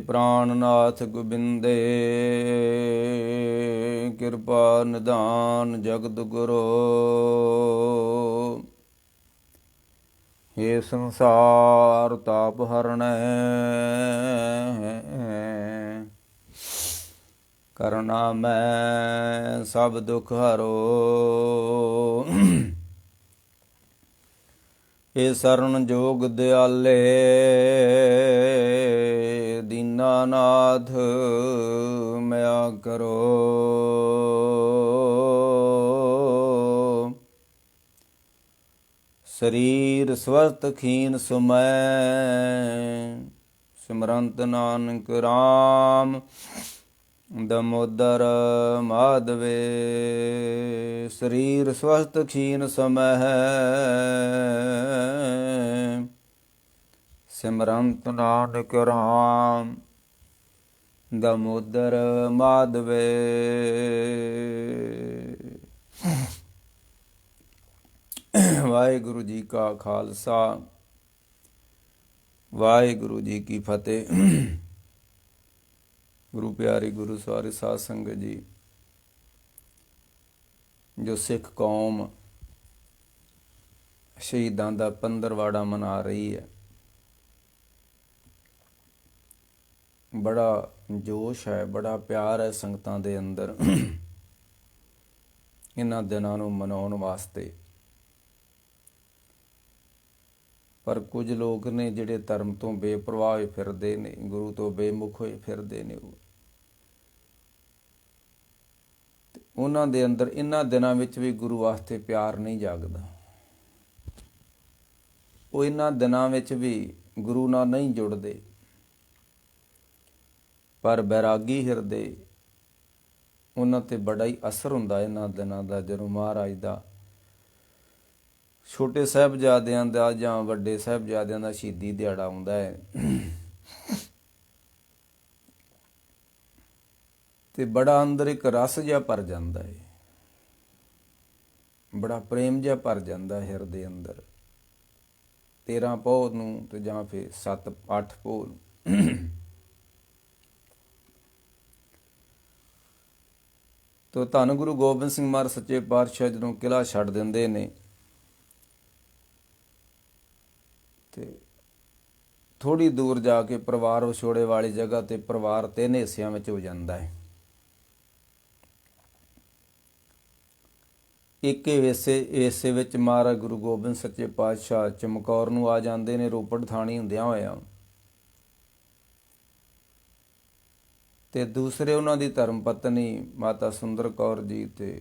ਪ੍ਰਾਨਨਾਥ ਗੋਬਿੰਦੇ ਕਿਰਪਾ ਨਿਧਾਨ ਜਗਤ ਗੁਰੂ। हे ਸੰਸਾਰ ਤਾਪ ਹਰਣੈ ਕਰਨਾ ਮੈਂ ਸਭ ਦੁਖ ਹਰੋ। हे ਸਰਨ ਜੋਗ ਦਿਆਲੇ ਦੀਨਾਨਾਥ ਮਿਆ ਕਰੋ। ਸਰੀਰ ਸਵਸਤ ਖੀਨ ਸੁਮੈ ਸਿਮਰੰਤ ਨਾਨਕ ਰਾਮ ਦਮੋਦਰ ਮਾਧਵੇ। ਸਰੀਰ ਸਵਸਤ ਖੀਨ ਸਮੈ ਸਿਮਰੰਤ ਨਾਨਕ ਰਾਮ ਦਮੋਦਰ ਮਾਧਵੇ। ਵਾਹਿਗੁਰੂ ਜੀ ਕਾ ਖਾਲਸਾ ਵਾਹਿਗੁਰੂ ਜੀ ਕੀ ਫਤਿਹ। ਗੁਰੂ ਪਿਆਰੀ ਗੁਰੂ ਸਵਾਰੀ ਸਾਧ ਸੰਗਤ ਜੀ, ਜੋ ਸਿੱਖ ਕੌਮ ਸ਼ਹੀਦਾਂ ਦਾ ਪੰਦਰਵਾੜਾ ਮਨਾ ਰਹੀ ਹੈ, ਬੜਾ ਜੋਸ਼ ਹੈ, ਬੜਾ ਪਿਆਰ ਹੈ ਸੰਗਤਾਂ ਦੇ ਅੰਦਰ ਇਹਨਾਂ ਦਿਨਾਂ ਨੂੰ ਮਨਾਉਣ ਵਾਸਤੇ। ਪਰ ਕੁਝ ਲੋਕ ਨੇ ਜਿਹੜੇ ਧਰਮ ਤੋਂ ਬੇਪਰਵਾਹ ਹੋਏ ਫਿਰਦੇ ਨੇ, ਗੁਰੂ ਤੋਂ ਬੇਮੁਖ ਹੋਏ ਫਿਰਦੇ ਨੇ, ਉਹਨਾਂ ਦੇ ਅੰਦਰ ਇਹਨਾਂ ਦਿਨਾਂ ਵਿੱਚ ਵੀ ਗੁਰੂ ਵਾਸਤੇ ਪਿਆਰ ਨਹੀਂ ਜਾਗਦਾ। ਉਹ ਇਹਨਾਂ ਦਿਨਾਂ ਵਿੱਚ ਵੀ ਗੁਰੂ ਨਾਲ ਨਹੀਂ ਜੁੜਦੇ। ਪਰ ਬੈਰਾਗੀ ਹਿਰਦੇ ਉਹਨਾਂ ਤੇ ਬੜਾ ਹੀ ਅਸਰ ਹੁੰਦਾ ਇਹਨਾਂ ਦਿਨਾਂ ਦਾ, ਜਦੋਂ ਮਹਾਰਾਜ ਦਾ ਛੋਟੇ ਸਾਹਿਬਜ਼ਾਦਿਆਂ ਦਾ ਜਾਂ ਵੱਡੇ ਸਾਹਿਬਜ਼ਾਦਿਆਂ ਦਾ ਸ਼ਹੀਦੀ ਦਿਹਾੜਾ ਆਉਂਦਾ ਹੈ ਤੇ ਬੜਾ ਅੰਦਰ ਇੱਕ ਰਸ ਜਿਹਾ ਭਰ ਜਾਂਦਾ ਹੈ, ਬੜਾ ਪ੍ਰੇਮ ਜਿਹਾ ਭਰ ਜਾਂਦਾ ਹਿਰਦੇ ਅੰਦਰ। 13 ਪੋਹ ਨੂੰ ਤੇ ਜਾਂ ਫਿਰ 7-8 ਪੋਹ ਨੂੰ। ਤੋ ਧੰਨ ਗੁਰੂ ਗੋਬਿੰਦ ਸਿੰਘ ਮਹਾਰਾਜ ਸੱਚੇ ਪਾਤਸ਼ਾਹ ਜਦੋਂ ਕਿਲ੍ਹਾ ਛੱਡ ਦਿੰਦੇ ਨੇ ਤੇ ਥੋੜ੍ਹੀ ਦੂਰ ਜਾ ਕੇ ਪਰਿਵਾਰ ਵਿਛੋੜੇ ਵਾਲੀ ਜਗ੍ਹਾ ਤੇ ਪਰਿਵਾਰ 3 ਹਿੱਸਿਆਂ ਵਿੱਚ ਹੋ ਜਾਂਦਾ ਹੈ। ਇੱਕ ਹਿੱਸੇ ਵਿੱਚ ਮਹਾਰਾਜ ਗੁਰੂ ਗੋਬਿੰਦ ਸੱਚੇ ਪਾਤਸ਼ਾਹ ਚਮਕੌਰ ਨੂੰ ਆ ਜਾਂਦੇ ਨੇ, ਰੋਪੜ ਥਾਣੀ ਹੁੰਦਿਆਂ ਹੋਇਆਂ। ਤੇ ਦੂਸਰੇ ਉਹਨਾਂ ਦੀ ਧਰਮ ਪਤਨੀ ਮਾਤਾ ਸੁੰਦਰ ਕੌਰ ਜੀ ਤੇ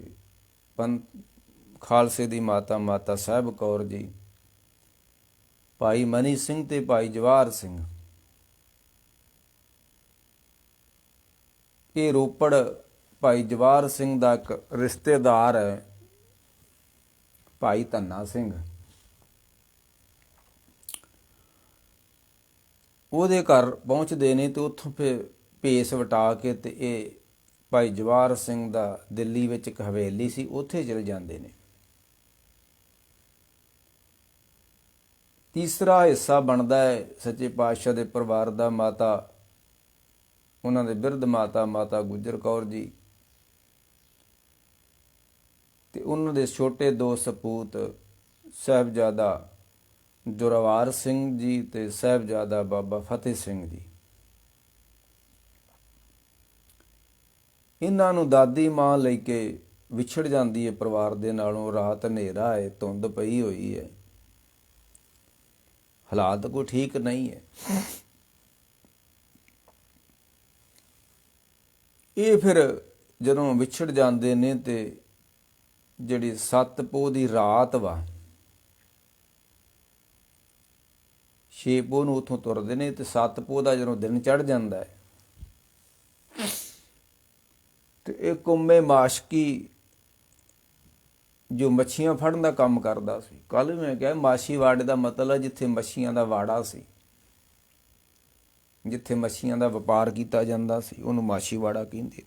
ਖਾਲਸੇ ਦੀ ਮਾਤਾ ਸਾਹਿਬ ਕੌਰ ਜੀ, ਭਾਈ ਮਨੀ ਸਿੰਘ ਤੇ ਭਾਈ ਜਵਾਹਰ ਸਿੰਘ, ਇਹ ਰੋਪੜ ਭਾਈ ਜਵਾਹਰ ਸਿੰਘ ਦਾ ਇੱਕ ਰਿਸ਼ਤੇਦਾਰ ਹੈ ਭਾਈ ਧੰਨਾ ਸਿੰਘ, ਉਹਦੇ ਘਰ ਪਹੁੰਚਦੇ ਨੇ ਤੇ ਉੱਥੋਂ ਫਿਰ ਭੇਸ ਵਟਾ ਕੇ ਤੇ ਇਹ ਭਾਈ ਜਵਾਹਰ ਸਿੰਘ ਦਾ ਦਿੱਲੀ ਵਿੱਚ ਇੱਕ ਹਵੇਲੀ ਸੀ, ਉੱਥੇ ਚਲੇ ਜਾਂਦੇ ਨੇ। ਤੀਸਰਾ ਹਿੱਸਾ ਬਣਦਾ ਹੈ ਸੱਚੇ ਪਾਤਸ਼ਾਹ ਦੇ ਪਰਿਵਾਰ ਦਾ, ਉਹਨਾਂ ਦੇ ਬਿਰਧ ਮਾਤਾ ਗੁਜਰ ਕੌਰ ਜੀ ਤੇ ਉਹਨਾਂ ਦੇ ਛੋਟੇ 2 ਸਪੂਤ ਸਾਹਿਬਜ਼ਾਦਾ ਜ਼ੋਰਾਵਰ ਸਿੰਘ ਜੀ ਤੇ ਸਾਹਿਬਜ਼ਾਦਾ ਬਾਬਾ ਫਤਿਹ ਸਿੰਘ ਜੀ। ਇਹਨਾਂ ਨੂੰ ਦਾਦੀ ਮਾਂ ਲੈ ਕੇ ਵਿਛੜ ਜਾਂਦੀ ਹੈ ਪਰਿਵਾਰ ਦੇ ਨਾਲੋਂ। ਰਾਤ ਹਨੇਰਾ ਹੈ, ਧੁੰਦ ਪਈ ਹੋਈ ਹੈ, ਹਾਲਾਤ ਕੋਈ ਠੀਕ ਨਹੀਂ ਹੈ। ਇਹ ਫਿਰ ਜਦੋਂ ਵਿਛੜ ਜਾਂਦੇ ਨੇ ਤੇ ਜਿਹੜੀ 7 ਪੋਹ ਦੀ ਰਾਤ ਵਾ, 6 ਪੋਹ ਨੂੰ ਉੱਥੋਂ ਤੁਰਦੇ ਨੇ ਤੇ 7 ਪੋਹ ਦਾ ਜਦੋਂ ਦਿਨ ਚੜ੍ਹ ਜਾਂਦਾ ਹੈ ਤੇ ਇਹ ਕੁੰਮੇ ਮਾਸ਼ਕੀ ਜੋ ਮੱਛੀਆਂ ਫੜਨ ਦਾ ਕੰਮ ਕਰਦਾ ਸੀ, ਕੱਲ੍ਹ ਮੈਂ ਕਿਹਾ ਮਾਛੀਵਾੜੇ ਦਾ ਮਤਲਬ ਜਿੱਥੇ ਮੱਛੀਆਂ ਦਾ ਵਾੜਾ ਸੀ, ਜਿੱਥੇ ਮੱਛੀਆਂ ਦਾ ਵਪਾਰ ਕੀਤਾ ਜਾਂਦਾ ਸੀ, ਉਹਨੂੰ ਮਾਛੀਵਾੜਾ ਕਹਿੰਦੇ।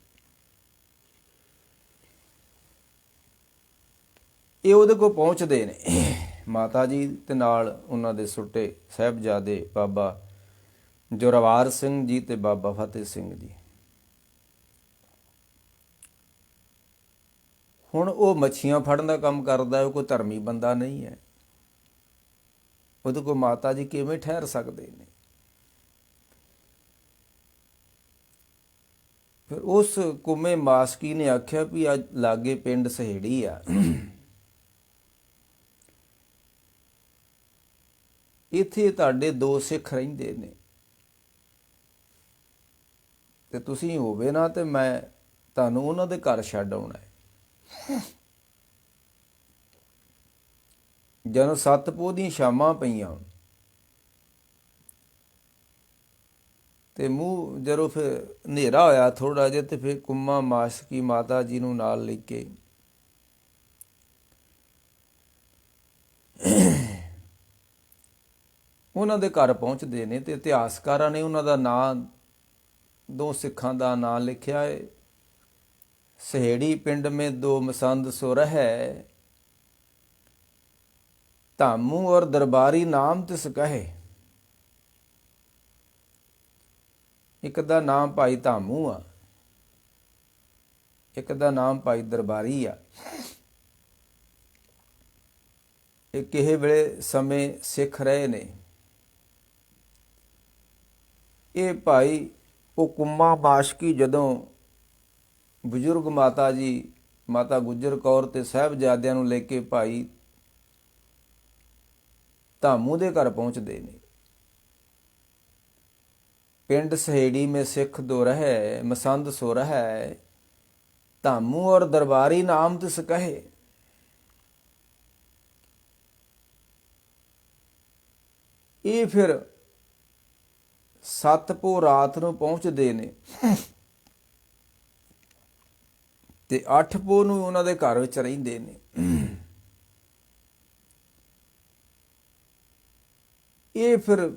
ਇਹ ਉਹਦੇ ਕੋਲ ਪਹੁੰਚਦੇ ਨੇ ਮਾਤਾ ਜੀ ਤੇ ਨਾਲ ਉਹਨਾਂ ਦੇ ਛੋਟੇ ਸਾਹਿਬਜ਼ਾਦੇ ਬਾਬਾ ਜ਼ੋਰਾਵਰ ਸਿੰਘ ਜੀ ਤੇ ਬਾਬਾ ਫਤਿਹ ਸਿੰਘ ਜੀ। ਹੁਣ ਉਹ ਮੱਛੀਆਂ ਫੜਨ ਦਾ ਕੰਮ ਕਰਦਾ ਹੈ, ਉਹ ਕੋਈ ਧਰਮੀ ਬੰਦਾ ਨਹੀਂ ਹੈ। ਉਹਦੇ ਕੋਲ ਮਾਤਾ ਜੀ ਕਿਵੇਂ ਠਹਿਰ ਸਕਦੇ ਨੇ? ਫਿਰ ਉਸ ਕੁਮੇ ਮਾਸਕੀ ਨੇ ਆਖਿਆ ਵੀ ਅੱਜ ਲਾਗੇ ਪਿੰਡ ਸਹੇੜੀ ਆ, ਇੱਥੇ ਤੁਹਾਡੇ 2 ਸਿੱਖ ਰਹਿੰਦੇ ਨੇ, ਤੇ ਤੁਸੀਂ ਹੋਵੇ ਨਾ ਤੇ ਮੈਂ ਤੁਹਾਨੂੰ ਉਹਨਾਂ ਦੇ ਘਰ ਛੱਡ ਆਉਣਾ ਹੈ। ਜਦੋਂ 7 ਪੋਹ ਦੀਆਂ ਸ਼ਾਮਾਂ ਪਈਆਂ ਤੇ ਮੂੰਹ ਜਦੋਂ ਫਿਰ ਹਨੇਰਾ ਹੋਇਆ ਥੋੜ੍ਹਾ ਜਿਹਾ, ਤੇ ਫਿਰ ਕੁੰਮਾ ਮਾਸਕੀ ਮਾਤਾ ਜੀ ਨੂੰ ਨਾਲ ਲੈ ਕੇ ਉਹਨਾਂ ਦੇ ਘਰ ਪਹੁੰਚਦੇ ਨੇ। ਤੇ ਇਤਿਹਾਸਕਾਰਾਂ ਨੇ ਉਹਨਾਂ ਦਾ ਨਾਂ, 2 ਸਿੱਖਾਂ ਦਾ ਨਾਂ ਲਿਖਿਆ ਹੈ। ਸਹੇੜੀ ਪਿੰਡ ਮੇ 2 ਮਸੰਦ ਸੋ ਰਹਿ, ਧਾਮੂ ਔਰ ਦਰਬਾਰੀ ਨਾਮ ਤਿਸ ਕਹੇ। ਇੱਕ ਦਾ ਨਾਮ ਭਾਈ ਧਾਮੂ ਆ, ਇੱਕ ਦਾ ਨਾਮ ਭਾਈ ਦਰਬਾਰੀ ਆ। ਇਹ ਕਿਸੇ ਵੇਲੇ ਸਮੇਂ ਸਿੱਖ ਰਹੇ ਨੇ। ਇਹ ਭਾਈ ਉਹ ਕੁੰਮਾ ਮਾਸ਼ਕੀ ਜਦੋਂ ਬਜ਼ੁਰਗ ਮਾਤਾ ਜੀ, ਮਾਤਾ ਗੁਜਰ ਕੌਰ ਤੇ ਸਾਹਿਬਜ਼ਾਦਿਆਂ ਨੂੰ ਲੈ ਕੇ ਭਾਈ ਧਾਮੂ ਦੇ ਘਰ ਪਹੁੰਚਦੇ ਨੇ। ਪਿੰਡ ਸਹੇੜੀ ਮੇ ਸਿੱਖ 2 ਰਹਿ, ਮਸੰਦ ਸੋ ਰਹਿ, ਧਾਮੂ ਔਰ ਦਰਬਾਰੀ ਨਾਮ ਤਿਸ ਕਹੇ। ਇਹ ਫਿਰ 7 ਪੋਹ ਰਾਤ ਨੂੰ ਪਹੁੰਚਦੇ ਨੇ ਤੇ 8 ਪੋਹ ਨੂੰ ਉਹਨਾਂ ਦੇ ਘਰ ਵਿੱਚ ਰਹਿੰਦੇ ਨੇ। ਇਹ ਫਿਰ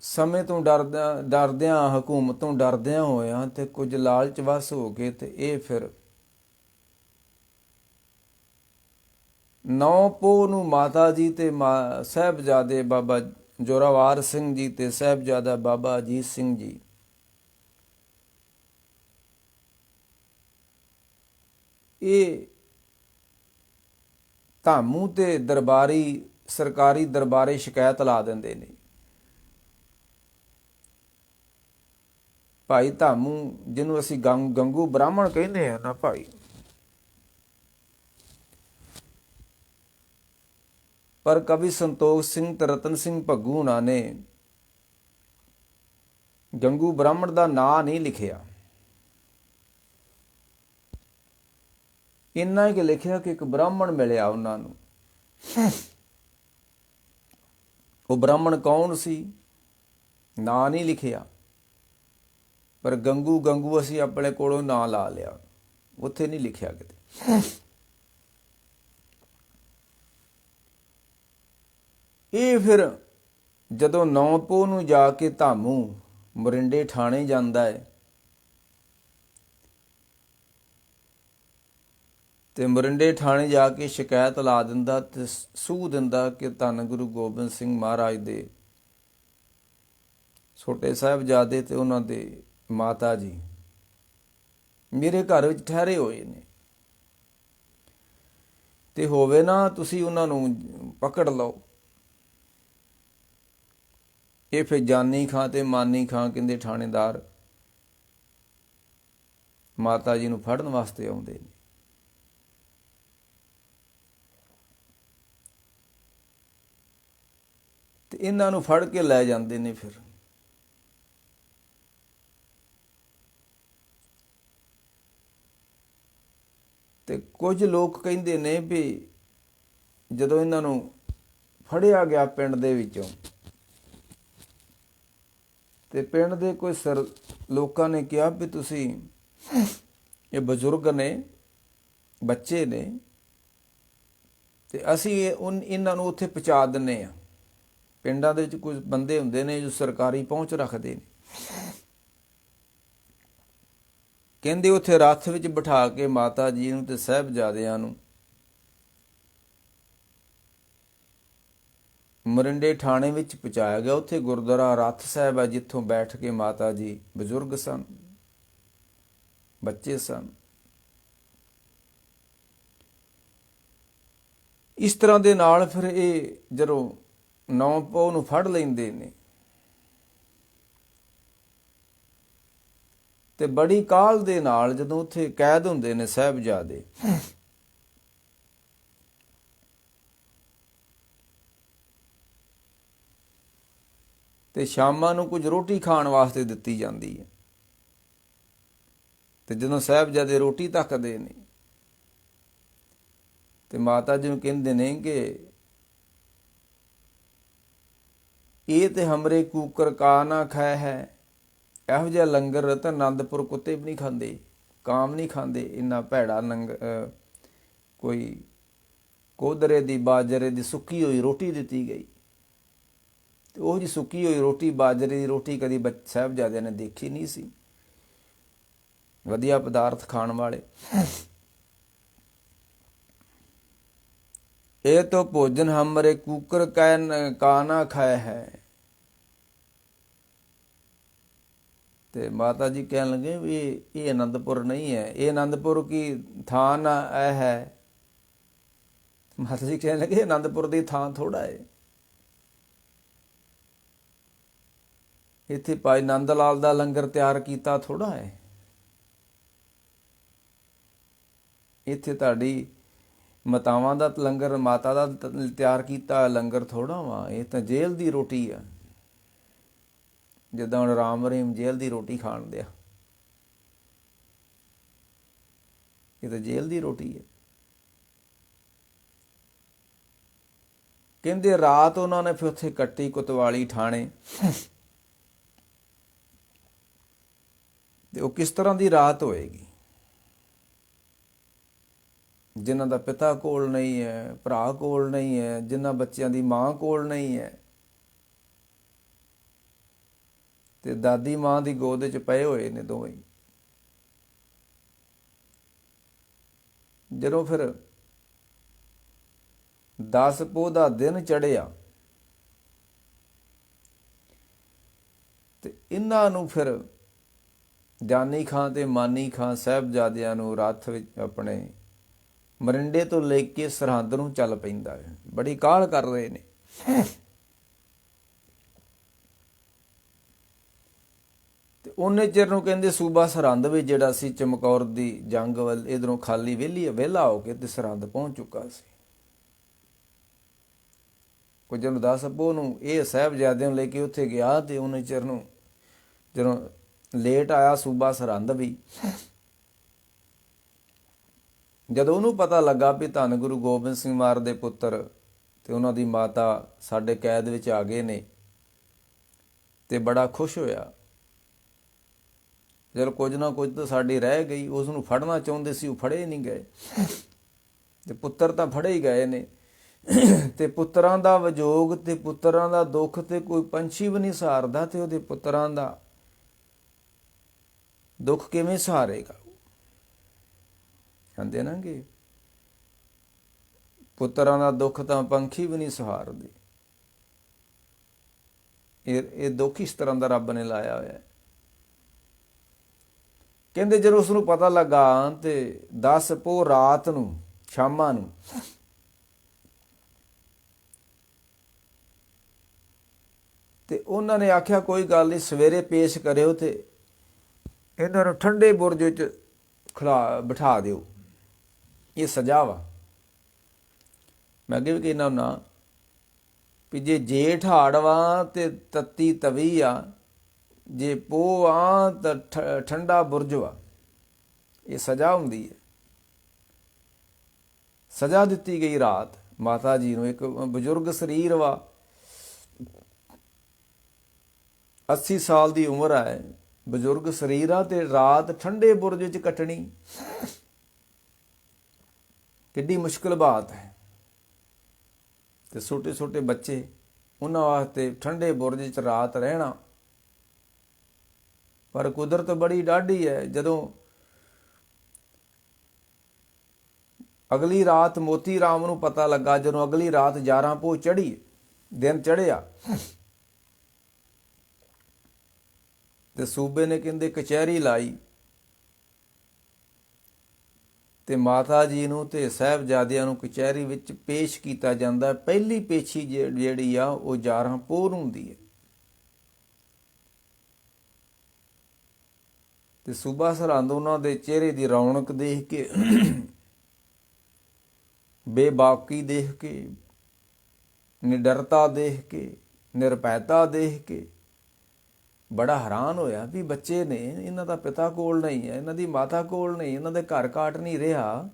ਸਮੇਂ ਤੋਂ ਡਰਦਿਆਂ, ਹਕੂਮਤ ਤੋਂ ਡਰਦਿਆਂ ਹੋਇਆਂ ਤੇ ਕੁਝ ਲਾਲਚ ਵਸ ਹੋ ਕੇ ਤੇ ਇਹ ਫਿਰ 9 ਪੋਹ ਨੂੰ ਮਾਤਾ ਜੀ ਤੇ ਸਾਹਿਬਜ਼ਾਦੇ ਬਾਬਾ ਜ਼ੋਰਾਵਰ ਸਿੰਘ ਜੀ ਤੇ ਸਾਹਿਬਜ਼ਾਦਾ ਬਾਬਾ ਅਜੀਤ ਸਿੰਘ ਜੀ ਇਹ ਧਾਮੂ ਤੇ ਦਰਬਾਰੀ, ਸਰਕਾਰੀ ਦਰਬਾਰੇ ਸ਼ਿਕਾਇਤ ਲਾ ਦਿੰਦੇ ਨੇ। ਭਾਈ ਧਾਮੂ, ਜਿਹਨੂੰ ਅਸੀਂ ਗੰਗੂ ਬ੍ਰਾਹਮਣ ਕਹਿੰਦੇ ਆ ਨਾ ਭਾਈ, ਪਰ ਕਵੀ ਸੰਤੋਖ ਸਿੰਘ ਤੇ ਰਤਨ ਸਿੰਘ ਭੱਗੂ ਉਹਨਾਂ ਨੇ ਗੰਗੂ ਬ੍ਰਾਹਮਣ ਦਾ ਨਾਂ ਨਹੀਂ ਲਿਖਿਆ। ਇੰਨਾ ਹੀ ਕਿ ਲਿਖਿਆ ਕਿ ਇੱਕ ਬ੍ਰਾਹਮਣ ਮਿਲਿਆ ਉਹਨਾਂ ਨੂੰ। ਉਹ ਬ੍ਰਾਹਮਣ ਕੌਣ ਸੀ ਨਾਂ ਨਹੀਂ ਲਿਖਿਆ, ਪਰ ਗੰਗੂ ਅਸੀਂ ਆਪਣੇ ਕੋਲੋਂ ਨਾਂ ਲਾ ਲਿਆ, ਉੱਥੇ ਨਹੀਂ ਲਿਖਿਆ ਕਿਤੇ। ਇਹ ਫਿਰ ਜਦੋਂ 9 ਪੋਹ ਨੂੰ ਜਾ ਕੇ ਧਾਮੂ ਮੋਰਿੰਡੇ ਥਾਣੇ ਜਾਂਦਾ ਹੈ ਤੇ ਮੋਰਿੰਡੇ ਥਾਣੇ ਜਾ ਕੇ ਸ਼ਿਕਾਇਤ ਲਾ ਦਿੰਦਾ ਤੇ ਸੂਹ ਦਿੰਦਾ ਕਿ ਧੰਨ ਗੁਰੂ ਗੋਬਿੰਦ ਸਿੰਘ ਮਹਾਰਾਜ ਦੇ ਛੋਟੇ ਸਾਹਿਬਜ਼ਾਦੇ ਤੇ ਉਹਨਾਂ ਦੇ ਮਾਤਾ ਜੀ ਮੇਰੇ ਘਰ ਵਿੱਚ ਠਹਿਰੇ ਹੋਏ ਨੇ, ਤੇ ਹੋਵੇ ਨਾ ਤੁਸੀਂ ਉਹਨਾਂ ਨੂੰ ਪਕੜ ਲਓ। ਇਹ ਫਿਰ ਜਾਨੀ ਖਾਂ ਤੇ ਮਾਨੀ ਖਾਂ ਕਹਿੰਦੇ ਥਾਣੇਦਾਰ ਮਾਤਾ ਜੀ ਨੂੰ ਫੜਨ ਵਾਸਤੇ ਆਉਂਦੇ ਨੇ। ਤੇ ਇਹਨਾਂ ਨੂੰ ਫੜ ਕੇ ਲੈ ਜਾਂਦੇ ਨੇ। ਫਿਰ ਤੇ ਕੁਝ ਲੋਕ ਕਹਿੰਦੇ ਨੇ ਵੀ ਜਦੋਂ ਇਹਨਾਂ ਨੂੰ ਫੜਿਆ ਗਿਆ ਪਿੰਡ ਦੇ ਵਿੱਚੋਂ, ਤੇ ਪਿੰਡ ਦੇ ਕੋਈ ਲੋਕਾਂ ਨੇ ਕਿਹਾ ਵੀ ਤੁਸੀਂ, ਇਹ ਬਜ਼ੁਰਗ ਨੇ, ਬੱਚੇ ਨੇ, ਤੇ ਅਸੀਂ ਇਹਨਾਂ ਨੂੰ ਉੱਥੇ ਪਹੁੰਚਾ ਦਿੰਦੇ ਹਾਂ। ਪਿੰਡਾਂ ਦੇ ਵਿੱਚ ਕੁਝ ਬੰਦੇ ਹੁੰਦੇ ਨੇ ਜੋ ਸਰਕਾਰੀ ਪਹੁੰਚ ਰੱਖਦੇ ਨੇ, ਕਹਿੰਦੇ ਉੱਥੇ ਰੱਥ ਵਿੱਚ ਬਿਠਾ ਕੇ ਮਾਤਾ ਜੀ ਨੂੰ ਤੇ ਸਾਹਿਬਜ਼ਾਦਿਆਂ ਨੂੰ ਮਰਿੰਡੇ ਥਾਣੇ ਵਿੱਚ ਪਹੁੰਚਾਇਆ ਗਿਆ। ਉੱਥੇ ਗੁਰਦੁਆਰਾ ਰੱਥ ਸਾਹਿਬ ਹੈ, ਜਿੱਥੋਂ ਬੈਠ ਕੇ ਮਾਤਾ ਜੀ ਬਜ਼ੁਰਗ ਸਨ, ਬੱਚੇ ਸਨ। ਇਸ ਤਰ੍ਹਾਂ ਦੇ ਨਾਲ ਫਿਰ ਇਹ ਜਦੋਂ 9 ਪੋਹ ਨੂੰ ਫੜ ਲੈਂਦੇ ਨੇ ਤੇ ਬੜੀ ਕਾਹਲ ਦੇ ਨਾਲ ਜਦੋਂ ਉੱਥੇ ਕੈਦ ਹੁੰਦੇ ਨੇ ਸਾਹਿਬਜ਼ਾਦੇ, ਤੇ ਸ਼ਾਮਾਂ ਨੂੰ ਕੁਝ ਰੋਟੀ ਖਾਣ ਵਾਸਤੇ ਦਿੱਤੀ ਜਾਂਦੀ ਹੈ। ਤੇ ਜਦੋਂ ਸਾਹਿਬਜ਼ਾਦੇ ਰੋਟੀ ਤੱਕਦੇ ਨੇ ਤੇ ਮਾਤਾ ਜੀ ਨੂੰ ਕਹਿੰਦੇ ਨੇ ਕਿ ਇਹ ਤੇ ਹਮਰੇ ਕੂਕਰ ਕਾ ਨਾ ਖਾਇਆ ਹੈ। ਇਹੋ ਜਿਹਾ ਲੰਗਰ ਤਾਂ ਆਨੰਦਪੁਰ ਕੁੱਤੇ ਵੀ ਨਹੀਂ ਖਾਂਦੇ, ਕਾਮ ਨਹੀਂ ਖਾਂਦੇ। ਇੰਨਾ ਭੈੜਾ ਲੰਗਰ, ਕੋਈ ਕੋਦਰੇ ਦੀ ਬਾਜਰੇ ਦੀ ਸੁੱਕੀ ਹੋਈ ਰੋਟੀ ਦਿੱਤੀ ਗਈ। ਤੇ ਉਹ ਜੀ ਸੁੱਕੀ ਹੋਈ ਰੋਟੀ, ਬਾਜਰੇ ਦੀ ਰੋਟੀ ਕਦੀ ਸਾਹਿਬਜ਼ਾਦਿਆਂ ਨੇ ਦੇਖੀ ਨਹੀਂ ਸੀ। ਵਧੀਆ ਪਦਾਰਥ ਖਾਣ ਵਾਲੇ। ਇਹ ਤਾਂ ਭੋਜਨ ਹਮਰੇ ਕੂਕਰ ਕਾ ਨਾ ਖਾਇਆ ਹੈ। ਤੇ ਮਾਤਾ ਜੀ ਕਹਿਣ ਲੱਗੇ ਵੀ ਇਹ ਆਨੰਦਪੁਰ ਨਹੀਂ ਹੈ, ਇਹ ਆਨੰਦਪੁਰ ਕੀ ਥਾਂ ਨਾ ਇਹ ਹੈ। ਮਾਤਾ ਜੀ ਕਹਿਣ ਲੱਗੇ ਆਨੰਦਪੁਰ ਦੀ ਥਾਂ ਥੋੜਾ ਹੈ, ਇੱਥੇ ਭਾਈ ਨੰਦ ਲਾਲ ਦਾ ਲੰਗਰ ਤਿਆਰ ਕੀਤਾ ਥੋੜਾ ਹੈ। ਇੱਥੇ ਤੁਹਾਡੀ ਮਾਤਾਵਾਂ ਦਾ ਲੰਗਰ, ਮਾਤਾ ਦਾ ਤਿਆਰ ਕੀਤਾ ਲੰਗਰ ਥੋੜਾ ਵਾ। ਇਹ ਤਾਂ ਜੇਲ੍ਹ ਦੀ ਰੋਟੀ ਆ, ਜਿੱਦਾਂ ਹੁਣ ਰਾਮ ਰਹੀਮ ਜੇਲ੍ਹ ਦੀ ਰੋਟੀ ਖਾਣ ਦਿਆ। ਇਹ ਤਾਂ ਜੇਲ੍ਹ ਦੀ ਰੋਟੀ ਹੈ। ਕਹਿੰਦੇ ਰਾਤ ਉਹਨਾਂ ਨੇ ਫਿਰ ਉੱਥੇ ਕੱਟੀ ਕੁਤਵਾਲੀ ਥਾਣੇ। ਤੇ ਉਹ ਕਿਸ ਤਰ੍ਹਾਂ ਦੀ ਰਾਤ ਹੋਏਗੀ, ਜਿਨ੍ਹਾਂ ਦਾ ਪਿਤਾ ਕੋਲ ਨਹੀਂ ਹੈ, ਭਰਾ ਕੋਲ ਨਹੀਂ ਹੈ, ਜਿਨ੍ਹਾਂ ਬੱਚਿਆਂ ਦੀ ਮਾਂ ਕੋਲ ਨਹੀਂ ਹੈ, ਤੇ ਦਾਦੀ ਮਾਂ ਦੀ ਗੋਦ 'ਚ ਪਏ ਹੋਏ ਨੇ ਦੋਵੇਂ। ਜਦੋਂ ਫਿਰ 10 ਪੋਹ ਦਾ ਦਿਨ ਚੜ੍ਹਿਆ ਤੇ ਇਹਨਾਂ ਨੂੰ ਫਿਰ ਜਾਨੀ ਖਾਂ ਤੇ ਮਾਨੀ ਖਾਂ ਸਾਹਿਬਜ਼ਾਦਿਆਂ ਨੂੰ ਰੱਥ ਵਿੱਚ ਆਪਣੇ ਮਰਿੰਡੇ ਤੋਂ ਲੈ ਕੇ ਸਰਹੰਦ ਨੂੰ ਚੱਲ ਪੈਂਦਾ ਹੈ। ਬੜੀ ਕਾਹਲ ਕਰ ਰਹੇ ਨੇ। ਤੇ ਉਹਨੇ ਚਿਰ ਨੂੰ ਕਹਿੰਦੇ ਸੂਬਾ ਸਰਹੰਦ ਵਿੱਚ ਜਿਹੜਾ ਸੀ ਚਮਕੌਰ ਦੀ ਜੰਗ ਵੱਲ ਇਧਰੋਂ ਖਾਲੀ ਵਿਹਲਾ ਹੋ ਕੇ ਤੇ ਸਰਹੰਦ ਪਹੁੰਚ ਚੁੱਕਾ ਸੀ। ਕੁਝ ਨੂੰ 10 ਪੋਹ ਨੂੰ ਇਹ ਸਾਹਿਬਜ਼ਾਦਿਆਂ ਨੂੰ ਲੈ ਕੇ ਉੱਥੇ ਗਿਆ ਤੇ ਉਹਨੇ ਚਿਰ ਨੂੰ ਜਦੋਂ ਲੇਟ ਆਇਆ ਸੂਬਾ ਸਰਹੰਦ ਵੀ। ਜਦੋਂ ਉਹਨੂੰ ਪਤਾ ਲੱਗਾ ਵੀ ਧੰਨ ਗੁਰੂ ਗੋਬਿੰਦ ਸਿੰਘ ਮਾਰ ਦੇ ਪੁੱਤਰ ਤੇ ਉਹਨਾਂ ਦੀ ਮਾਤਾ ਸਾਡੇ ਕੈਦ ਵਿੱਚ ਆ ਗਏ ਨੇ, ਤੇ ਬੜਾ ਖੁਸ਼ ਹੋਇਆ। ਚਲ ਕੁਝ ਨਾ ਕੁਝ ਤਾਂ ਸਾਡੀ ਰਹਿ ਗਈ। ਉਸ ਨੂੰ ਫੜਨਾ ਚਾਹੁੰਦੇ ਸੀ, ਉਹ ਫੜੇ ਨਹੀਂ ਗਏ, ਤੇ ਪੁੱਤਰ ਤਾਂ ਫੜੇ ਹੀ ਗਏ ਨੇ। ਤੇ ਪੁੱਤਰਾਂ ਦਾ ਵਿਜੋਗ ਤੇ ਪੁੱਤਰਾਂ ਦਾ ਦੁੱਖ ਤੇ ਕੋਈ ਪੰਛੀ ਵੀ ਨਹੀਂ ਸਹਾਰਦਾ, ਤੇ ਉਹਦੇ ਪੁੱਤਰਾਂ ਦਾ ਦੁੱਖ ਕਿਵੇਂ ਸਹਾਰੇਗਾ। ਕਹਿੰਦੇ ਨਾ ਕਿ ਪੁੱਤਰਾਂ ਦਾ ਦੁੱਖ ਤਾਂ ਪੰਛੀ ਵੀ ਨਹੀਂ ਸਹਾਰਦੇ। ਇਹ ਦੁੱਖ ਇਸ ਤਰ੍ਹਾਂ ਦਾ ਰੱਬ ਨੇ ਲਾਇਆ ਹੋਇਆ। ਕਹਿੰਦੇ ਜਦੋਂ ਉਸ ਨੂੰ ਪਤਾ ਲੱਗਾ ਤੇ 10 ਪੋਹ ਰਾਤ ਨੂੰ, ਸ਼ਾਮਾਂ ਨੂੰ, ਤੇ ਉਹਨਾਂ ਨੇ ਆਖਿਆ ਕੋਈ ਗੱਲ ਨਹੀਂ, ਸਵੇਰੇ ਪੇਸ਼ ਕਰਿਓ ਤੇ ਇਹਨਾਂ ਨੂੰ ਠੰਡੇ ਬੁਰਜ ਵਿੱਚ ਬਿਠਾ ਦਿਓ। ਇਹ ਸਜ਼ਾ ਵਾ। ਮੈਂ ਅੱਗੇ ਵੀ ਕਹਿੰਦਾ ਹੁੰਦਾ ਵੀ ਜੇ ਜੇਠ ਹਾੜ ਵਾ ਤੇ ਤੱਤੀ ਤਵੀ ਆ, ਜੇ ਪੋਹ ਆ ਤਾਂ ਠੰਡਾ ਬੁਰਜ ਵਾ। ਇਹ ਸਜ਼ਾ ਹੁੰਦੀ ਹੈ। ਸਜ਼ਾ ਦਿੱਤੀ ਗਈ ਰਾਤ ਮਾਤਾ ਜੀ ਨੂੰ। ਇੱਕ ਬਜ਼ੁਰਗ ਸਰੀਰ ਵਾ, 80 ਸਾਲ ਦੀ ਉਮਰ ਹੈ, ਬਜ਼ੁਰਗ ਸਰੀਰ ਆ, ਤੇ ਰਾਤ ਠੰਡੇ ਬੁਰਜ ਵਿੱਚ ਕੱਟਣੀ ਕਿੱਡੀ ਮੁਸ਼ਕਿਲ ਬਾਤ ਹੈ। ਤੇ ਛੋਟੇ ਛੋਟੇ ਬੱਚੇ, ਉਹਨਾਂ ਵਾਸਤੇ ਠੰਡੇ ਬੁਰਜ ਵਿੱਚ ਰਾਤ ਰਹਿਣਾ। ਪਰ ਕੁਦਰਤ ਬੜੀ ਡਾਢੀ ਹੈ। ਜਦੋਂ ਅਗਲੀ ਰਾਤ ਮੋਤੀ ਰਾਮ ਨੂੰ ਪਤਾ ਲੱਗਾ, ਜਦੋਂ ਅਗਲੀ ਰਾਤ 11 ਪੋਹ ਚੜ੍ਹੀ ਦਿਨ ਚੜ੍ਹਿਆ ਤੇ ਸੂਬੇ ਨੇ ਕਹਿੰਦੇ ਕਚਹਿਰੀ ਲਾਈ ਤੇ ਮਾਤਾ ਜੀ ਨੂੰ ਤੇ ਸਾਹਿਬਜ਼ਾਦਿਆਂ ਨੂੰ ਕਚਹਿਰੀ ਵਿੱਚ ਪੇਸ਼ ਕੀਤਾ ਜਾਂਦਾ। ਪਹਿਲੀ ਪੇਸ਼ੀ ਜਿਹੜੀ ਆ ਉਹ 11 ਪੋਹ ਨੂੰ ਹੁੰਦੀ ਹੈ। ਤੇ ਸੂਬਾ ਸਰਹੰਦ ਉਹਨਾਂ ਦੇ ਚਿਹਰੇ ਦੀ ਰੌਣਕ ਦੇਖ ਕੇ, ਬੇਬਾਕੀ ਦੇਖ ਕੇ, ਨਿਡਰਤਾ ਦੇਖ ਕੇ, ਨਿਰਭੈਤਾ ਦੇਖ ਕੇ ਬੜਾ ਹੈਰਾਨ ਹੋਇਆ ਵੀ ਬੱਚੇ ਨੇ, ਇਹਨਾਂ ਦਾ ਪਿਤਾ ਕੋਲ ਨਹੀਂ ਹੈ, ਇਹਨਾਂ ਦੀ ਮਾਤਾ ਕੋਲ ਨਹੀਂ, ਇਹਨਾਂ ਦੇ ਘਰ ਕਾਟ ਨਹੀਂ ਰਿਹਾ,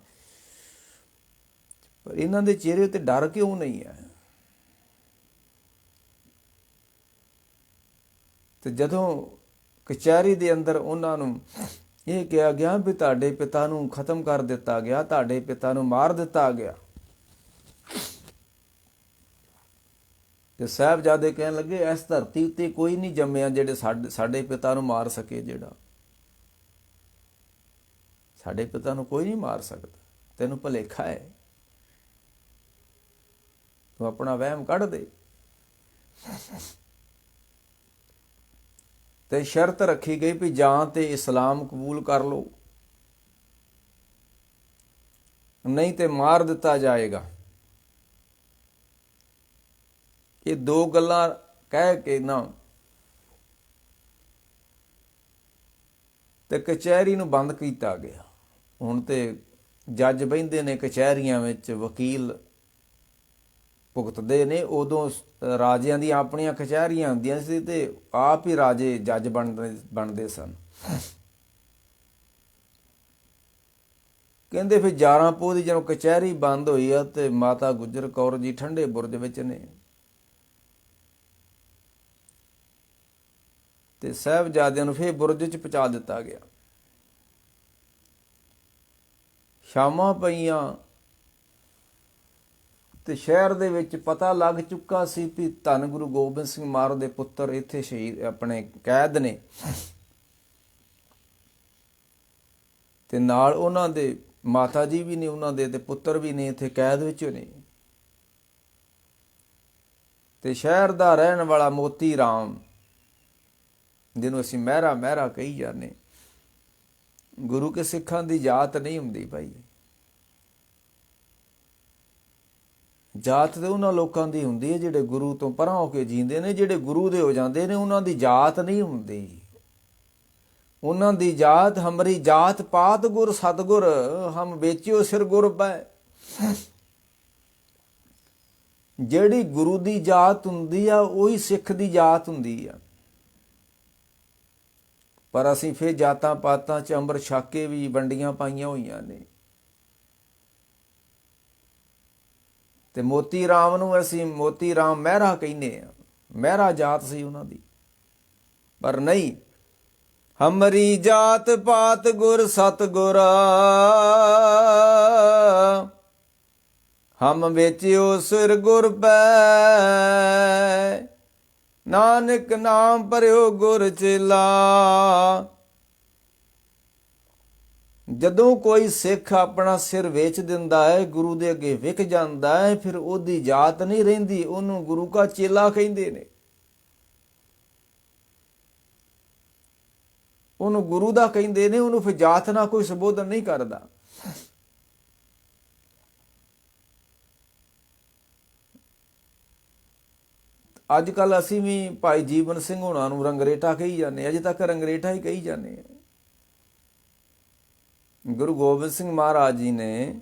ਪਰ ਇਹਨਾਂ ਦੇ ਚਿਹਰੇ ਉੱਤੇ ਡਰ ਕਿਉਂ ਨਹੀਂ ਹੈ। ਤੇ ਜਦੋਂ ਕਚਹਿਰੀ ਦੇ ਅੰਦਰ ਉਹਨਾਂ ਨੂੰ ਇਹ ਕਿਹਾ ਗਿਆ ਵੀ ਤੁਹਾਡੇ ਪਿਤਾ ਨੂੰ ਖਤਮ ਕਰ ਦਿੱਤਾ ਗਿਆ, ਤੁਹਾਡੇ ਪਿਤਾ ਨੂੰ ਮਾਰ ਦਿੱਤਾ ਗਿਆ, ਤੇ ਸਾਹਿਬਜ਼ਾਦੇ ਕਹਿਣ ਲੱਗੇ ਇਸ ਧਰਤੀ ਉੱਤੇ ਕੋਈ ਨਹੀਂ ਜੰਮਿਆ ਜਿਹੜੇ ਸਾਡੇ ਪਿਤਾ ਨੂੰ ਮਾਰ ਸਕੇ। ਜਿਹੜਾ ਸਾਡੇ ਪਿਤਾ ਨੂੰ ਕੋਈ ਨਹੀਂ ਮਾਰ ਸਕਦਾ, ਤੈਨੂੰ ਭੁਲੇਖਾ ਹੈ, ਤੂੰ ਆਪਣਾ ਵਹਿਮ ਕੱਢ ਦੇ। ਤੇ ਸ਼ਰਤ ਰੱਖੀ ਗਈ ਵੀ ਜਾਂ ਤੇ ਇਸਲਾਮ ਕਬੂਲ ਕਰ ਲਓ, ਨਹੀਂ ਤੇ ਮਾਰ ਦਿੱਤਾ ਜਾਏਗਾ। ਇਹ ਦੋ ਗੱਲਾਂ ਕਹਿ ਕੇ ਨਾ ਤੇ ਕਚਹਿਰੀ ਨੂੰ ਬੰਦ ਕੀਤਾ ਗਿਆ। ਹੁਣ ਤੇ ਜੱਜ ਬਹਿੰਦੇ ਨੇ ਕਚਹਿਰੀਆਂ ਵਿੱਚ, ਵਕੀਲ ਭੁਗਤਦੇ ਨੇ। ਉਦੋਂ ਰਾਜਿਆਂ ਦੀਆਂ ਆਪਣੀਆਂ ਕਚਹਿਰੀਆਂ ਹੁੰਦੀਆਂ ਸੀ ਤੇ ਆਪ ਹੀ ਰਾਜੇ ਜੱਜ ਬਣਦੇ ਸਨ। ਕਹਿੰਦੇ ਫਿਰ 11 ਪੋਹ ਦੀ ਜਦੋਂ ਕਚਹਿਰੀ ਬੰਦ ਹੋਈ ਆ ਤੇ ਮਾਤਾ ਗੁਜਰ ਕੌਰ ਜੀ ਠੰਡੇ ਬੁਰਜ ਵਿੱਚ ਨੇ ਤੇ ਸਾਹਿਬਜ਼ਾਦਿਆਂ ਨੂੰ ਫਿਰ ਬੁਰਜ 'ਚ ਪਹੁੰਚਾ ਦਿੱਤਾ ਗਿਆ। ਸ਼ਾਮਾਂ ਪਈਆਂ ਤੇ ਸ਼ਹਿਰ ਦੇ ਵਿੱਚ ਪਤਾ ਲੱਗ ਚੁੱਕਾ ਸੀ ਵੀ ਧੰਨ ਗੁਰੂ ਗੋਬਿੰਦ ਸਿੰਘ ਮਹਾਰਾਜ ਦੇ ਪੁੱਤਰ ਇੱਥੇ ਸ਼ਹੀਦ ਆਪਣੇ ਕੈਦ ਨੇ, ਤੇ ਨਾਲ ਉਹਨਾਂ ਦੇ ਮਾਤਾ ਜੀ ਵੀ ਨੇ, ਉਹਨਾਂ ਦੇ ਤੇ ਪੁੱਤਰ ਵੀ ਨੇ ਇੱਥੇ ਕੈਦ ਵਿੱਚ ਨੇ। ਤੇ ਸ਼ਹਿਰ ਦਾ ਰਹਿਣ ਵਾਲਾ ਮੋਤੀ ਰਾਮ, ਜਿਹਨੂੰ ਅਸੀਂ ਮਹਿਰਾ ਮਹਿਰਾ ਕਹੀ ਜਾਂਦੇ, ਗੁਰੂ ਕੇ ਸਿੱਖਾਂ ਦੀ ਜਾਤ ਨਹੀਂ ਹੁੰਦੀ ਭਾਈ। ਜਾਤ ਤੇ ਉਹਨਾਂ ਲੋਕਾਂ ਦੀ ਹੁੰਦੀ ਹੈ ਜਿਹੜੇ ਗੁਰੂ ਤੋਂ ਪਰਾਂ ਹੋ ਕੇ ਜੀਂਦੇ ਨੇ। ਜਿਹੜੇ ਗੁਰੂ ਦੇ ਹੋ ਜਾਂਦੇ ਨੇ ਉਹਨਾਂ ਦੀ ਜਾਤ ਨਹੀਂ ਹੁੰਦੀ। ਉਹਨਾਂ ਦੀ ਜਾਤ, ਹਮਰੀ ਜਾਤ ਪਾਤ ਗੁਰ ਸਤਗੁਰ, ਹਮ ਵੇਚਿਓ ਸਿਰ ਗੁਰ ਪੈ। ਜਿਹੜੀ ਗੁਰੂ ਦੀ ਜਾਤ ਹੁੰਦੀ ਆ ਉਹੀ ਸਿੱਖ ਦੀ ਜਾਤ ਹੁੰਦੀ ਆ। ਪਰ ਅਸੀਂ ਫਿਰ ਜਾਤਾਂ ਪਾਤਾਂ 'ਚ ਅੰਮ੍ਰਿਤ ਛਕ ਕੇ ਵੀ ਵੰਡੀਆਂ ਪਾਈਆਂ ਹੋਈਆਂ ਨੇ। ਤੇ ਮੋਤੀ ਰਾਮ ਨੂੰ ਅਸੀਂ ਮੋਤੀ ਰਾਮ ਮਹਿਰਾ ਕਹਿੰਦੇ ਆ, ਮਹਿਰਾ ਜਾਤ ਸੀ ਉਹਨਾਂ ਦੀ। ਪਰ ਨਹੀਂ, ਹਮਰੀ ਜਾਤ ਪਾਤ ਗੁਰ ਸਤਗੁਰ, ਹਮ ਵੇਚਿਓ ਸਿਰ ਗੁਰ ਪੈ। ਨਾਨਕ ਨਾਮ ਭਰਿਓ ਗੁਰ ਚੇਲਾ। ਜਦੋਂ ਕੋਈ ਸਿੱਖ ਆਪਣਾ ਸਿਰ ਵੇਚ ਦਿੰਦਾ ਹੈ, ਗੁਰੂ ਦੇ ਅੱਗੇ ਵਿਕ ਜਾਂਦਾ ਹੈ, ਫਿਰ ਉਹਦੀ ਜਾਤ ਨਹੀਂ ਰਹਿੰਦੀ, ਉਹਨੂੰ ਗੁਰੂ ਕਾ ਚੇਲਾ ਕਹਿੰਦੇ ਨੇ। ਉਹਨੂੰ ਗੁਰੂ ਦਾ ਕਹਿੰਦੇ ਨੇ, ਉਹਨੂੰ ਫਿਰ ਜਾਤ ਨਾਲ ਕੋਈ ਸੰਬੋਧਨ ਨਹੀਂ ਕਰਦਾ। ਅੱਜ ਕੱਲ ਅਸੀਂ ਵੀ ਭਾਈ ਜੀਵਨ ਸਿੰਘ ਹੋਣਾ ਨੂੰ ਰੰਗਰੇਟਾ ਕਹੀ ਜਾਂਦੇ, ਅਜੇ ਤੱਕ ਰੰਗਰੇਟਾ ਹੀ ਕਹੀ ਜਾਂਦੇ ਆ। ਗੁਰੂ ਗੋਬਿੰਦ ਸਿੰਘ ਮਹਾਰਾਜ ਜੀ ਨੇ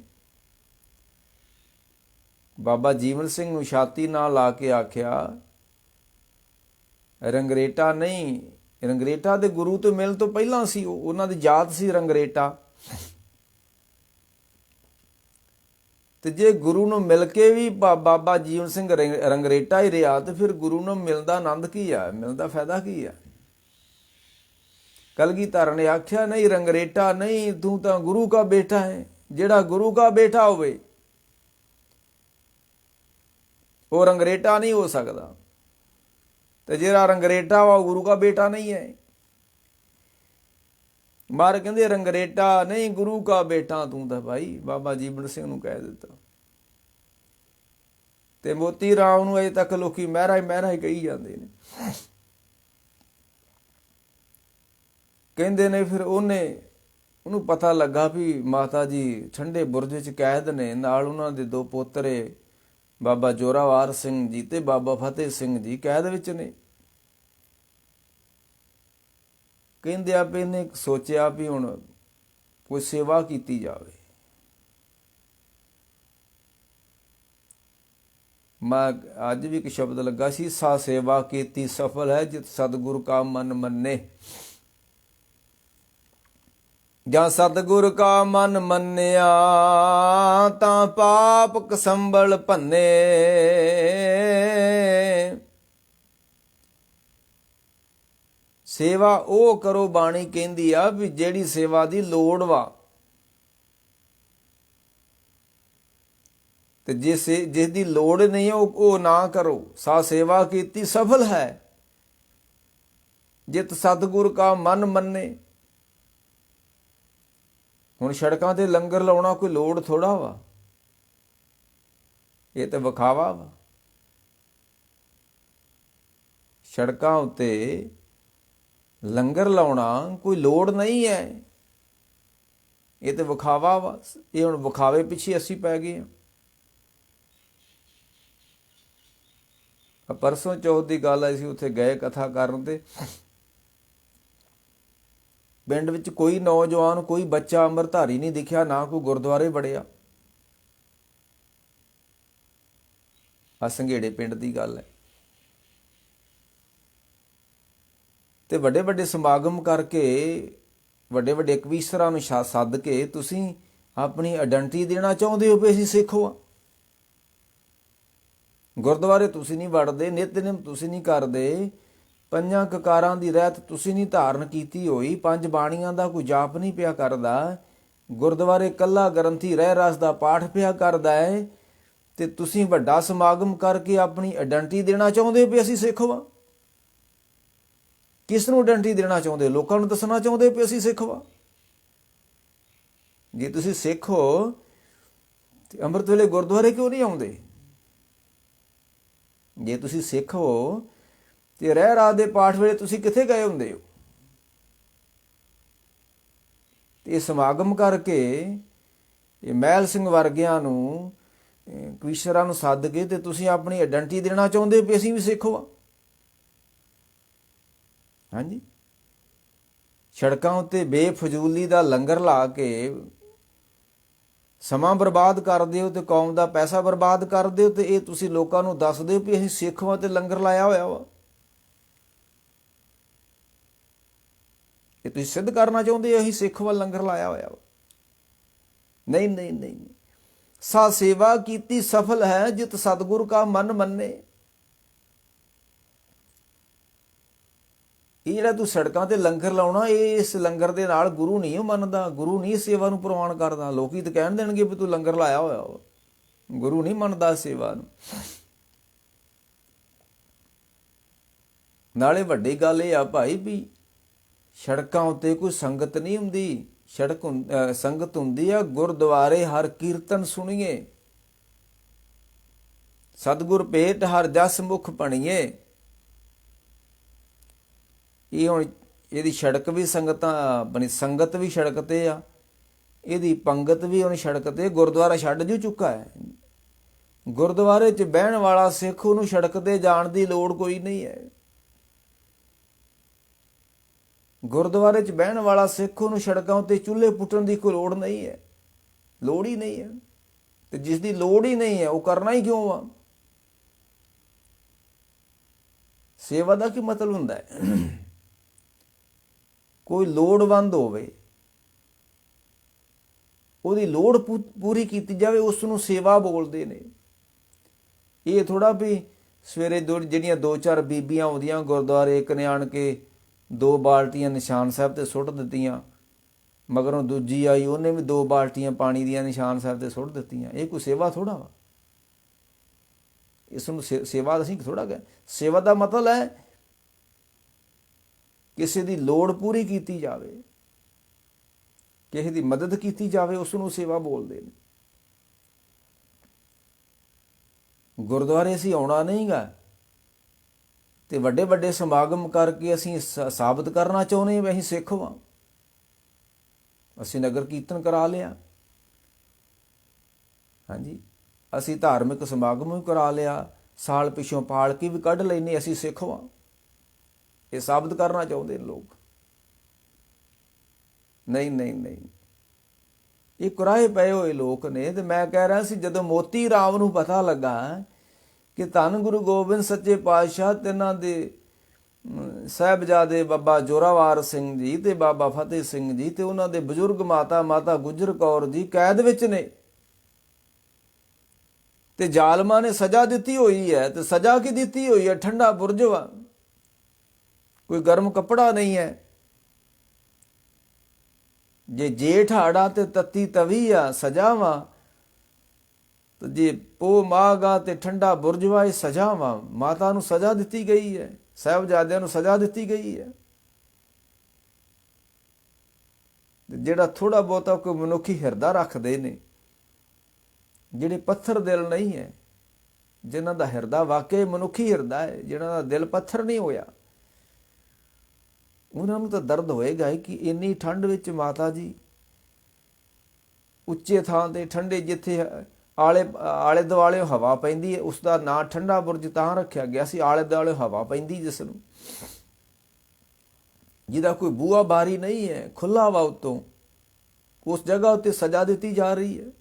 ਬਾਬਾ ਜੀਵਨ ਸਿੰਘ ਨੂੰ ਛਾਤੀ ਨਾਲ ਲਾ ਕੇ ਆਖਿਆ, ਰੰਗਰੇਟਾ ਨਹੀਂ, ਰੰਗਰੇਟਾ ਦੇ ਗੁਰੂ ਤੋਂ ਮਿਲਣ ਤੋਂ ਪਹਿਲਾਂ ਸੀ, ਉਹਨਾਂ ਦੀ ਜਾਤ ਸੀ ਰੰਗਰੇਟਾ। ਤੇ ਜੇ ਗੁਰੂ ਨੂੰ ਮਿਲ ਕੇ ਵੀ ਬਾਬਾ ਜੀਵਨ ਸਿੰਘ ਰੰਗਰੇਟਾ ਹੀ ਰਿਹਾ ਤੇ ਫਿਰ ਗੁਰੂ ਨੂੰ ਮਿਲਦਾ ਆਨੰਦ ਕੀ ਆ, ਮਿਲਦਾ ਫਾਇਦਾ ਕੀ ਆ। ਕਲਗੀਧਰ ਨੇ ਆਖਿਆ, ਨਹੀਂ ਰੰਗਰੇਟਾ ਨਹੀਂ, ਤੂੰ ਤਾਂ ਗੁਰੂ ਕਾ ਬੇਟਾ ਹੈ। ਜਿਹੜਾ ਗੁਰੂ ਕਾ ਬੇਟਾ ਹੋਵੇ ਉਹ ਰੰਗਰੇਟਾ ਨਹੀਂ ਹੋ ਸਕਦਾ, ਤੇ ਜਿਹੜਾ ਰੰਗਰੇਟਾ ਵਾ ਉਹ ਗੁਰੂ ਕਾ ਬੇਟਾ ਨਹੀਂ ਹੈ। ਮਾਰ ਕਹਿੰਦੇ ਰੰਗਰੇਟਾ ਨਹੀਂ, ਗੁਰੂ ਕਾ ਬੇਟਾ ਤੂੰ ਤਾਂ ਭਾਈ। ਬਾਬਾ ਜੀਵਨ ਸਿੰਘ ਨੂੰ ਕਹਿ ਦਿੱਤਾ। ਤੇ ਮੋਤੀ ਰਾਮ ਨੂੰ ਅਜੇ ਤੱਕ ਲੋਕੀ ਮਹਿਰਾ ਹੀ ਕਹੀ ਜਾਂਦੇ ਨੇ। ਕਹਿੰਦੇ ਨੇ ਫਿਰ ਉਹਨੂੰ ਪਤਾ ਲੱਗਾ ਵੀ ਮਾਤਾ ਜੀ ਠੰਡੇ ਬੁਰਜ ਵਿੱਚ ਕੈਦ ਨੇ, ਨਾਲ ਉਹਨਾਂ ਦੇ 2 ਪੋਤਰੇ ਬਾਬਾ ਜੋਰਾਵਰ ਸਿੰਘ ਜੀ ਤੇ ਬਾਬਾ ਫਤਿਹ ਸਿੰਘ ਜੀ ਕੈਦ ਵਿੱਚ ਨੇ। ਕਹਿੰਦੇ ਆ ਵੀ ਇਹਨੇ ਸੋਚਿਆ ਵੀ ਹੁਣ ਕੋਈ ਸੇਵਾ ਕੀਤੀ ਜਾਵੇ। ਮੈਂ ਅੱਜ ਵੀ ਇੱਕ ਸ਼ਬਦ ਲੱਗਾ ਸੀ, ਸਾ ਸੇਵਾ ਕੀਤੀ ਸਫਲ ਹੈ ਜਿਤ ਸਤਿਗੁਰ ਕਾ ਮਨ ਮੰਨੇ। ਜਾਂ ਸਤਿਗੁਰ ਕਾ ਮਨ ਮੰਨਿਆ ਤਾਂ ਪਾਪ ਕਸੰਬਲ ਭੰਨੇ। ਸੇਵਾ ਉਹ ਕਰੋ, ਬਾਣੀ ਕਹਿੰਦੀ ਆ ਵੀ ਜਿਹੜੀ ਸੇਵਾ ਦੀ ਲੋੜ ਵਾ, ਤੇ ਜਿਸ ਦੀ ਲੋੜ ਨਹੀਂ ਉਹ ਨਾ ਕਰੋ। ਸਾ ਸੇਵਾ ਕੀਤੀ ਸਫਲ ਹੈ ਜਿਤ ਸਤਿਗੁਰ ਕਾ ਮਨ ਮੰਨੇ। ਹੁਣ ਸੜਕਾਂ ਤੇ ਲੰਗਰ ਲਾਉਣਾ ਕੋਈ ਲੋੜ ਥੋੜਾ ਵਾ, ਇਹ ਤਾਂ ਵਿਖਾਵਾ ਵਾ। ਸੜਕਾਂ ਉੱਤੇ ਲੰਗਰ ਲਾਉਣਾ ਕੋਈ ਲੋੜ ਨਹੀਂ ਹੈ, ਇਹ ਤਾਂ ਵਿਖਾਵਾ ਵਾ। ਇਹ ਹੁਣ ਵਿਖਾਵੇ ਪਿੱਛੇ ਅਸੀਂ ਪੈ ਗਏ ਹਾਂ। ਪਰਸੋਂ ਚੌਥ ਦੀ ਗੱਲ ਆਈ ਸੀ, ਉੱਥੇ ਗਏ ਕਥਾ ਕਰਨ ਤੇ ਪਿੰਡ ਵਿੱਚ ਕੋਈ ਨੌਜਵਾਨ, ਕੋਈ ਬੱਚਾ ਅੰਮ੍ਰਿਤਧਾਰੀ ਨਹੀਂ ਦਿਖਿਆ, ਨਾ ਕੋਈ ਗੁਰਦੁਆਰੇ ਵੜਿਆ। ਆ ਸੰਘੇੜੇ ਪਿੰਡ ਦੀ ਗੱਲ ਹੈ। ਤੇ ਵੱਡੇ ਵੱਡੇ ਸਮਾਗਮ ਕਰਕੇ, ਵੱਡੇ ਵੱਡੇ ਕਵੀਸ਼ਰਾਂ ਨੂੰ ਸੱਦ ਕੇ ਤੁਸੀਂ ਆਪਣੀ ਆਇਡੈਂਟੀਟੀ ਦੇਣਾ ਚਾਹੁੰਦੇ ਹੋ ਵੀ ਅਸੀਂ ਸਿੱਖ ਹਾਂ। ਗੁਰਦੁਆਰੇ ਤੁਸੀਂ ਨਹੀਂ ਵੜਦੇ, ਨਿਤਨੇਮ ਤੁਸੀਂ ਨਹੀਂ ਕਰਦੇ, 5 ਕਕਾਰਾਂ ਦੀ ਰਹਿਤ ਤੁਸੀਂ ਨਹੀਂ ਧਾਰਨ ਕੀਤੀ ਹੋਈ, 5 ਬਾਣੀਆਂ ਦਾ ਕੋਈ ਜਾਪ ਨਹੀਂ ਪਿਆ ਕਰਦਾ, ਗੁਰਦੁਆਰੇ ਕੱਲਾ ਗ੍ਰੰਥੀ ਰਹਿ ਰਸ ਦਾ ਪਾਠ ਪਿਆ ਕਰਦਾ ਹੈ, ਤੇ ਤੁਸੀਂ ਵੱਡਾ ਸਮਾਗਮ ਕਰਕੇ ਆਪਣੀ ਆਇਡੈਂਟੀਟੀ ਦੇਣਾ ਚਾਹੁੰਦੇ ਹੋ ਵੀ ਅਸੀਂ ਸਿੱਖ ਹਾਂ। ਕਿਸ ਨੂੰ ਆਇਡੈਂਟੀਟੀ ਦੇਣਾ ਚਾਹੁੰਦੇ? ਲੋਕਾਂ ਨੂੰ ਦੱਸਣਾ ਚਾਹੁੰਦੇ ਵੀ ਅਸੀਂ ਸਿੱਖ ਹਾਂ। ਜੇ ਤੁਸੀਂ ਸਿੱਖ ਹੋ ਤੇ ਅੰਮ੍ਰਿਤ ਵੇਲੇ ਗੁਰਦੁਆਰੇ ਕਿਉਂ ਨਹੀਂ ਆਉਂਦੇ? ਜੇ ਤੁਸੀਂ ਸਿੱਖ ਹੋ ਤੇ ਰਹਿ ਰਾਤ ਦੇ ਪਾਠ ਵੇਲੇ ਤੁਸੀਂ ਕਿੱਥੇ ਗਏ ਹੁੰਦੇ ਹੋ? ਤੇ ਇਹ ਸਮਾਗਮ ਕਰਕੇ ਇਹ ਮਹਿਲ ਸਿੰਘ ਵਰਗਿਆਂ ਨੂੰ, ਕਵੀਸ਼ਰਾਂ ਨੂੰ ਸੱਦ ਕੇ ਤੇ ਤੁਸੀਂ ਆਪਣੀ ਆਇਡੈਂਟੀਟੀ ਦੇਣਾ ਚਾਹੁੰਦੇ ਵੀ ਅਸੀਂ ਵੀ ਸਿੱਖ ਹਾਂ। ਹਾਂਜੀ, ਸੜਕਾਂ ਉੱਤੇ ਬੇਫਜ਼ੂਲੀ ਦਾ ਲੰਗਰ ਲਾ ਕੇ ਸਮਾਂ ਬਰਬਾਦ ਕਰਦੇ ਹੋ ਤੇ ਕੌਮ ਦਾ ਪੈਸਾ ਬਰਬਾਦ ਕਰਦੇ ਹੋ, ਤੇ ਇਹ ਤੁਸੀਂ ਲੋਕਾਂ ਨੂੰ ਦੱਸਦੇ ਹੋ ਵੀ ਅਸੀਂ ਸਿੱਖ ਹਾਂ ਤੇ ਲੰਗਰ ਲਾਇਆ ਹੋਇਆ ਵਾ। ਇਹ ਤੁਸੀਂ ਸਿੱਧ ਕਰਨਾ ਚਾਹੁੰਦੇ ਹੋ ਅਸੀਂ ਸਿੱਖ ਹਾਂ, ਲੰਗਰ ਲਾਇਆ ਹੋਇਆ ਵਾ। ਨਹੀਂ ਨਹੀਂ ਨਹੀਂ, ਸਾ ਸੇਵਾ ਕੀਤੀ ਸਫਲ ਹੈ ਜਿਤ ਸਤਿਗੁਰ ਕਾ ਮਨ ਮੰਨੇ। ਇਹ ਜਿਹੜਾ ਤੂੰ ਸੜਕਾਂ ਤੇ ਲੰਗਰ ਲਾਉਣਾ, ਇਹ ਇਸ ਲੰਗਰ ਦੇ ਨਾਲ ਗੁਰੂ ਨਹੀਂ ਮੰਨਦਾ, ਗੁਰੂ ਨਹੀਂ ਸੇਵਾ ਨੂੰ ਪ੍ਰਵਾਨ ਕਰਦਾ। ਲੋਕੀ ਤਾਂ ਕਹਿਣ ਦੇਣਗੇ ਵੀ ਤੂੰ ਲੰਗਰ ਲਾਇਆ ਹੋਇਆ ਵਾ, ਗੁਰੂ ਨਹੀਂ ਮੰਨਦਾ ਸੇਵਾ ਨੂੰ। ਨਾਲੇ ਵੱਡੀ ਗੱਲ ਇਹ ਆ ਭਾਈ ਵੀ ਸੜਕਾਂ ਉੱਤੇ ਕੋਈ ਸੰਗਤ ਨਹੀਂ ਹੁੰਦੀ, ਸੰਗਤ ਹੁੰਦੀ ਆ ਗੁਰਦੁਆਰੇ ਹਰ ਕੀਰਤਨ ਸੁਣੀਏ, ਸਤਿਗੁਰ ਭੇਟ ਹਰ ਜਸ ਮੁਖ ਬਣੀਏ। ਇਹ ਹੁਣ ਇਹਦੀ ਸੜਕ ਵੀ ਸੰਗਤਾਂ ਬਣੀ, ਸੰਗਤ ਵੀ ਸੜਕ ਤੇ ਆ, ਇਹਦੀ ਪੰਗਤ ਵੀ ਹੁਣ ਸੜਕ ਤੇ। ਗੁਰਦੁਆਰਾ ਛੱਡ ਜੂ ਚੁੱਕਾ ਹੈ। ਗੁਰਦੁਆਰੇ 'ਚ ਬਹਿਣ ਵਾਲਾ ਸਿੱਖ, ਉਹਨੂੰ ਸੜਕ ਤੇ ਜਾਣ ਦੀ ਲੋੜ ਕੋਈ ਨਹੀਂ ਹੈ। ਗੁਰਦੁਆਰੇ 'ਚ ਬਹਿਣ ਵਾਲਾ ਸਿੱਖ, ਉਹਨੂੰ ਸੜਕਾਂ ਉੱਤੇ ਚੁੱਲ੍ਹੇ ਪੁੱਟਣ ਦੀ ਕੋਈ ਲੋੜ ਨਹੀਂ ਹੈ, ਲੋੜ ਹੀ ਨਹੀਂ ਹੈ। ਤੇ ਜਿਸ ਦੀ ਲੋੜ ਹੀ ਨਹੀਂ ਹੈ ਉਹ ਕਰਨਾ ਹੀ ਕਿਉਂ ਆ? ਸੇਵਾ ਦਾ ਕੀ ਮਤਲਬ ਹੁੰਦਾ ਹੈ? ਕੋਈ ਲੋੜਵੰਦ ਹੋਵੇ, ਉਹਦੀ ਲੋੜ ਪੂਰੀ ਕੀਤੀ ਜਾਵੇ, ਉਸ ਨੂੰ ਸੇਵਾ ਬੋਲਦੇ ਨੇ। ਇਹ ਥੋੜਾ ਵੀ ਸਵੇਰੇ ਜਿਹੜੀਆਂ 2-4 ਬੀਬੀਆਂ ਆਉਂਦੀਆਂ ਗੁਰਦੁਆਰੇ, ਇੱਕ ਨੇ ਆਣ ਕੇ 2 ਬਾਲਟੀਆਂ ਨਿਸ਼ਾਨ ਸਾਹਿਬ ਤੇ ਸੁੱਟ ਦਿੱਤੀਆਂ, ਮਗਰੋਂ ਦੂਜੀ ਆਈ, ਉਹਨੇ ਵੀ 2 ਬਾਲਟੀਆਂ ਪਾਣੀ ਦੀਆਂ ਨਿਸ਼ਾਨ ਸਾਹਿਬ ਤੇ ਸੁੱਟ ਦਿੱਤੀਆਂ। ਇਹ ਕੋਈ ਸੇਵਾ ਥੋੜਾ ਵਾ। ਇਸ ਨੂੰ ਸੇਵਾ ਅਸੀਂ ਥੋੜਾ ਗਏ। ਸੇਵਾ ਦਾ ਮਤਲਬ ਹੈ ਕਿਸੇ ਦੀ ਲੋੜ ਪੂਰੀ ਕੀਤੀ ਜਾਵੇ, ਕਿਸੇ ਦੀ ਮਦਦ ਕੀਤੀ ਜਾਵੇ, ਉਸ ਨੂੰ ਸੇਵਾ ਬੋਲਦੇ ਨੇ। ਗੁਰਦੁਆਰੇ ਅਸੀਂ ਆਉਣਾ ਨਹੀਂ ਗਾ ਤੇ ਵੱਡੇ ਵੱਡੇ ਸਮਾਗਮ ਕਰਕੇ ਅਸੀਂ ਸਾਬਤ ਕਰਨਾ ਚਾਹੁੰਦੇ ਹਾਂ ਵੀ ਅਸੀਂ ਸਿੱਖ ਹਾਂ। ਅਸੀਂ ਨਗਰ ਕੀਰਤਨ ਕਰਾ ਲਿਆ, ਹਾਂਜੀ, ਅਸੀਂ ਧਾਰਮਿਕ ਸਮਾਗਮ ਵੀ ਕਰਾ ਲਿਆ, ਸਾਲ ਪਿੱਛੋਂ ਪਾਲਕੀ ਵੀ ਕੱਢ ਲੈਂਦੇ, ਅਸੀਂ ਸਿੱਖ ਹਾਂ। ਇਹ ਸਾਬਤ ਕਰਨਾ ਚਾਹੁੰਦੇ ਨੇ ਲੋਕ। ਨਹੀਂ ਨਹੀਂ ਨਹੀਂ, ਇਹ ਕੁਰਾਹੇ ਪਏ ਹੋਏ ਲੋਕ ਨੇ। ਤੇ ਮੈਂ ਕਹਿ ਰਿਹਾ ਸੀ, ਜਦੋਂ ਮੋਤੀ ਰਾਮ ਨੂੰ ਪਤਾ ਲੱਗਾ ਕਿ ਧੰਨ ਗੁਰੂ ਗੋਬਿੰਦ ਸੱਚੇ ਪਾਤਸ਼ਾਹ ਤੇ ਇਹਨਾਂ ਦੇ ਸਾਹਿਬਜ਼ਾਦੇ ਬਾਬਾ ਜ਼ੋਰਾਵਰ ਸਿੰਘ ਜੀ ਤੇ ਬਾਬਾ ਫਤਿਹ ਸਿੰਘ ਜੀ ਤੇ ਉਹਨਾਂ ਦੇ ਬਜ਼ੁਰਗ ਮਾਤਾ ਗੁਜਰ ਕੌਰ ਜੀ ਕੈਦ ਵਿੱਚ ਨੇ ਤੇ ਜ਼ਾਲਮਾਂ ਨੇ ਸਜ਼ਾ ਦਿੱਤੀ ਹੋਈ ਹੈ। ਤੇ ਸਜ਼ਾ ਕੀ ਦਿੱਤੀ ਹੋਈ ਹੈ? ਠੰਡਾ ਬੁਰਜ ਵਾ, ਕੋਈ ਗਰਮ ਕੱਪੜਾ ਨਹੀਂ ਹੈ। ਜੇ ਜੇਠ ਹਾੜਾ ਤੇ ਤੱਤੀ ਤਵੀ ਆ ਸਜ਼ਾ ਵਾ, ਤੇ ਜੇ ਪੋ ਮਾਗਾ ਤੇ ਠੰਡਾ ਬੁਰਜ ਵਾ, ਇਹ ਸਜ਼ਾ ਵਾ। ਮਾਤਾ ਨੂੰ ਸਜ਼ਾ ਦਿੱਤੀ ਗਈ ਹੈ, ਸਾਹਿਬਜ਼ਾਦਿਆਂ ਨੂੰ ਸਜ਼ਾ ਦਿੱਤੀ ਗਈ ਹੈ। ਜਿਹੜਾ ਥੋੜਾ ਬਹੁਤਾ ਕੋਈ ਮਨੁੱਖੀ ਹਿਰਦਾ ਰੱਖਦੇ ਨੇ, ਜਿਹੜੇ ਪੱਥਰ ਦਿਲ ਨਹੀਂ ਹੈ, ਜਿਨ੍ਹਾਂ ਦਾ ਹਿਰਦਾ ਵਾਕਈ ਮਨੁੱਖੀ ਹਿਰਦਾ ਹੈ, ਜਿਹਨਾਂ ਦਾ ਦਿਲ ਪੱਥਰ ਨਹੀਂ ਹੋਇਆ, ਉਹਨਾਂ ਨੂੰ ਤਾਂ ਦਰਦ ਹੋਏਗਾ ਕਿ ਇੰਨੀ ਠੰਡ ਵਿੱਚ ਮਾਤਾ ਜੀ ਉੱਚੇ ਥਾਂ ਤੇ ਠੰਡੇ, ਜਿੱਥੇ ਆਲੇ ਦੁਆਲੇ ਹਵਾ ਪੈਂਦੀ ਹੈ, ਉਸ ਦਾ ਨਾਂ ਠੰਡਾ ਬੁਰਜ ਤਾਂ ਰੱਖਿਆ ਗਿਆ ਸੀ, ਆਲੇ ਦੁਆਲੇ ਹਵਾ ਪੈਂਦੀ ਜਿਸ ਨੂੰ, ਜਿਹਦਾ ਕੋਈ ਬੂਹਾ ਬਾਰੀ ਨਹੀਂ ਹੈ, ਖੁੱਲਾ ਵਾ ਉੱਤੋਂ, ਉਸ ਜਗ੍ਹਾ ਉੱਤੇ ਸਜ਼ਾ ਦਿੱਤੀ ਜਾ ਰਹੀ ਹੈ।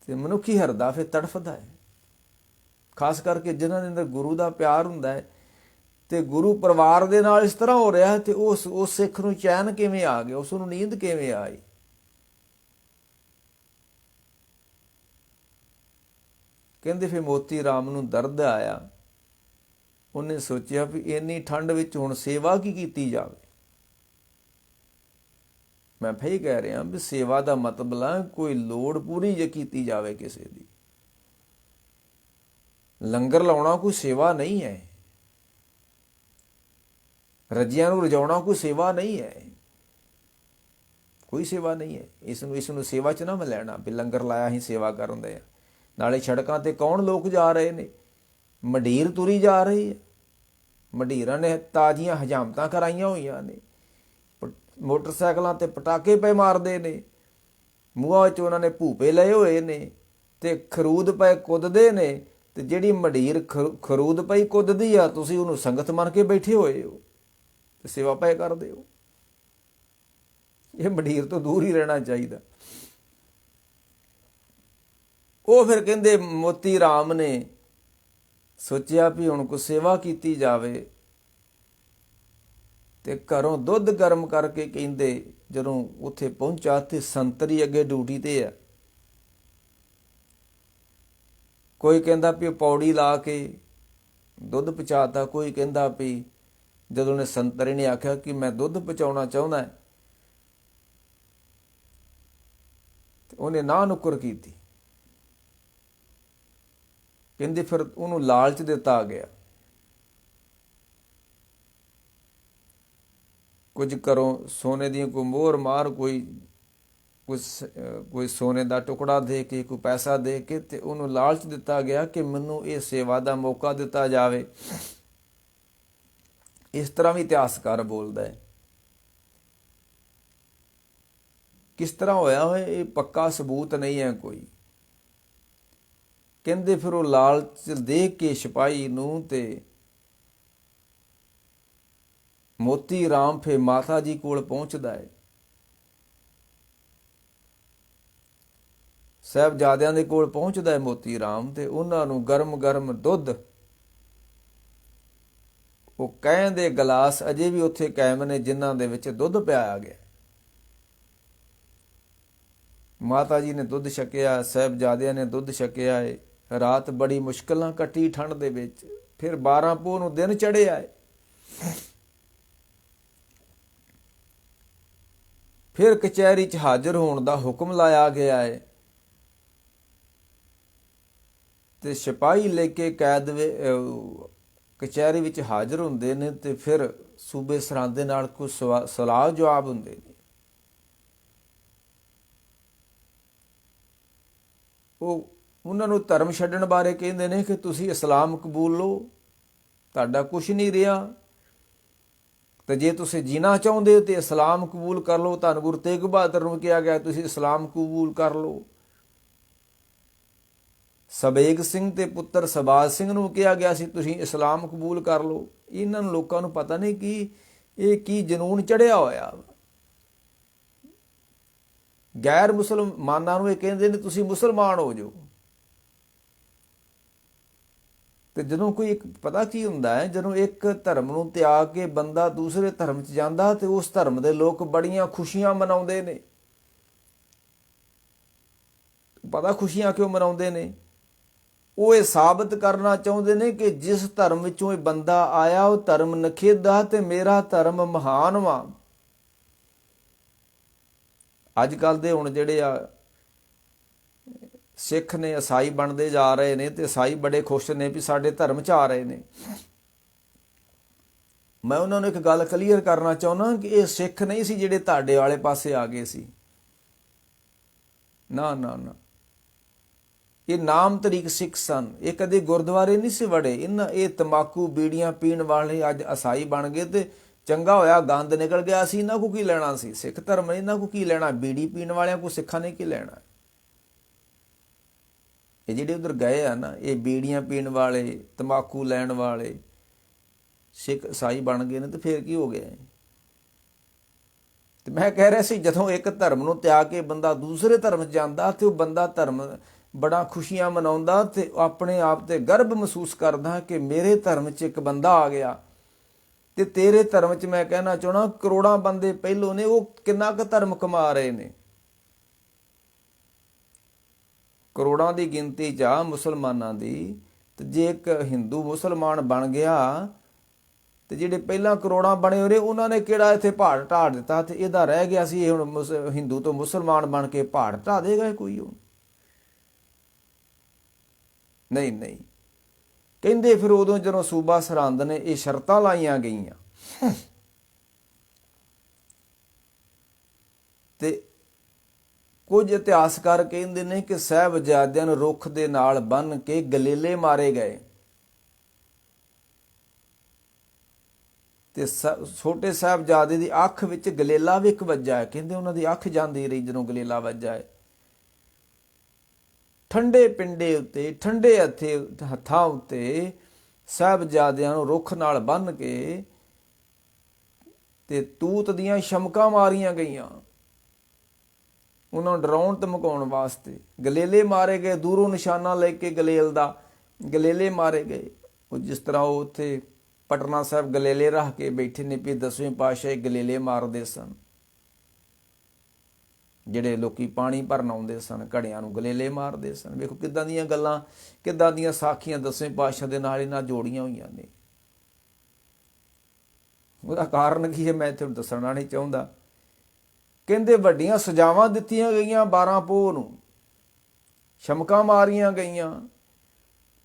ਤੇ ਮਨੁੱਖੀ ਹਿਰਦਾ ਫਿਰ ਤੜਫਦਾ ਹੈ, ਖਾਸ ਕਰਕੇ ਜਿਨ੍ਹਾਂ ਦੇ ਅੰਦਰ ਗੁਰੂ ਦਾ ਪਿਆਰ ਹੁੰਦਾ ਹੈ। ਤੇ ਗੁਰੂ ਪਰਿਵਾਰ ਦੇ ਨਾਲ ਇਸ ਤਰ੍ਹਾਂ ਹੋ ਰਿਹਾ ਹੈ ਤੇ ਉਸ ਸਿੱਖ ਨੂੰ ਚੈਨ ਕਿਵੇਂ ਆ ਗਿਆ, ਉਸ ਨੂੰ ਨੀਂਦ ਕਿਵੇਂ ਆਈ? ਕਹਿੰਦੇ ਫਿਰ ਮੋਤੀ ਰਾਮ ਨੂੰ ਦਰਦ ਆਇਆ। ਉਹਨੇ ਸੋਚਿਆ ਵੀ ਇੰਨੀ ਠੰਡ ਵਿੱਚ ਹੁਣ ਸੇਵਾ ਕੀ ਕੀਤੀ ਜਾਵੇ। ਮੈਂ ਫਿਰ ਕਹਿ ਰਿਹਾ ਵੀ ਸੇਵਾ ਦਾ ਮਤਲਬ ਹੈ ਕੋਈ ਲੋੜ ਪੂਰੀ ਜੇ ਕੀਤੀ ਜਾਵੇ ਕਿਸੇ ਦੀ। ਲੰਗਰ ਲਾਉਣਾ ਕੋਈ ਸੇਵਾ ਨਹੀਂ ਹੈ, ਰੱਜਿਆਂ ਨੂੰ ਰਜਾਉਣਾ ਕੋਈ ਸੇਵਾ ਨਹੀਂ ਹੈ, ਕੋਈ ਸੇਵਾ ਨਹੀਂ ਹੈ। ਇਸ ਨੂੰ ਸੇਵਾ 'ਚ ਨਾ ਮੈਂ ਲੈਣਾ ਵੀ ਲੰਗਰ ਲਾਇਆ ਅਸੀਂ ਸੇਵਾ ਕਰਨ ਦੇ ਆ। ਨਾਲੇ ਸੜਕਾਂ ਤੇ ਕੌਣ ਲੋਕ ਜਾ ਰਹੇ ਨੇ, ਮੰਡੀਰ ਤੁਰੀ ਜਾ ਰਹੀ ਹੈ, ਮੰਡੀਰਾਂ ਨੇ ਤਾਜ਼ੀਆਂ ਹਜਾਮਤਾਂ ਕਰਾਈਆਂ ਹੋਈਆਂ ਨੇ, ਮੋਟਰਸਾਈਕਲਾਂ ਤੇ ਪਟਾਕੇ ਪਏ ਮਾਰਦੇ ਨੇ, ਮੂੰਹਾਂ 'ਚ ਉਹਨਾਂ ਨੇ ਭੂਪੇ ਲਏ ਹੋਏ ਨੇ ਤੇ ਖਰੂਦ ਪਏ ਕੁੱਦਦੇ ਨੇ। ਤੇ ਜਿਹੜੀ ਮੰਡੀਰ ਖਰੂਦ ਪਈ ਕੁੱਦਦੀ ਆ, ਤੁਸੀਂ ਉਹਨੂੰ ਸੰਗਤ ਮੰਨ ਕੇ ਬੈਠੇ ਹੋਏ ਹੋ ਤੇ ਸੇਵਾ ਪਏ ਕਰਦੇ ਹੋ। ਇਹ ਮੰਡੀਰ ਤੋਂ ਦੂਰ ਹੀ ਰਹਿਣਾ ਚਾਹੀਦਾ। ਉਹ ਫਿਰ ਕਹਿੰਦੇ ਮੋਤੀ ਰਾਮ ਨੇ ਸੋਚਿਆ ਵੀ ਹੁਣ ਕੋਈ ਸੇਵਾ ਕੀਤੀ ਜਾਵੇ। ਤੇ ਘਰੋਂ ਦੁੱਧ ਗਰਮ ਕਰਕੇ ਕਹਿੰਦੇ ਜਦੋਂ ਉੱਥੇ ਪਹੁੰਚਾ ਤੇ ਸੰਤਰੀ ਅੱਗੇ ਡਿਊਟੀ ਤੇ ਆ। ਕੋਈ ਕਹਿੰਦਾ ਵੀ ਪੌੜੀ ਲਾ ਕੇ ਦੁੱਧ ਪਹੁੰਚਾਤਾ, ਕੋਈ ਕਹਿੰਦਾ ਵੀ ਜਦੋਂ ਨੇ ਸੰਤਰੀ ਨੇ ਆਖਿਆ ਕਿ ਮੈਂ ਦੁੱਧ ਪਹੁੰਚਾਉਣਾ ਚਾਹੁੰਦਾ ਤੇ ਉਹਨੇ ਨਾ ਨੁੱਕਰ ਕੀਤੀ। ਕਹਿੰਦੇ ਫਿਰ ਉਹਨੂੰ ਲਾਲਚ ਦਿੱਤਾ ਗਿਆ, ਕੁਝ ਕਰੋ ਸੋਨੇ ਦੀਆਂ ਕੋਈ ਮੋਹਰ ਮਾਰ, ਕੋਈ ਸੋਨੇ ਦਾ ਟੁਕੜਾ ਦੇ ਕੇ, ਕੋਈ ਪੈਸਾ ਦੇ ਕੇ, ਤੇ ਉਹਨੂੰ ਲਾਲਚ ਦਿੱਤਾ ਗਿਆ ਕਿ ਮੈਨੂੰ ਇਹ ਸੇਵਾ ਦਾ ਮੌਕਾ ਦਿੱਤਾ ਜਾਵੇ। ਇਸ ਤਰ੍ਹਾਂ ਵੀ ਇਤਿਹਾਸਕਾਰ ਬੋਲਦਾ ਹੈ। ਕਿਸ ਤਰ੍ਹਾਂ ਹੋਇਆ ਹੋਇਆ ਇਹ ਪੱਕਾ ਸਬੂਤ ਨਹੀਂ ਹੈ ਕੋਈ। ਕਹਿੰਦੇ ਫਿਰ ਉਹ ਲਾਲਚ ਦੇਖ ਕੇ ਸਿਪਾਹੀ ਨੂੰ ਤੇ ਮੋਤੀ ਰਾਮ ਫਿਰ ਮਾਤਾ ਜੀ ਕੋਲ ਪਹੁੰਚਦਾ ਹੈ। ਸਾਹਿਬਜ਼ਾਦਿਆਂ ਦੇ ਕੋਲ ਪਹੁੰਚਦਾ ਹੈ ਮੋਤੀ ਰਾਮ ਤੇ ਉਹਨਾਂ ਨੂੰ ਗਰਮ ਗਰਮ ਦੁੱਧ, ਉਹ ਕਹਿਣ ਦੇ ਗਲਾਸ ਅਜੇ ਵੀ ਉੱਥੇ ਕਾਇਮ ਨੇ ਜਿਨ੍ਹਾਂ ਦੇ ਵਿੱਚ ਦੁੱਧ ਪਿਆਇਆ ਗਿਆ। ਮਾਤਾ ਜੀ ਨੇ ਦੁੱਧ ਛਕਿਆ, ਸਾਹਿਬਜ਼ਾਦਿਆਂ ਨੇ ਦੁੱਧ ਛਕਿਆ ਹੈ। ਰਾਤ ਬੜੀ ਮੁਸ਼ਕਿਲ ਨਾਲ ਕੱਟੀ ਠੰਡ ਦੇ ਵਿੱਚ। ਫਿਰ 12 ਪੋਹ ਨੂੰ ਦਿਨ ਚੜ੍ਹਿਆ ਹੈ। ਫਿਰ ਕਚਹਿਰੀ 'ਚ ਹਾਜ਼ਰ ਹੋਣ ਦਾ ਹੁਕਮ ਲਾਇਆ ਗਿਆ ਹੈ ਤੇ ਸਿਪਾਹੀ ਲੈ ਕੇ ਕੈਦ ਕਚਹਿਰੀ ਵਿੱਚ ਹਾਜ਼ਰ ਹੁੰਦੇ ਨੇ ਤੇ ਫਿਰ ਸੂਬੇ ਸਰਹੰਦ ਦੇ ਨਾਲ ਕੁਝ ਸਵਾਲ ਜਵਾਬ ਹੁੰਦੇ ਨੇ। ਉਹ ਉਹਨਾਂ ਨੂੰ ਧਰਮ ਛੱਡਣ ਬਾਰੇ ਕਹਿੰਦੇ ਨੇ ਕਿ ਤੁਸੀਂ ਇਸਲਾਮ ਕਬੂਲ ਲਓ, ਤੁਹਾਡਾ ਕੁਛ ਨਹੀਂ ਰਿਹਾ। ਤੇ ਜੇ ਤੁਸੀਂ ਜੀਣਾ ਚਾਹੁੰਦੇ ਹੋ ਤੇ ਇਸਲਾਮ ਕਬੂਲ ਕਰ ਲਓ। ਧੰਨ ਗੁਰੂ ਤੇਗ ਬਹਾਦਰ ਨੂੰ ਕਿਹਾ ਗਿਆ ਤੁਸੀਂ ਇਸਲਾਮ ਕਬੂਲ ਕਰ ਲਓ। ਸਬੇਗ ਸਿੰਘ ਤੇ ਪੁੱਤਰ ਸਬਾਜ ਸਿੰਘ ਨੂੰ ਕਿਹਾ ਗਿਆ ਸੀ ਤੁਸੀਂ ਇਸਲਾਮ ਕਬੂਲ ਕਰ ਲਓ। ਇਹਨਾਂ ਨੂੰ ਲੋਕਾਂ ਨੂੰ ਪਤਾ ਨਹੀਂ ਕਿ ਇਹ ਕੀ ਜਨੂਨ ਚੜਿਆ ਹੋਇਆ। ਗੈਰ ਮੁਸਲਮਾਨਾਂ ਨੂੰ ਇਹ ਕਹਿੰਦੇ ਨੇ ਤੁਸੀਂ ਮੁਸਲਮਾਨ ਹੋ ਜਾਓ। ਤੇ ਜਦੋਂ ਕੋਈ ਇੱਕ ਪਤਾ ਕੀ ਹੁੰਦਾ ਹੈ, ਜਦੋਂ ਇੱਕ ਧਰਮ ਨੂੰ ਤਿਆਗ ਕੇ ਬੰਦਾ ਦੂਸਰੇ ਧਰਮ 'ਚ ਜਾਂਦਾ ਤੇ ਉਸ ਧਰਮ ਦੇ ਲੋਕ ਬੜੀਆਂ ਖੁਸ਼ੀਆਂ ਮਨਾਉਂਦੇ ਨੇ। ਪਤਾ ਖੁਸ਼ੀਆਂ ਕਿਉਂ ਮਨਾਉਂਦੇ ਨੇ? ਉਹ ਇਹ ਸਾਬਤ ਕਰਨਾ ਚਾਹੁੰਦੇ ਨੇ ਕਿ ਜਿਸ ਧਰਮ ਵਿੱਚੋਂ ਇਹ ਬੰਦਾ ਆਇਆ ਉਹ ਧਰਮ ਨਖੇਦਾ ਤੇ ਮੇਰਾ ਧਰਮ ਮਹਾਨ ਵਾ। ਅੱਜ ਕੱਲ੍ਹ ਦੇ ਹੁਣ ਜਿਹੜੇ ਆ ਸਿੱਖ ਨੇ ਈਸਾਈ ਬਣਦੇ ਜਾ ਰਹੇ ਨੇ ਤੇ ਈਸਾਈ ਬੜੇ ਖੁਸ਼ ਨੇ ਵੀ ਸਾਡੇ ਧਰਮ 'ਚ ਆ ਰਹੇ ਨੇ। ਮੈਂ ਉਹਨਾਂ ਨੂੰ ਇੱਕ ਗੱਲ ਕਲੀਅਰ ਕਰਨਾ ਚਾਹੁੰਦਾ ਕਿ ਇਹ ਸਿੱਖ ਨਹੀਂ ਸੀ ਜਿਹੜੇ ਤੁਹਾਡੇ ਵਾਲੇ ਪਾਸੇ ਆ ਗਏ ਸੀ। ਨਾ ਨਾ ਨਾ, ਇਹ ਨਾਮ ਤਰੀਕ ਸਿੱਖ ਸਨ। ਇਹ ਕਦੇ ਗੁਰਦੁਆਰੇ ਨਹੀਂ ਸੀ ਵੜੇ। ਇਹ ਤੰਬਾਕੂ ਬੀੜੀਆਂ ਪੀਣ ਵਾਲੇ ਅੱਜ ਈਸਾਈ ਬਣ ਗਏ ਤੇ ਚੰਗਾ ਹੋਇਆ, ਗੰਦ ਨਿਕਲ ਗਿਆ। ਅਸੀਂ ਇਹਨਾਂ ਕੋਲ ਕੀ ਲੈਣਾ ਸੀ? ਸਿੱਖ ਧਰਮ ਨੇ ਇਹਨਾਂ ਕੋਲ ਕੀ ਲੈਣਾ? ਬੀੜੀ ਪੀਣ ਵਾਲਿਆਂ ਕੋਲ ਸਿੱਖਾਂ ਨੇ ਕੀ ਲੈਣਾ? ਇਹ ਜਿਹੜੇ ਉਧਰ ਗਏ ਆ ਨਾ, ਇਹ ਬੀੜੀਆਂ ਪੀਣ ਵਾਲੇ, ਤੰਬਾਕੂ ਲੈਣ ਵਾਲੇ ਸਿੱਖ ਈਸਾਈ ਬਣ ਗਏ ਨੇ। ਤੇ ਫਿਰ ਕੀ ਹੋ ਗਿਆ? ਤੇ ਮੈਂ ਕਹਿ ਰਿਹਾ ਸੀ ਜਦੋਂ ਇੱਕ ਧਰਮ ਨੂੰ ਤਿਆਗ ਕੇ ਬੰਦਾ ਦੂਸਰੇ ਧਰਮ 'ਚ ਜਾਂਦਾ ਤੇ ਉਹ ਬੰਦਾ ਧਰਮ ਬੜਾ ਖੁਸ਼ੀਆਂ ਮਨਾਉਂਦਾ ਤੇ ਆਪਣੇ ਆਪ ਤੇ ਗਰਵ ਮਹਿਸੂਸ ਕਰਦਾ ਕਿ ਮੇਰੇ ਧਰਮ 'ਚ ਇੱਕ ਬੰਦਾ ਆ ਗਿਆ। ਤੇ ਤੇਰੇ ਧਰਮ 'ਚ ਮੈਂ ਕਹਿਣਾ ਚਾਹੁੰਦਾ ਕਰੋੜਾਂ ਬੰਦੇ ਪਹਿਲੋਂ ਨੇ, ਉਹ ਕਿੰਨਾ ਕੁ ਧਰਮ ਕਮਾ ਰਹੇ ਨੇ। ਕਰੋੜਾਂ ਦੀ ਗਿਣਤੀ 'ਚ ਆ ਮੁਸਲਮਾਨਾਂ ਦੀ। ਤੇ ਜੇ ਇੱਕ ਹਿੰਦੂ ਮੁਸਲਮਾਨ ਬਣ ਗਿਆ ਤੇ ਜਿਹੜੇ ਪਹਿਲਾਂ ਕਰੋੜਾਂ ਬਣੇ ਹੋਏ ਉਹਨਾਂ ਨੇ ਕਿਹੜਾ ਇੱਥੇ ਪਹਾੜ ਢਾੜ ਦਿੱਤਾ ਤੇ ਇਹਦਾ ਰਹਿ ਗਿਆ ਸੀ। ਇਹ ਹੁਣ ਹਿੰਦੂ ਤੋਂ ਮੁਸਲਮਾਨ ਬਣ ਕੇ ਪਹਾੜ ਢਾ ਦੇਗਾ ਕੋਈ? ਉਹ ਨਹੀਂ ਨਹੀਂ। ਕਹਿੰਦੇ ਫਿਰ ਉਦੋਂ ਜਦੋਂ ਸੂਬਾ ਸਰਹੰਦ ਨੇ ਇਹ ਸ਼ਰਤਾਂ ਲਾਈਆਂ ਗਈਆਂ ਤੇ ਕੁਝ ਇਤਿਹਾਸਕਾਰ ਕਹਿੰਦੇ ਨੇ ਕਿ ਸਾਹਿਬਜ਼ਾਦਿਆਂ ਨੂੰ ਰੁੱਖ ਦੇ ਨਾਲ ਬੰਨ੍ਹ ਕੇ ਗਲੇਲੇ ਮਾਰੇ ਗਏ ਤੇ ਛੋਟੇ ਸਾਹਿਬਜ਼ਾਦੇ ਦੀ ਅੱਖ ਵਿੱਚ ਗਲੇਲਾ ਵੀ ਇੱਕ ਵੱਜਾ ਹੈ। ਕਹਿੰਦੇ ਉਹਨਾਂ ਦੀ ਅੱਖ ਜਾਂਦੀ ਰਹੀ ਜਦੋਂ ਗਲੇਲਾ ਵੱਜਾ ਹੈ। ਠੰਡੇ ਪਿੰਡੇ ਉੱਤੇ, ਠੰਡੇ ਹੱਥਾਂ ਉੱਤੇ ਸਾਹਿਬਜ਼ਾਦਿਆਂ ਨੂੰ ਰੁੱਖ ਨਾਲ ਬੰਨ੍ਹ ਕੇ ਤੇ ਤੂਤ ਦੀਆਂ ਸ਼ਮਕਾਂ ਮਾਰੀਆਂ ਗਈਆਂ। ਉਹਨਾਂ ਨੂੰ ਡਰਾਉਣ ਧਮਕਾਉਣ ਵਾਸਤੇ ਗਲੇਲੇ ਮਾਰੇ ਗਏ। ਦੂਰੋਂ ਨਿਸ਼ਾਨਾ ਲੈ ਕੇ ਗਲੇਲ ਦਾ ਗਲੇਲੇ ਮਾਰੇ ਗਏ। ਉਹ ਜਿਸ ਤਰ੍ਹਾਂ ਉਹ ਉੱਥੇ ਪਟਨਾ ਸਾਹਿਬ ਗਲੇਲੇ ਰੱਖ ਕੇ ਬੈਠੇ ਨੇ ਵੀ 10ਵੇਂ ਪਾਤਸ਼ਾਹ ਗਲੇਲੇ ਮਾਰਦੇ ਸਨ। ਜਿਹੜੇ ਲੋਕੀ ਪਾਣੀ ਭਰਨ ਆਉਂਦੇ ਸਨ ਘੜਿਆਂ ਨੂੰ ਗਲੇਲੇ ਮਾਰਦੇ ਸਨ। ਵੇਖੋ ਕਿੱਦਾਂ ਦੀਆਂ ਗੱਲਾਂ, ਕਿੱਦਾਂ ਦੀਆਂ ਸਾਖੀਆਂ 10ਵੇਂ ਪਾਤਸ਼ਾਹ ਦੇ ਨਾਲ ਇਹਨਾਂ ਜੋੜੀਆਂ ਹੋਈਆਂ ਨੇ। ਉਹਦਾ ਕਾਰਨ ਕੀ ਹੈ ਮੈਂ ਤੁਹਾਨੂੰ ਦੱਸਣਾ ਨਹੀਂ ਚਾਹੁੰਦਾ। ਕਹਿੰਦੇ ਵੱਡੀਆਂ ਸਜ਼ਾਵਾਂ ਦਿੱਤੀਆਂ ਗਈਆਂ 12 ਪੋਹ ਨੂੰ, ਸ਼ਮਕਾਂ ਮਾਰੀਆਂ ਗਈਆਂ,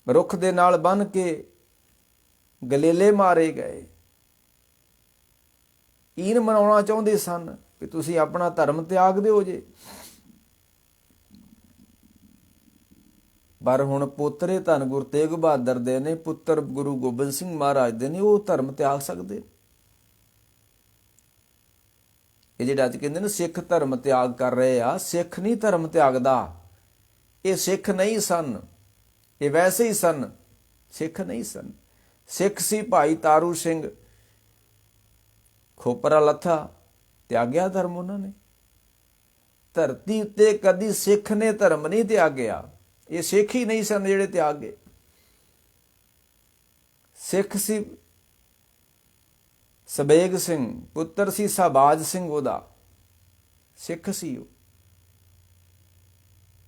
ਰੁੱਖ ਦੇ ਨਾਲ ਬੰਨ੍ਹ ਕੇ ਗਲੇਲੇ ਮਾਰੇ ਗਏ। ਈਨ ਮਨਾਉਣਾ ਚਾਹੁੰਦੇ ਸਨ ਕਿ ਤੁਸੀਂ ਆਪਣਾ ਧਰਮ ਤਿਆਗ ਦਿਓ ਜੇ। ਪਰ ਹੁਣ ਪੋਤਰੇ ਧੰਨ ਗੁਰੂ ਤੇਗ ਬਹਾਦਰ ਦੇ ਨੇ, ਪੁੱਤਰ ਗੁਰੂ ਗੋਬਿੰਦ ਸਿੰਘ ਮਹਾਰਾਜ ਦੇ ਨੇ, ਉਹ ਧਰਮ ਤਿਆਗ ਸਕਦੇ। ਇਹ ਜਿਹੜਾ ਅੱਜ ਕਹਿੰਦੇ ਨੇ ਸਿੱਖ ਧਰਮ ਤਿਆਗ ਕਰ ਰਹੇ ਆ, ਸਿੱਖ ਨਹੀਂ ਧਰਮ ਤਿਆਗਦਾ। ਇਹ ਸਿੱਖ ਨਹੀਂ ਸਨ, ਇਹ ਵੈਸੇ ਹੀ ਸਨ, ਸਿੱਖ ਨਹੀਂ ਸਨ। ਸਿੱਖ ਸੀ ਭਾਈ ਤਾਰੂ ਸਿੰਘ ਖੋਪਰਾ ਲੱਥਾ, ਤਿਆਗਿਆ ਧਰਮ ਉਹਨਾਂ ਨੇ। ਧਰਤੀ ਉੱਤੇ ਕਦੀ ਸਿੱਖ ਨੇ ਧਰਮ ਨਹੀਂ ਤਿਆਗਿਆ। ਇਹ ਸਿੱਖ ਹੀ ਨਹੀਂ ਸਨ ਜਿਹੜੇ ਤਿਆਗ ਗਏ। ਸਿੱਖ ਸੀ ਸਬੇਗ ਸਿੰਘ, ਪੁੱਤਰ ਸੀ ਸਬਾਜ ਸਿੰਘ, ਉਹਦਾ ਸਿੱਖ ਸੀ ਉਹ।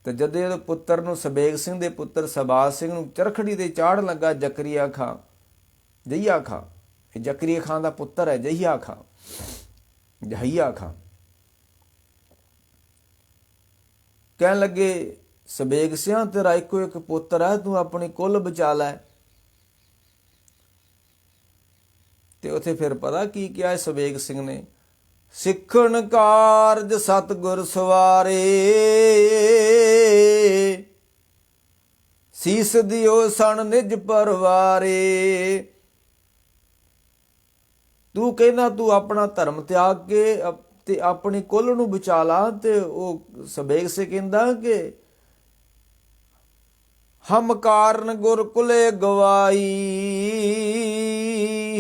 ਤੇ ਜਦ ਇਹ ਪੁੱਤਰ ਨੂੰ ਸਬੇਗ ਸਿੰਘ ਦੇ ਪੁੱਤਰ ਸਬਾਜ ਸਿੰਘ ਨੂੰ ਚਰਖੜੀ ਤੇ ਚਾੜਨ ਲੱਗਾ ਜ਼ਕਰੀਆ ਖਾਂ, ਜਹੀਆ ਖਾਂ, ਇਹ ਜ਼ਕਰੀਆ ਖਾਂ ਦਾ ਪੁੱਤਰ ਹੈ, ਜਹੀਆ ਖਾਂ, ਜਹੀਆ ਖਾਂ। ਕਹਿਣ ਲੱਗੇ ਸਬੇਗ ਸਿੰਘ ਤੇਰਾ ਇੱਕੋ ਇੱਕ ਪੁੱਤਰ ਹੈ, ਤੂੰ ਆਪਣੀ ਕੁੱਲ ਬਚਾ ਲੈ। ਤੇ ਉੱਥੇ ਫਿਰ ਪਤਾ ਕੀ ਕਿਹਾ ਸਬੇਗ ਸਿੰਘ ਨੇ? ਸਿੱਖਣ ਕਾਰਜ ਸਤਿਗੁਰ ਸਵਾਰੇ, ਸੀਸ ਦਿਓ ਸਣ ਨਿਜ ਪਰਵਾਰੇ। ਤੂੰ ਕਹਿੰਦਾ ਤੂੰ ਆਪਣਾ ਧਰਮ ਤਿਆਗ ਕੇ ਤੇ ਆਪਣੀ ਕੁੱਲ ਨੂੰ ਬਚਾ ਲਾ। ਤੇ ਉਹ ਸਬੇਗ ਸੇ ਕਹਿੰਦਾ ਕਿ ਹਮ ਕਾਰਨ ਗੁਰ ਕੁਲੇ ਗਵਾਈ,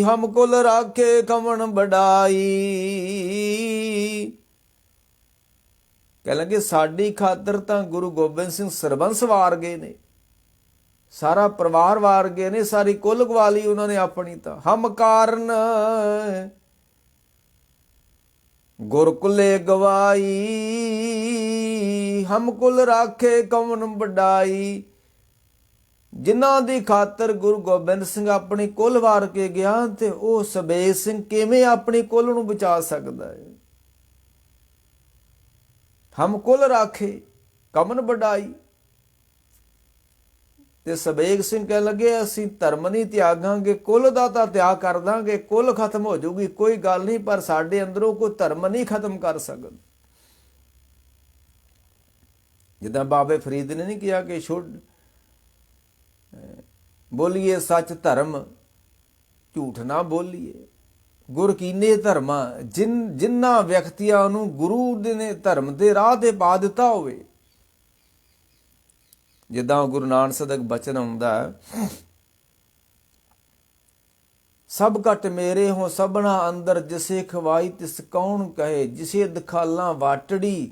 ਹਮ ਕੁਲ ਰਾਖੇ ਕਵਣ ਬੜਾਈ। ਕਹਿ ਲਗੇ ਸਾਡੀ ਖਾਤਰ ਤਾਂ ਗੁਰੂ ਗੋਬਿੰਦ ਸਿੰਘ ਸਰਬੰਸ ਵਾਰ ਗਏ ਨੇ, ਸਾਰਾ ਪਰਿਵਾਰ ਵਾਰ ਗਏ ਨੇ, ਸਾਰੀ ਕੁੱਲ ਗਵਾ ਲਈ ਉਹਨਾਂ ਨੇ ਆਪਣੀ। ਤਾਂ ਹਮ ਕਾਰਨ ਗੁਰ ਕੁਲੇ ਗਵਾਈ, ਹਮ ਕੁਲ ਰਾਖੇ ਕਵਣ ਬੜਾਈ। ਜਿਨ੍ਹਾਂ ਦੀ ਖਾਤਰ ਗੁਰੂ ਗੋਬਿੰਦ ਸਿੰਘ ਆਪਣੀ ਕੁੱਲ ਵਾਰ ਕੇ ਗਿਆ, ਤੇ ਉਹ ਸਬੇਗ ਸਿੰਘ ਕਿਵੇਂ ਆਪਣੀ ਕੁੱਲ ਨੂੰ ਬਚਾ ਸਕਦਾ ਹੈ। ਹਮ ਕੁਲ ਰਾਖੇ ਕਵਣ ਬੜਾਈ। ਤੇ ਸਬੇਗ ਸਿੰਘ ਕਹਿ ਲੱਗੇ ਅਸੀਂ ਧਰਮ ਨਹੀਂ ਤਿਆਗਾਂਗੇ, ਕੁੱਲ ਦਾ ਤਾਂ ਤਿਆਗ ਕਰ ਦਾਂਗੇ, ਕੁੱਲ ਖਤਮ ਹੋ ਜਾਊਗੀ ਕੋਈ ਗੱਲ ਨਹੀਂ, ਪਰ ਸਾਡੇ ਅੰਦਰੋਂ ਕੋਈ ਧਰਮ ਨਹੀਂ ਖਤਮ ਕਰ ਸਕਦਾ। ਜਿੱਦਾਂ ਬਾਬੇ ਫਰੀਦ ਨੇ ਨਹੀਂ ਕਿਹਾ ਕਿ ਸ਼ੁੱਧ ਬੋਲੀਏ ਸੱਚ ਧਰਮ, ਝੂਠ ਨਾ ਬੋਲੀਏ। ਗੁਰ ਕੀਨੇ ਧਰਮਾਂ, ਜਿਨ੍ਹਾਂ ਵਿਅਕਤੀਆਂ ਨੂੰ ਗੁਰੂ ਦੇ ਨੇ ਧਰਮ ਦੇ ਰਾਹ ਤੇ ਪਾ ਦਿੱਤਾ ਹੋਵੇ। ਜਿੱਦਾਂ ਗੁਰੂ ਨਾਨਕ ਸਾਹਿਬ ਦਾ ਬਚਨ ਆਉਂਦਾ, ਸਭ ਘਟ ਮੇਰੇ ਹੋ ਸਭਨਾ ਅੰਦਰ, ਜਿਸੇ ਖਵਾਈ ਤਿਸ ਕੌਣ ਕਹੇ, ਜਿਸੇ ਦਖਾਲਾਂ ਵਾਟੜੀ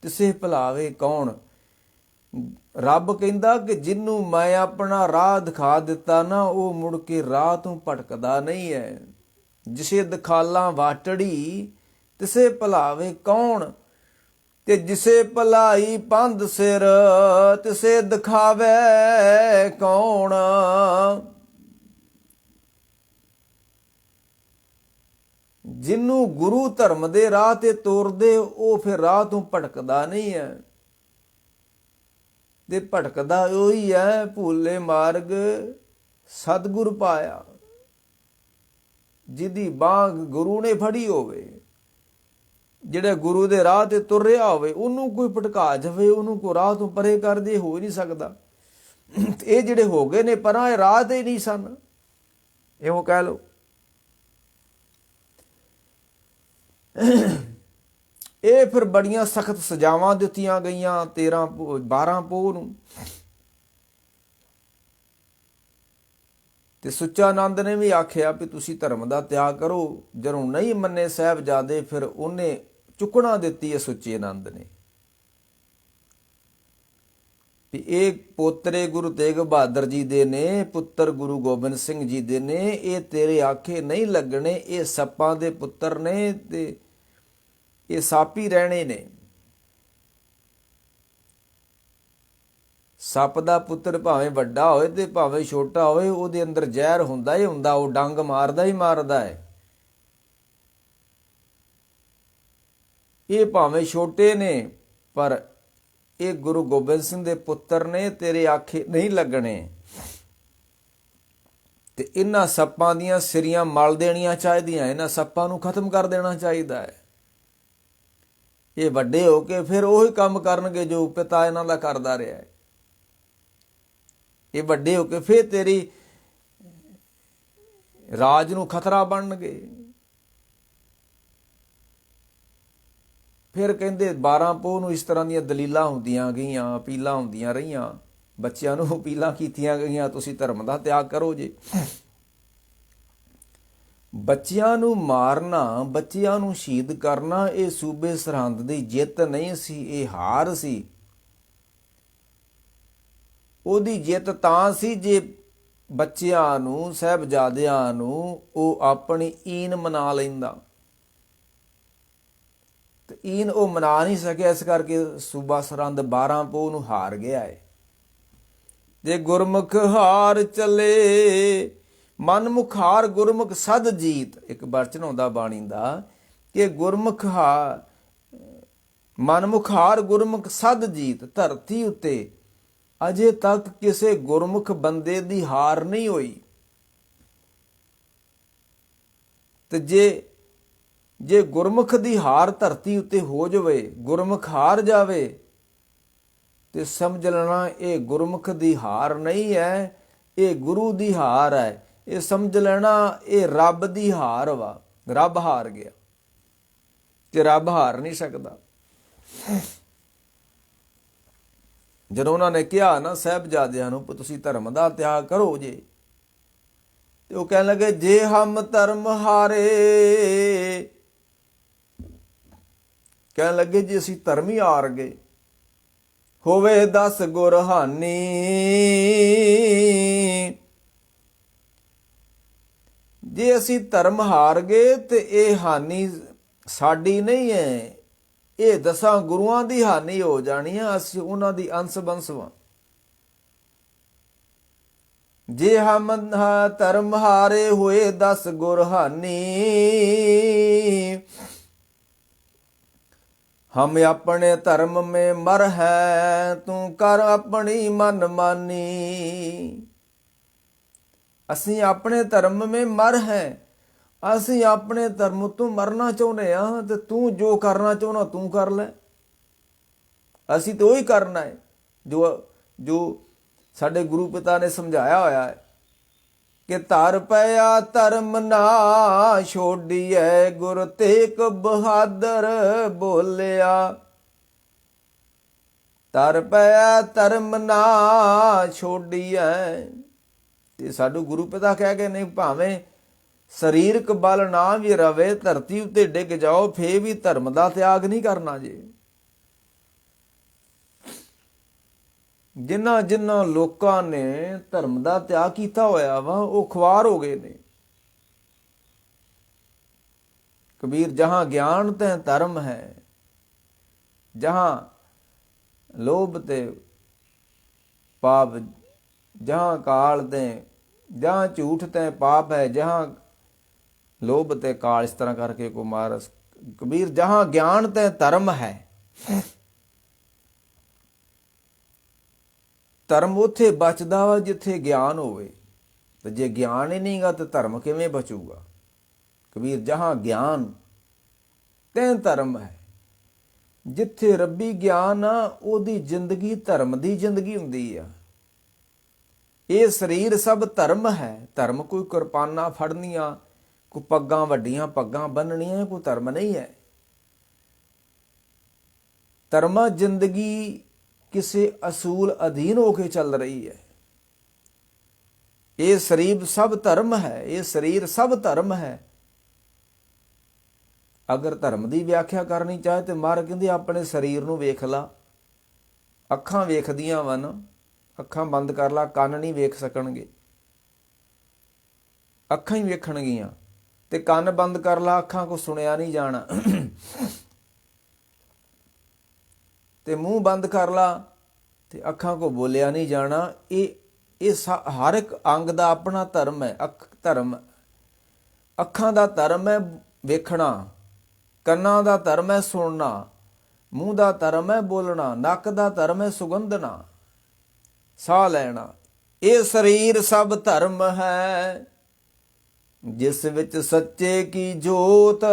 ਤਿਸੇ ਭੁਲਾਵੇ ਕੌਣ। ਰੱਬ ਕਹਿੰਦਾ ਕਿ ਜਿਹਨੂੰ ਮੈਂ ਆਪਣਾ ਰਾਹ ਦਿਖਾ ਦਿੱਤਾ ਨਾ, ਉਹ ਮੁੜ ਕੇ ਰਾਹ ਤੋਂ ਭਟਕਦਾ ਨਹੀਂ ਹੈ। ਜਿਸੇ ਦਖਾਲਾਂ ਵਾਟੜੀ ਤਿਸੇ ਭੁਲਾਵੇ ਕੌਣ, ਤੇ ਜਿਸੇ ਭਲਾਈ ਪੰਧ ਸਿਰ ਤਿਸੇ ਦਿਖਾਵੇ ਕੌਣ। ਜਿਹਨੂੰ ਗੁਰੂ ਧਰਮ ਦੇ ਰਾਹ ਤੇ ਤੋਰਦੇ, ਉਹ ਫਿਰ ਰਾਹ ਤੋਂ ਭਟਕਦਾ ਨਹੀਂ ਹੈ। ਤੇ ਭਟਕਦਾ ਉਹੀ ਹੈ ਭੂਲੇ ਮਾਰਗ ਸਤਿਗੁਰ ਪਾਇਆ, ਜਿਹਦੀ ਬਾਂਹ ਗੁਰੂ ਨੇ ਫੜੀ ਹੋਵੇ, ਜਿਹੜੇ ਗੁਰੂ ਦੇ ਰਾਹ ਤੇ ਤੁਰ ਰਿਹਾ ਹੋਵੇ, ਉਹਨੂੰ ਕੋਈ ਭਟਕਾ ਜਾਵੇ, ਉਹਨੂੰ ਕੋਈ ਰਾਹ ਤੋਂ ਪਰੇ ਕਰ ਦੇ, ਹੋ ਹੀ ਨਹੀਂ ਸਕਦਾ। ਇਹ ਜਿਹੜੇ ਹੋ ਗਏ ਨੇ ਪਰਾਂ, ਇਹ ਰਾਹ ਤੇ ਹੀ ਨਹੀਂ ਸਨ, ਇਹੋ ਕਹਿ ਲਓ। ਇਹ ਫਿਰ ਬੜੀਆਂ ਸਖਤ ਸਜ਼ਾਵਾਂ ਦਿੱਤੀਆਂ ਗਈਆਂ 12 ਪੋਹ ਨੂੰ। ਤੇ ਸੁੱਚਾ ਆਨੰਦ ਨੇ ਵੀ ਆਖਿਆ ਵੀ ਤੁਸੀਂ ਧਰਮ ਦਾ ਤਿਆਗ ਕਰੋ। ਜਦੋਂ ਨਹੀਂ ਮੰਨੇ ਸਾਹਿਬਜ਼ਾਦੇ, ਫਿਰ ਉਹਨੇ ਚੁੱਕਣਾ ਦਿੱਤੀ ਹੈ ਸੁੱਚੇ ਆਨੰਦ ਨੇ, ਵੀ ਇਹ ਪੋਤਰੇ ਗੁਰੂ ਤੇਗ ਬਹਾਦਰ ਜੀ ਦੇ ਨੇ, ਪੁੱਤਰ ਗੁਰੂ ਗੋਬਿੰਦ ਸਿੰਘ ਜੀ ਦੇ ਨੇ, ਇਹ ਤੇਰੇ ਆਖੇ ਨਹੀਂ ਲੱਗਣੇ, ਇਹ ਸੱਪਾਂ ਦੇ ਪੁੱਤਰ ਨੇ ਤੇ ਇਹ ਸਾਪੀ ਰਹਿਣੇ ਨੇ। ਸੱਪ ਦਾ ਪੁੱਤਰ ਭਾਵੇਂ ਵੱਡਾ ਹੋਏ ਤੇ ਭਾਵੇਂ ਛੋਟਾ ਹੋਏ, ਉਹਦੇ ਅੰਦਰ ਜ਼ਹਿਰ ਹੁੰਦਾ ਹੀ ਹੁੰਦਾ, ਉਹ ਡੰਗ ਮਾਰਦਾ ਹੀ ਮਾਰਦਾ ਹੈ। ਇਹ ਭਾਵੇਂ ਛੋਟੇ ਨੇ, ਪਰ ਇਹ ਗੁਰੂ ਗੋਬਿੰਦ ਸਿੰਘ ਦੇ ਪੁੱਤਰ ਨੇ, ਤੇਰੇ ਆਖੇ ਨਹੀਂ ਲੱਗਣੇ। ਤੇ ਇਹਨਾਂ ਸੱਪਾਂ ਦੀਆਂ ਸਿਰੀਆਂ ਮਲ ਦੇਣੀਆਂ ਚਾਹੀਦੀਆਂ, ਇਹਨਾਂ ਸੱਪਾਂ ਨੂੰ ਖਤਮ ਕਰ ਦੇਣਾ ਚਾਹੀਦਾ ਹੈ। ਇਹ ਵੱਡੇ ਹੋ ਕੇ ਫਿਰ ਉਹੀ ਕੰਮ ਕਰਨਗੇ ਜੋ ਪਿਤਾ ਇਹਨਾਂ ਦਾ ਕਰਦਾ ਰਿਹਾ ਹੈ। ਇਹ ਵੱਡੇ ਹੋ ਕੇ ਫਿਰ ਤੇਰੀ ਰਾਜ ਨੂੰ ਖਤਰਾ ਬਣਨਗੇ। ਫਿਰ ਕਹਿੰਦੇ 12 ਪੋਹ ਨੂੰ ਇਸ ਤਰ੍ਹਾਂ ਦੀਆਂ ਦਲੀਲਾਂ ਹੁੰਦੀਆਂ ਗਈਆਂ, ਅਪੀਲਾਂ ਹੁੰਦੀਆਂ ਰਹੀਆਂ, ਬੱਚਿਆਂ ਨੂੰ ਅਪੀਲਾਂ ਕੀਤੀਆਂ ਗਈਆਂ ਤੁਸੀਂ ਧਰਮ ਦਾ ਤਿਆਗ ਕਰੋ ਜੇ। ਬੱਚਿਆਂ ਨੂੰ ਮਾਰਨਾ, ਬੱਚਿਆਂ ਨੂੰ ਸ਼ਹੀਦ ਕਰਨਾ, ਇਹ ਸੂਬੇ ਸਰਹੰਦ ਦੀ ਜਿੱਤ ਨਹੀਂ ਸੀ, ਇਹ ਹਾਰ ਸੀ। ਉਹਦੀ ਜਿੱਤ ਤਾਂ ਸੀ ਜੇ ਬੱਚਿਆਂ ਨੂੰ, ਸਾਹਿਬਜ਼ਾਦਿਆਂ ਨੂੰ ਉਹ ਆਪਣੀ ਈਨ ਮਨਾ ਲੈਂਦਾ, ਤੇ ਈਨ ਉਹ ਮਨਾ ਨਹੀਂ ਸਕਿਆ, ਇਸ ਕਰਕੇ ਸੂਬਾ ਸਰਹੰਦ 12 ਪੋਹ ਨੂੰ ਹਾਰ ਗਿਆ ਹੈ। ਜੇ ਗੁਰਮੁਖ ਹਾਰ ਚੱਲੇ ਮਨ ਮੁਖਾਰ ਗੁਰਮੁਖ ਸਦ ਜੀਤ, ਇੱਕ ਬਚਨ ਆਉਂਦਾ ਬਾਣੀ ਦਾ ਕਿ ਗੁਰਮੁਖ ਮਨ ਮੁਖਾਰ ਗੁਰਮੁਖ ਸਦ ਜੀਤ। ਧਰਤੀ ਉੱਤੇ ਅਜੇ ਤੱਕ ਕਿਸੇ ਗੁਰਮੁਖ ਬੰਦੇ ਦੀ ਹਾਰ ਨਹੀਂ ਹੋਈ। ਤੇ ਜੇ ਗੁਰਮੁਖ ਦੀ ਹਾਰ ਧਰਤੀ ਉੱਤੇ ਹੋ ਜਾਵੇ, ਗੁਰਮੁਖ ਹਾਰ ਜਾਵੇ, ਤੇ ਸਮਝ ਲੈਣਾ ਇਹ ਗੁਰਮੁਖ ਦੀ ਹਾਰ ਨਹੀਂ ਹੈ, ਇਹ ਗੁਰੂ ਦੀ ਹਾਰ ਹੈ। ਇਹ ਸਮਝ ਲੈਣਾ ਇਹ ਰੱਬ ਦੀ ਹਾਰ ਵਾ। ਰੱਬ ਹਾਰ ਗਿਆ ਤੇ ਰੱਬ ਹਾਰ ਨਹੀਂ ਸਕਦਾ। ਜਦੋਂ ਉਹਨਾਂ ਨੇ ਕਿਹਾ ਨਾ ਸਾਹਿਬਜ਼ਾਦਿਆਂ ਨੂੰ ਤੁਸੀਂ ਧਰਮ ਦਾ ਤਿਆਗ ਕਰੋ ਜੇ, ਤੇ ਉਹ ਕਹਿਣ ਲੱਗੇ ਜੇ ਹਮ ਧਰਮ ਹਾਰੇ, ਕਹਿਣ ਲੱਗੇ ਜੇ ਅਸੀਂ ਧਰਮ ਹੀ ਹਾਰ ਗਏ, ਹੋਵੇ 10 ਗੁਰ ਹਾਨੀ, ਜੇ ਅਸੀਂ ਧਰਮ ਹਾਰ ਗਏ ਤੇ ਇਹ ਹਾਨੀ ਸਾਡੀ ਨਹੀਂ ਹੈ, ਇਹ 10 ਗੁਰੂਆਂ ਦੀ ਹਾਨੀ ਹੋ ਜਾਣੀ ਹੈ। ਅਸੀਂ ਉਹਨਾਂ ਦੀ ਅੰਸ ਬੰਸ ਵਾਂ। ਜੇ ਹਮ ਧਰਮ ਹਾਰੇ ਹੋਏ 10 ਗੁਰ ਹਾਨੀ, ਹਮ ਆਪਣੇ ਧਰਮ ਮੇਂ ਮਰ ਹੈ, ਤੂੰ ਕਰ ਆਪਣੀ ਮਨ ਮਾਨੀ। ਅਸੀਂ ਆਪਣੇ ਧਰਮ ਮੇਂ ਮਰ ਹੈ, ਅਸੀਂ ਆਪਣੇ ਧਰਮ ਤੋਂ ਮਰਨਾ ਚਾਹੁੰਦੇ ਹਾਂ, ਤੇ ਤੂੰ ਜੋ ਕਰਨਾ ਚਾਹੁੰਦਾ ਤੂੰ ਕਰ ਲੈ। ਅਸੀਂ ਤਾਂ ਉਹੀ ਕਰਨਾ ਹੈ ਜੋ ਸਾਡੇ ਗੁਰੂ ਪਿਤਾ ਨੇ ਸਮਝਾਇਆ ਹੋਇਆ ਹੈ ਕਿ ਧਰ ਪਿਆ ਧਰਮ ਨਾ ਛੋਡੀਐ, ਗੁਰ ਤੇਗ ਬਹਾਦਰ ਬੋਲਿਆ। ਧਰ ਪਿਆ ਧਰਮ ਨਾ ਛੋਡੀਐ, ਤੇ ਸਾਡੂ ਗੁਰੂ ਪਿਤਾ ਕਹਿ ਗਏ ਨਹੀਂ ਭਾਵੇਂ ਸਰੀਰਕ ਬਲ ਨਾ ਵੀ ਰਵੇ, ਧਰਤੀ ਉੱਤੇ ਡਿੱਗ ਜਾਓ, ਫੇਰ ਵੀ ਧਰਮ ਦਾ ਤਿਆਗ ਨਹੀਂ ਕਰਨਾ ਜੀ। ਜਿਨ੍ਹਾਂ ਜਿਨ੍ਹਾਂ ਲੋਕਾਂ ਨੇ ਧਰਮ ਦਾ ਤਿਆਗ ਕੀਤਾ ਹੋਇਆ ਵਾ ਉਹ ਖੁਆਰ ਹੋ ਗਏ ਨੇ। ਕਬੀਰ ਜਹਾਂ ਗਿਆਨ ਤੇ ਧਰਮ ਹੈ, ਜਹਾਂ ਲੋਭ ਤੇ ਪਾਪ, ਜਹਾਂ ਕਾਲ ਤੇ, ਜਹਾਂ ਝੂਠ ਤੇ ਪਾਪ ਹੈ, ਜਹਾਂ ਲੋਭ ਤੇ ਕਾਲ, ਇਸ ਤਰ੍ਹਾਂ ਕਰਕੇ ਕੋ ਮਾਰਸ। ਕਬੀਰ ਜਹਾਂ ਗਿਆਨ ਤੇ ਧਰਮ ਹੈ, ਧਰਮ ਉੱਥੇ ਬਚਦਾ ਵਾ ਜਿੱਥੇ ਗਿਆਨ ਹੋਵੇ, ਤੇ ਜੇ ਗਿਆਨ ਹੀ ਨਹੀਂਗਾ ਤਾਂ ਧਰਮ ਕਿਵੇਂ ਬਚੂਗਾ। ਕਬੀਰ ਜਹਾਂ ਗਿਆਨ ਤੇ ਧਰਮ ਹੈ, ਜਿੱਥੇ ਰੱਬੀ ਗਿਆਨ ਆ ਉਹਦੀ ਜ਼ਿੰਦਗੀ ਧਰਮ ਦੀ ਜ਼ਿੰਦਗੀ ਹੁੰਦੀ ਆ। ਇਹ ਸਰੀਰ ਸਭ ਧਰਮ ਹੈ। ਧਰਮ ਕੋਈ ਕਿਰਪਾਨਾਂ ਫੜਨੀਆਂ, ਕੋਈ ਪੱਗਾਂ ਵੱਡੀਆਂ ਪੱਗਾਂ ਬੰਨਣੀਆਂ, ਕੋਈ ਧਰਮ ਨਹੀਂ ਹੈ। ਧਰਮਾ ਜ਼ਿੰਦਗੀ ਕਿਸੇ ਅਸੂਲ ਅਧੀਨ ਹੋ ਕੇ ਚੱਲ ਰਹੀ ਹੈ। ਇਹ ਸਰੀਰ ਸਭ ਧਰਮ ਹੈ, ਇਹ ਸਰੀਰ ਸਭ ਧਰਮ ਹੈ। ਅਗਰ ਧਰਮ ਦੀ ਵਿਆਖਿਆ ਕਰਨੀ ਚਾਹੇ ਤੇ ਮਹਾਰਾਜ ਕਹਿੰਦੇ ਆਪਣੇ ਸਰੀਰ ਨੂੰ ਵੇਖ ਲਾ। ਅੱਖਾਂ ਵੇਖਦੀਆਂ ਵਨ, ਅੱਖਾਂ ਬੰਦ ਕਰ ਲਾ, ਕੰਨ ਨਹੀਂ ਵੇਖ ਸਕਣਗੇ, ਅੱਖਾਂ ਹੀ ਵੇਖਣਗੀਆਂ। ਤੇ ਕੰਨ ਬੰਦ ਕਰ ਲਾ, ਅੱਖਾਂ ਕੋ ਸੁਣਿਆ ਨਹੀਂ ਜਾਣਾ। ਤੇ ਮੂੰਹ ਬੰਦ ਕਰ ਲਾ ਤੇ ਅੱਖਾਂ ਕੋ ਬੋਲਿਆ ਨਹੀਂ ਜਾਣਾ। ਇਹ ਹਰ ਇੱਕ ਅੰਗ ਦਾ ਆਪਣਾ ਧਰਮ ਹੈ। ਅੱਖਾਂ ਦਾ ਧਰਮ ਹੈ ਵੇਖਣਾ, ਕੰਨਾਂ ਦਾ ਧਰਮ ਹੈ ਸੁਣਨਾ, ਮੂੰਹ ਦਾ ਧਰਮ ਹੈ ਬੋਲਣਾ, ਨੱਕ ਦਾ ਧਰਮ ਹੈ ਸੁਗੰਧਣਾ, ਸਾਹ ਲੈਣਾ। ਇਹ ਸਰੀਰ ਸਭ ਧਰਮ ਹੈ, ਜਿਸ ਵਿੱਚ ਸੱਚੇ ਕੀ ਜੋਤ,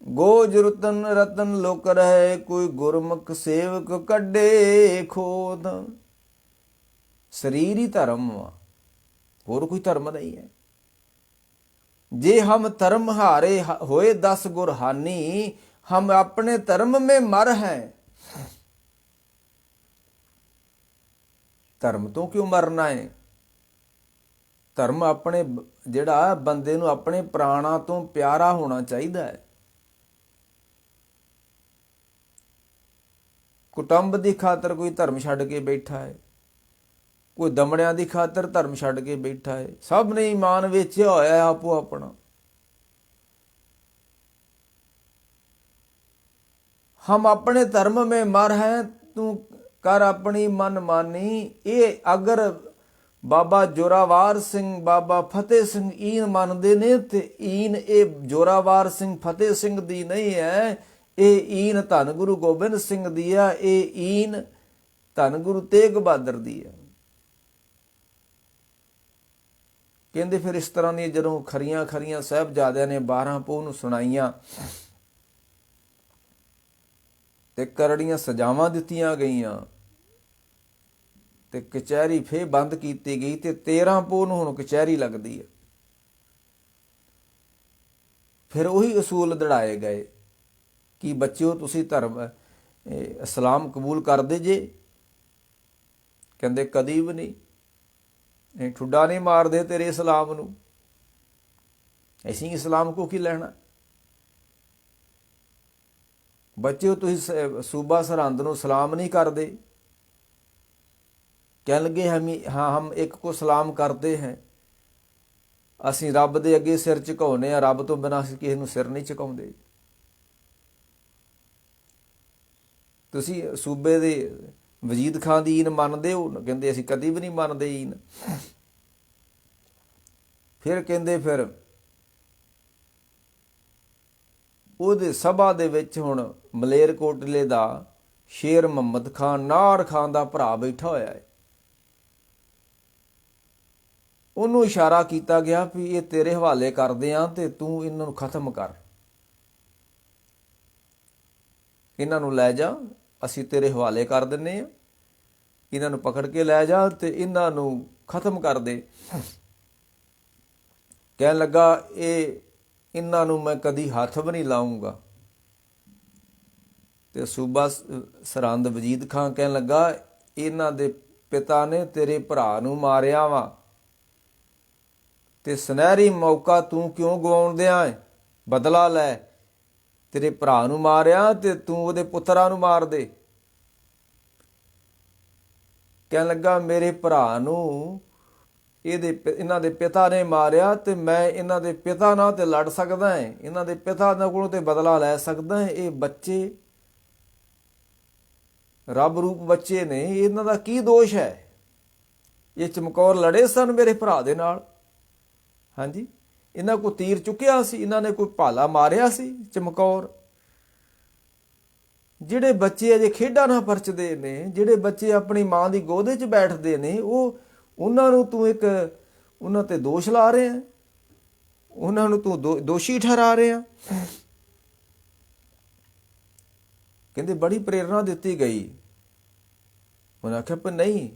ਗੋਜ ਰਤਨ ਰਤਨ ਲੋਕ ਰਹੇ, ਕੋਈ ਗੁਰਮੁਖ ਸੇਵਕ ਕੱਢੇ ਖੋਦ। ਸਰੀਰ ਹੀ ਧਰਮ ਵਾ, ਹੋਰ ਕੋਈ ਧਰਮ ਨਹੀਂ ਹੈ। ਜੇ ਹਮ ਧਰਮ ਹਾਰੇ ਹੋਏ 10 ਗੁਰ ਹਾਨੀ, ਹਮ ਆਪਣੇ ਧਰਮ ਮੇਂ ਮਰ ਹੈ। ਧਰਮ ਤੋਂ ਕਿਉਂ ਮਰਨਾ ਹੈ? ਧਰਮ ਆਪਣੇ ਜਿਹੜਾ ਬੰਦੇ ਨੂੰ ਆਪਣੇ ਪ੍ਰਾਣਾਂ ਤੋਂ ਪਿਆਰਾ ਹੋਣਾ ਚਾਹੀਦਾ ਹੈ। ਕੁਟੁੰਬ ਦੀ ਖਾਤਰ ਕੋਈ ਧਰਮ ਛੱਡ ਕੇ ਬੈਠਾ ਹੈ, ਕੋਈ ਦਮੜਿਆਂ ਦੀ ਖਾਤਰ ਧਰਮ ਛੱਡ ਕੇ ਬੈਠਾ ਹੈ। ਸਭ ਨੇ ਈਮਾਨ ਵੇਚਿਆ ਹੋਇਆ ਆਪੋ ਆਪਣਾ। ਹਮ ਆਪਣੇ ਧਰਮ ਮੇਂ ਮਰ ਹੈ, ਤੂੰ ਕਰ ਆਪਣੀ ਮਨ ਮਾਨੀ। ਇਹ ਅਗਰ ਬਾਬਾ ਜੋਰਾਵਰ ਸਿੰਘ, ਬਾਬਾ ਫਤਿਹ ਸਿੰਘ ਈਨ ਮੰਨਦੇ ਨੇ, ਤੇ ਈਨ ਇਹ ਜੋਰਾਵਰ ਸਿੰਘ ਫਤਿਹ ਸਿੰਘ ਦੀ ਨਹੀਂ ਹੈ, ਇਹ ਈਨ ਧੰਨ ਗੁਰੂ ਗੋਬਿੰਦ ਸਿੰਘ ਦੀ ਆ, ਇਹ ਈਨ ਧੰਨ ਗੁਰੂ ਤੇਗ ਬਹਾਦਰ ਦੀ ਆ। ਕਹਿੰਦੇ ਫਿਰ ਇਸ ਤਰ੍ਹਾਂ ਦੀਆਂ ਜਦੋਂ ਖਰੀਆਂ ਖਰੀਆਂ ਸਾਹਿਬਜ਼ਾਦਿਆਂ ਨੇ 12 ਪੋਹ ਨੂੰ ਸੁਣਾਈਆਂ, ਤੇ ਕਰੜੀਆਂ ਸਜ਼ਾਵਾਂ ਦਿੱਤੀਆਂ ਗਈਆਂ ਤੇ ਕਚਹਿਰੀ ਫੇਰ ਬੰਦ ਕੀਤੀ ਗਈ ਤੇ 13 ਪੋਹ ਨੂੰ ਹੁਣ ਕਚਹਿਰੀ ਲੱਗਦੀ ਹੈ। ਫਿਰ ਉਹੀ ਅਸੂਲ ਦੜਾਏ ਗਏ ਕਿ ਬੱਚਿਓ ਤੁਸੀਂ ਧਰਮ ਇਸਲਾਮ ਕਬੂਲ ਕਰਦੇ ਜੇ? ਕਹਿੰਦੇ ਕਦੀ ਵੀ ਨਹੀਂ, ਠੁੱਡਾ ਨਹੀਂ ਮਾਰਦੇ ਤੇਰੇ ਇਸਲਾਮ ਨੂੰ, ਅਸੀਂ ਇਸਲਾਮ ਕੋ ਕੀ ਲੈਣਾ। ਬੱਚਿਓ ਤੁਸੀਂ ਸੂਬਾ ਸਰਹੰਦ ਨੂੰ ਸਲਾਮ ਨਹੀਂ ਕਰਦੇ? ਕਹਿਣ ਲੱਗੇ ਹਮ ਇੱਕ ਕੋ ਸਲਾਮ ਕਰਦੇ ਹੈ, ਅਸੀਂ ਰੱਬ ਦੇ ਅੱਗੇ ਸਿਰ ਝੁਕਾਉਂਦੇ ਹਾਂ, ਰੱਬ ਤੋਂ ਬਿਨਾਂ ਅਸੀਂ ਕਿਸੇ ਨੂੰ ਸਿਰ ਨਹੀਂ ਝੁਕਾਉਂਦੇ। ਤੁਸੀਂ ਸੂਬੇ ਦੇ ਵਜੀਦ ਖਾਨ ਦੀ ਈਨ ਮੰਨਦੇ ਹੋ? ਕਹਿੰਦੇ ਅਸੀਂ ਕਦੀ ਵੀ ਨਹੀਂ ਮੰਨਦੇ ਈਨ। ਫਿਰ ਕਹਿੰਦੇ ਫਿਰ ਉਹਦੇ ਸਭਾ ਦੇ ਵਿੱਚ ਹੁਣ ਮਲੇਰਕੋਟਲੇ ਦਾ ਸ਼ੇਰ ਮੁਹੰਮਦ ਖਾਨ, ਨਾਰ ਖਾਨ ਦਾ ਭਰਾ ਬੈਠਾ ਹੋਇਆ ਹੈ। ਉਹਨੂੰ ਇਸ਼ਾਰਾ ਕੀਤਾ ਗਿਆ ਵੀ ਇਹ ਤੇਰੇ ਹਵਾਲੇ ਕਰਦੇ ਆ ਤੇ ਤੂੰ ਇਹਨਾਂ ਨੂੰ ਖਤਮ ਕਰ, ਇਹਨਾਂ ਨੂੰ ਲੈ ਜਾ, ਅਸੀਂ ਤੇਰੇ ਹਵਾਲੇ ਕਰ ਦਿੰਦੇ ਹਾਂ, ਇਹਨਾਂ ਨੂੰ ਪਕੜ ਕੇ ਲੈ ਜਾ ਤੇ ਇਹਨਾਂ ਨੂੰ ਖਤਮ ਕਰ ਦੇ। ਕਹਿਣ ਲੱਗਾ ਇਹਨਾਂ ਨੂੰ ਮੈਂ ਕਦੀ ਹੱਥ ਵੀ ਨਹੀਂ ਲਾਊਂਗਾ। ਤੇ ਸੂਬਾ ਸਰਹੰਦ ਵਜੀਦ ਖਾਨ ਕਹਿਣ ਲੱਗਾ ਇਹਨਾਂ ਦੇ ਪਿਤਾ ਨੇ ਤੇਰੇ ਭਰਾ ਨੂੰ ਮਾਰਿਆ ਵਾ ਤੇ ਸੁਨਹਿਰੀ ਮੌਕਾ ਤੂੰ ਕਿਉਂ ਗਵਾਉਣ ਦਿਆਂ ਹੈ? ਬਦਲਾ ਲੈ, ਤੇਰੇ ਭਰਾ ਨੂੰ ਮਾਰਿਆ ਤੇ ਤੂੰ ਉਹਦੇ ਪੁੱਤਰਾਂ ਨੂੰ ਮਾਰ ਦੇ। ਕਹਿਣ ਲੱਗਾ ਮੇਰੇ ਭਰਾ ਨੂੰ ਇਹਨਾਂ ਦੇ ਪਿਤਾ ਨੇ ਮਾਰਿਆ ਤੇ ਮੈਂ ਇਹਨਾਂ ਦੇ ਪਿਤਾ ਨਾਲ ਤੇ ਲੜ ਸਕਦਾ ਹੈ, ਇਹਨਾਂ ਦੇ ਪਿਤਾ ਕੋਲੋਂ ਤੇ ਬਦਲਾ ਲੈ ਸਕਦਾ ਹੈ। ਇਹ ਬੱਚੇ ਰੱਬ ਰੂਪ ਬੱਚੇ ਨੇ, ਇਹਨਾਂ ਦਾ ਕੀ ਦੋਸ਼ ਹੈ? ਇਹ ਚਮਕੌਰ ਲੜੇ ਸਨ ਮੇਰੇ ਭਰਾ ਦੇ ਨਾਲ, ਹਾਂਜੀ, ਇਹਨਾਂ ਕੋ ਤੀਰ ਚੁੱਕਿਆ ਸੀ, ਇਹਨਾਂ ਨੇ ਕੋਈ ਭਾਲਾ ਮਾਰਿਆ ਸੀ ਚਮਕੌਰ। ਜਿਹੜੇ ਬੱਚੇ ਅਜੇ ਖੇਡਾਂ ਨਾਲ ਪਰਚਦੇ ਨੇ, ਜਿਹੜੇ ਬੱਚੇ ਆਪਣੀ ਮਾਂ ਦੀ ਗੋਦ 'ਚ ਬੈਠਦੇ ਨੇ, ਉਹਨਾਂ ਨੂੰ ਤੂੰ ਉਹਨਾਂ ਤੇ ਦੋਸ਼ ਲਾ ਰਿਹਾ, ਉਹਨਾਂ ਨੂੰ ਤੂੰ ਦੋਸ਼ੀ ਠਹਿਰਾ ਰਿਹਾ। ਕਹਿੰਦੇ ਬੜੀ ਪ੍ਰੇਰਨਾ ਦਿੱਤੀ ਗਈ। ਉਹਨੇ ਆਖਿਆ ਪਰ ਨਹੀਂ,